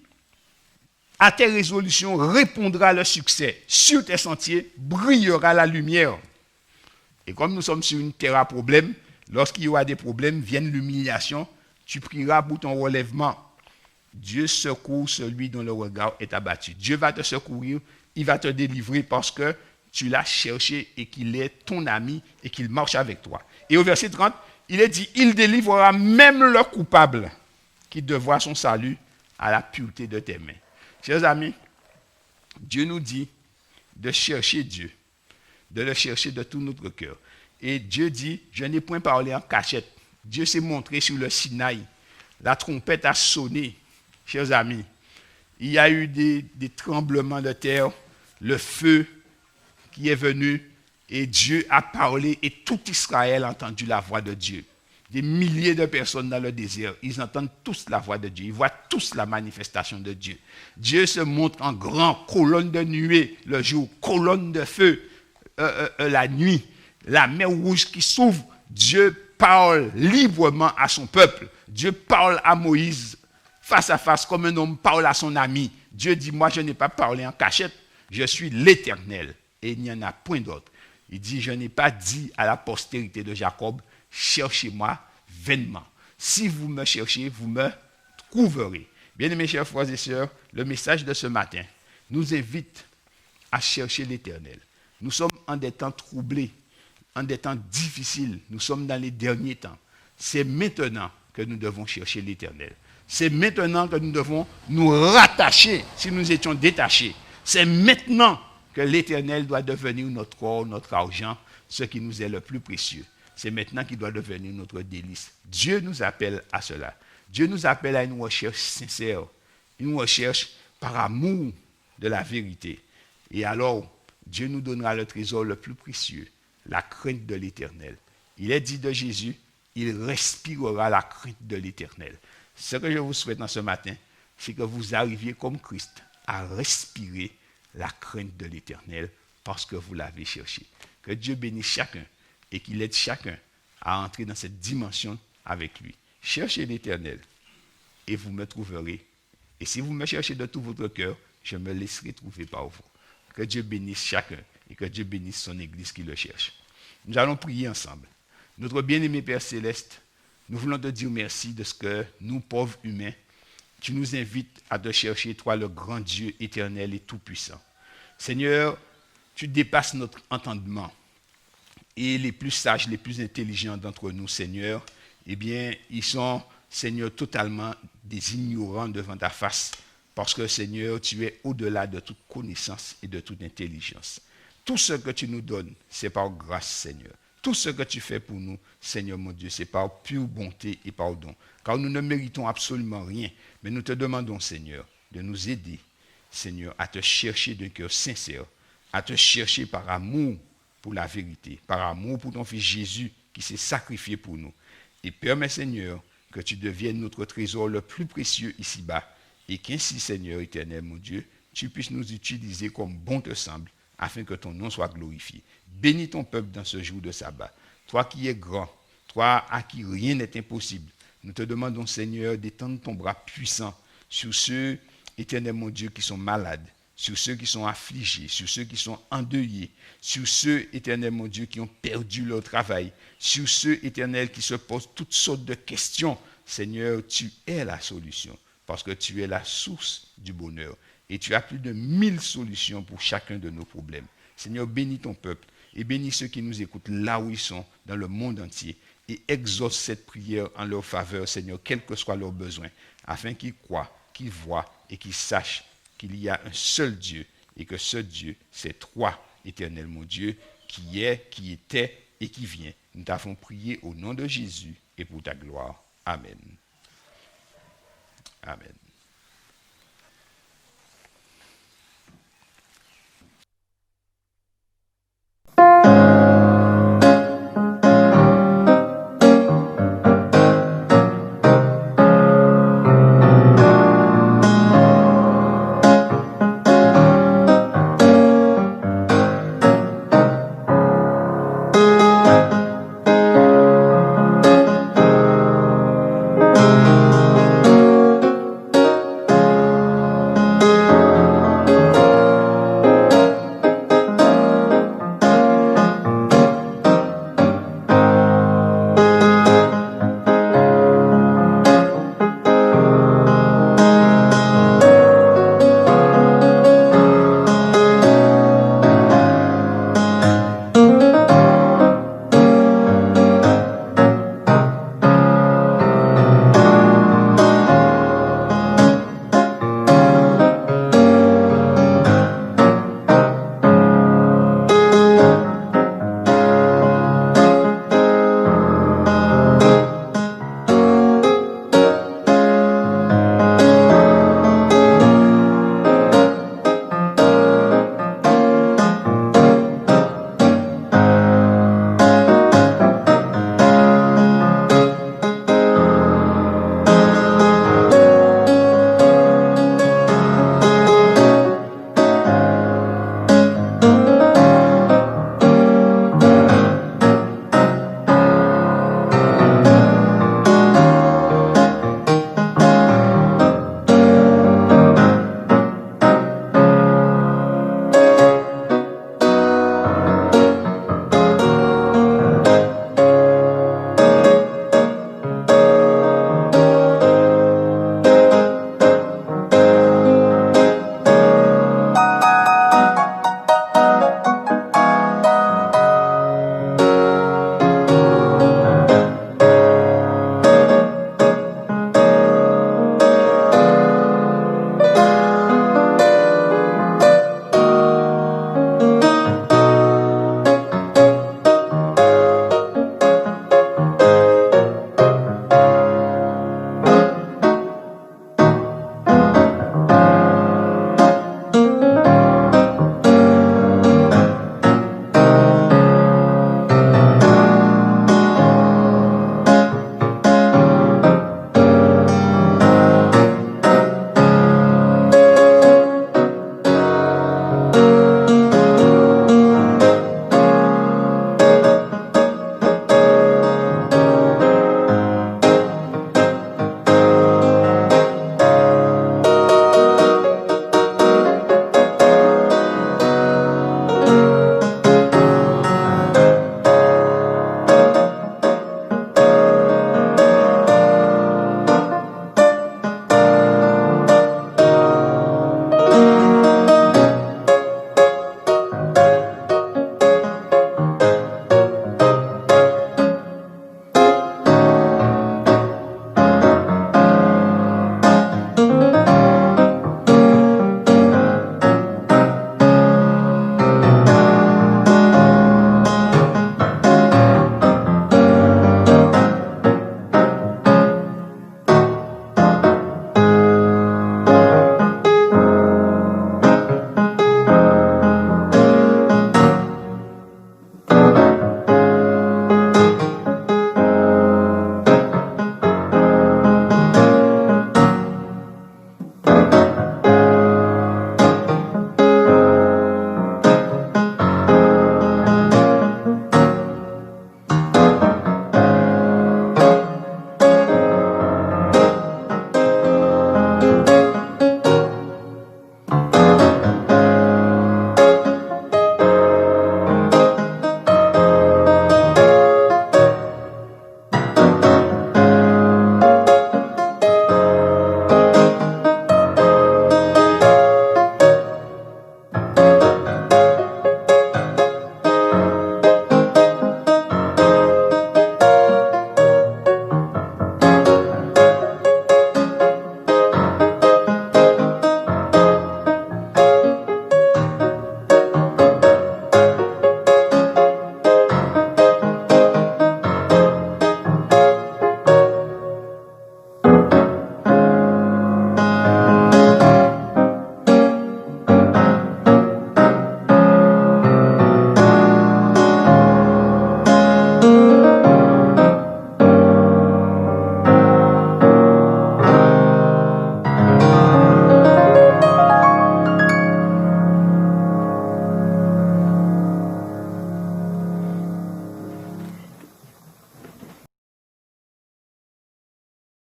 à tes résolutions répondra le succès. Sur tes sentiers brillera la lumière. Et comme nous sommes sur une terre à problème, lorsqu'il y aura des problèmes, vienne l'humiliation, tu prieras pour ton relèvement. Dieu secourt celui dont le regard est abattu. Dieu va te secourir, il va te délivrer parce que tu l'as cherché et qu'il est ton ami et qu'il marche avec toi. Et au verset 30, il est dit, il délivrera même le coupable qui devra son salut à la pureté de tes mains. Chers amis, Dieu nous dit de chercher Dieu, de le chercher de tout notre cœur. Et Dieu dit, je n'ai point parlé en cachette. Dieu s'est montré sur le Sinaï. La trompette a sonné. Chers amis, il y a eu des tremblements de terre, le feu qui est venu, et Dieu a parlé, et tout Israël a entendu la voix de Dieu. Des milliers de personnes dans le désert, ils entendent tous la voix de Dieu, ils voient tous la manifestation de Dieu. Dieu se montre en grand, colonne de nuée le jour, colonne de feu la nuit, la mer rouge qui s'ouvre. Dieu parle librement à son peuple. Dieu parle à Moïse face à face comme un homme parle à son ami. Dieu dit, moi je n'ai pas parlé en cachette, je suis l'Éternel et il n'y en a point d'autre. Il dit, je n'ai pas dit à la postérité de Jacob, cherchez-moi vainement. Si vous me cherchez, vous me trouverez. Bien-aimés chers frères et sœurs, le message de ce matin nous invite à chercher l'Éternel. Nous sommes en des temps troublés, en des temps difficiles. Nous sommes dans les derniers temps. C'est maintenant que nous devons chercher l'Éternel. C'est maintenant que nous devons nous rattacher si nous étions détachés. C'est maintenant que l'Éternel doit devenir notre or, notre argent, ce qui nous est le plus précieux. C'est maintenant qu'il doit devenir notre délice. Dieu nous appelle à cela. Dieu nous appelle à une recherche sincère, une recherche par amour de la vérité. Et alors, Dieu nous donnera le trésor le plus précieux, la crainte de l'Éternel. Il est dit de Jésus, il respirera la crainte de l'Éternel. Ce que je vous souhaite en ce matin, c'est que vous arriviez comme Christ à respirer la crainte de l'Éternel parce que vous l'avez cherché. Que Dieu bénisse chacun et qu'il aide chacun à entrer dans cette dimension avec lui. Cherchez l'Éternel et vous me trouverez. Et si vous me cherchez de tout votre cœur, je me laisserai trouver par vous. Que Dieu bénisse chacun et que Dieu bénisse son Église qui le cherche. Nous allons prier ensemble. Notre bien-aimé Père Céleste, nous voulons te dire merci de ce que nous, pauvres humains, tu nous invites à te chercher, toi, le grand Dieu éternel et tout-puissant. Seigneur, tu dépasses notre entendement. Et les plus sages, les plus intelligents d'entre nous, Seigneur, eh bien, ils sont, Seigneur, totalement des ignorants devant ta face. Parce que, Seigneur, tu es au-delà de toute connaissance et de toute intelligence. Tout ce que tu nous donnes, c'est par grâce, Seigneur. Tout ce que tu fais pour nous, Seigneur mon Dieu, c'est par pure bonté et pardon. Car nous ne méritons absolument rien. Mais nous te demandons, Seigneur, de nous aider, Seigneur, à te chercher d'un cœur sincère, à te chercher par amour pour la vérité, par amour pour ton Fils Jésus qui s'est sacrifié pour nous. Et permets, Seigneur, que tu deviennes notre trésor le plus précieux ici-bas et qu'ainsi, Seigneur éternel, mon Dieu, tu puisses nous utiliser comme bon te semble afin que ton nom soit glorifié. Bénis ton peuple dans ce jour de sabbat. Toi qui es grand, toi à qui rien n'est impossible, nous te demandons, Seigneur, d'étendre ton bras puissant sur ceux, éternel mon Dieu, qui sont malades, sur ceux qui sont affligés, sur ceux qui sont endeuillés, sur ceux, éternel mon Dieu, qui ont perdu leur travail, sur ceux, éternel, qui se posent toutes sortes de questions. Seigneur, tu es la solution, parce que tu es la source du bonheur. Et tu as plus de 1000 solutions pour chacun de nos problèmes. Seigneur, bénis ton peuple et bénis ceux qui nous écoutent là où ils sont, dans le monde entier. Et exauce cette prière en leur faveur, Seigneur, quels que soient leurs besoins, afin qu'ils croient, qu'ils voient et qu'ils sachent qu'il y a un seul Dieu et que ce Dieu, c'est toi, éternel mon Dieu, qui est, qui était et qui vient. Nous t'avons prié au nom de Jésus et pour ta gloire. Amen. Amen.